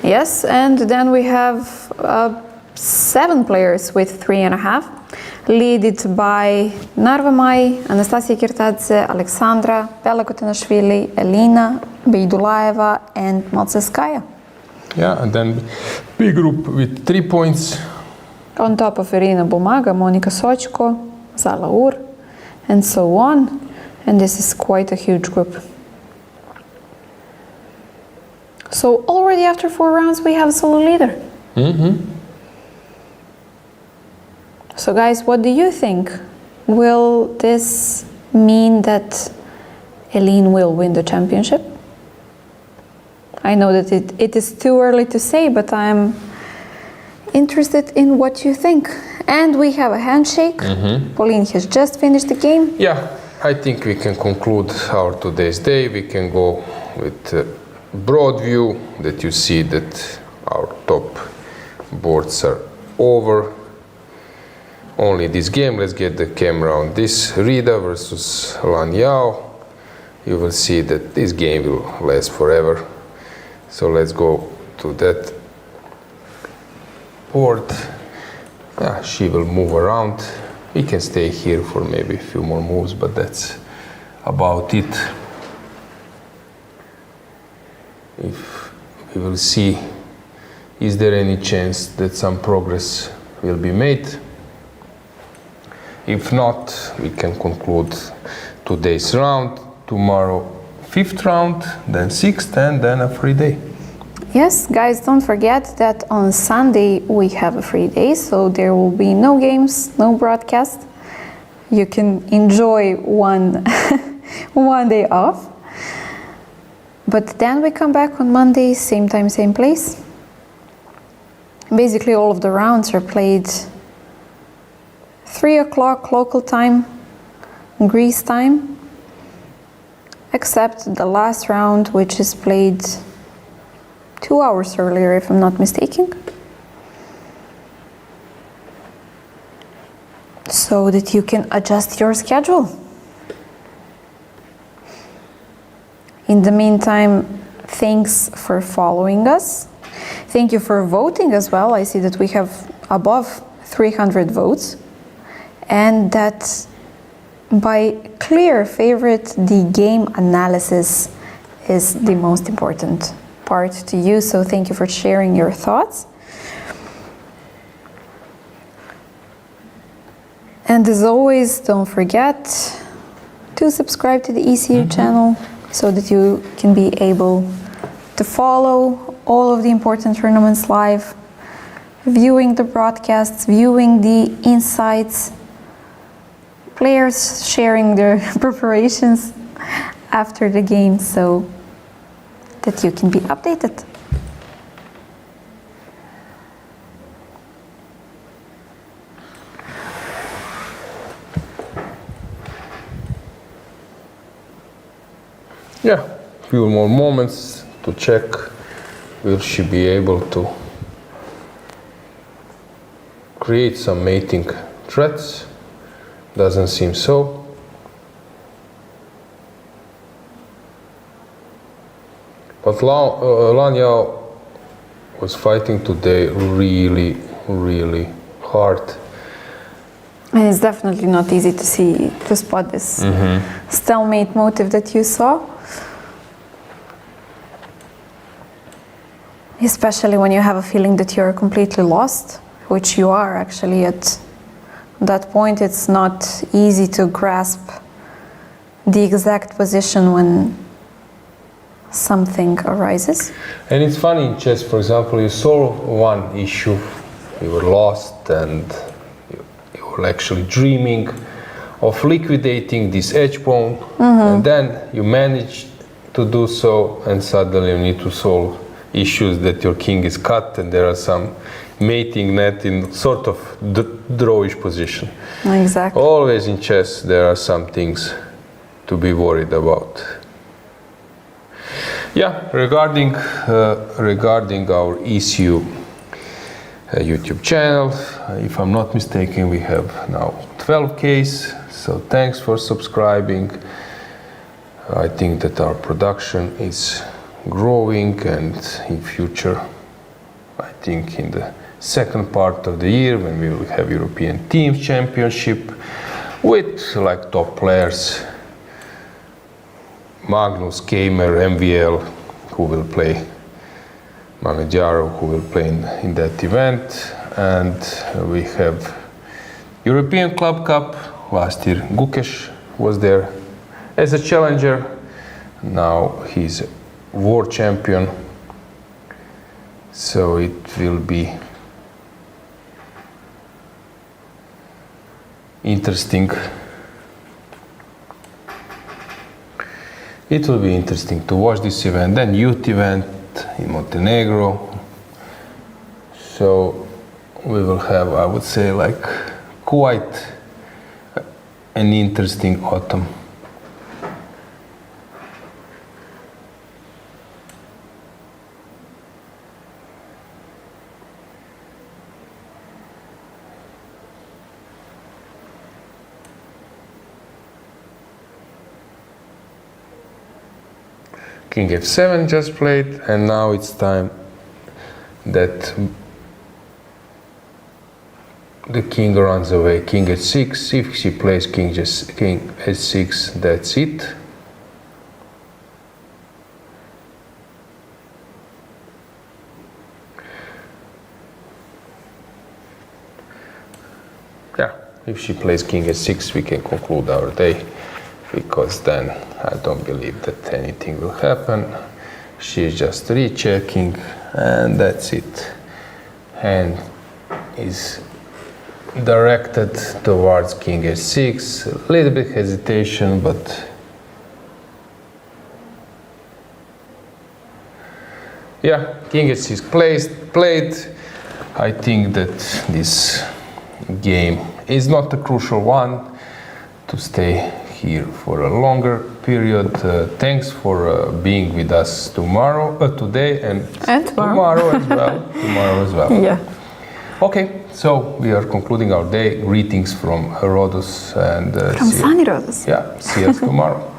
Yes, and then we have 7 players with 3.5, led by Narva-Mai, Anastasia Kirtadze, Alexandra, Bella Khotenashvili, Elina, Beidulaeva, and Maltsevskaya. Yeah, and then B group with 3 points. On top of Irina Bumaga, Monika Sochko, Zala Ur, and so on. And this is quite a huge group. So already after 4 rounds, we have a solo leader. So guys, what do you think? Will this mean that Elin will win the championship? I know that it is too early to say, but I'm interested in what you think. And we have a handshake. Pauline has just finished the game. Yeah, I think we can conclude our today's day. We can go with a broad view that you see that our top boards are over. Only this game. Let's get the camera on this. Rida versus Lan Yao. You will see that this game will last forever. So let's go to that board. Yeah, she will move around. We can stay here for maybe a few more moves, but that's about it. If we will see, is there any chance that some progress will be made? If not, we can conclude today's round. Tomorrow, 5th round, then 6th, and then a free day. Yes, guys, don't forget that on Sunday we have a free day, so there will be no games, no broadcast. You can enjoy one day off. But then we come back on Monday, same time, same place. Basically, all of the rounds are played 3 o'clock local time, Greece time, except the last round, which is played 2 hours earlier, if I'm not mistaken. So that you can adjust your schedule. In the meantime, thanks for following us. Thank you for voting as well. I see that we have above 300 votes. And that by clear favorite, the game analysis is the most important part to you. So thank you for sharing your thoughts. And as always, don't forget to subscribe to the ECU channel so that you can be able to follow all of the important tournaments live, viewing the broadcasts, viewing the insights, players sharing their preparations after the game so that you can be updated. Yeah, a few more moments to check. Will she be able to create some mating threats? Doesn't seem so. But Lan Yao was fighting today really, really hard. And it's definitely not easy to spot this stalemate motive that you saw. Especially when you have a feeling that you're completely lost, which you are actually at that point. It's not easy to grasp the exact position when something arises. And it's funny in chess, for example, you solve one issue, you were lost and you were actually dreaming of liquidating this edge pawn, and then you manage to do so, and suddenly you need to solve issues that your king is cut and there are some mating net in sort of drawish position. Exactly. Always in chess there are some things to be worried about. Yeah, regarding our ECU YouTube channel, if I'm not mistaken, we have now 12Ks, so thanks for subscribing. I think that our production is growing, and in future, I think in the second part of the year, when we will have European Teams Championship with like top players, Magnus, Kamer, MVL, who will play, Mamedjarov, who will play in that event, and we have European Club Cup. Last year Gukesh was there as a challenger, now he's world champion, so it will be interesting. It will be interesting to watch this event, then youth event in Montenegro. So we will have, I would say, like quite an interesting autumn. King f7 just played, and now it's time that the king runs away. King h6. If she plays king h6, that's it. Yeah, if she plays king h6, we can conclude our day, because then I don't believe that anything will happen. She is just rechecking, and that's it. And is directed towards king h6. A little bit hesitation, but yeah, king h6 played. I think that this game is not a crucial one to stay here for a longer period. Thanks for being with us today and tomorrow as well. Yeah. Okay, so we are concluding our day. Greetings from Rhodes and From sunny Rhodes. see us tomorrow.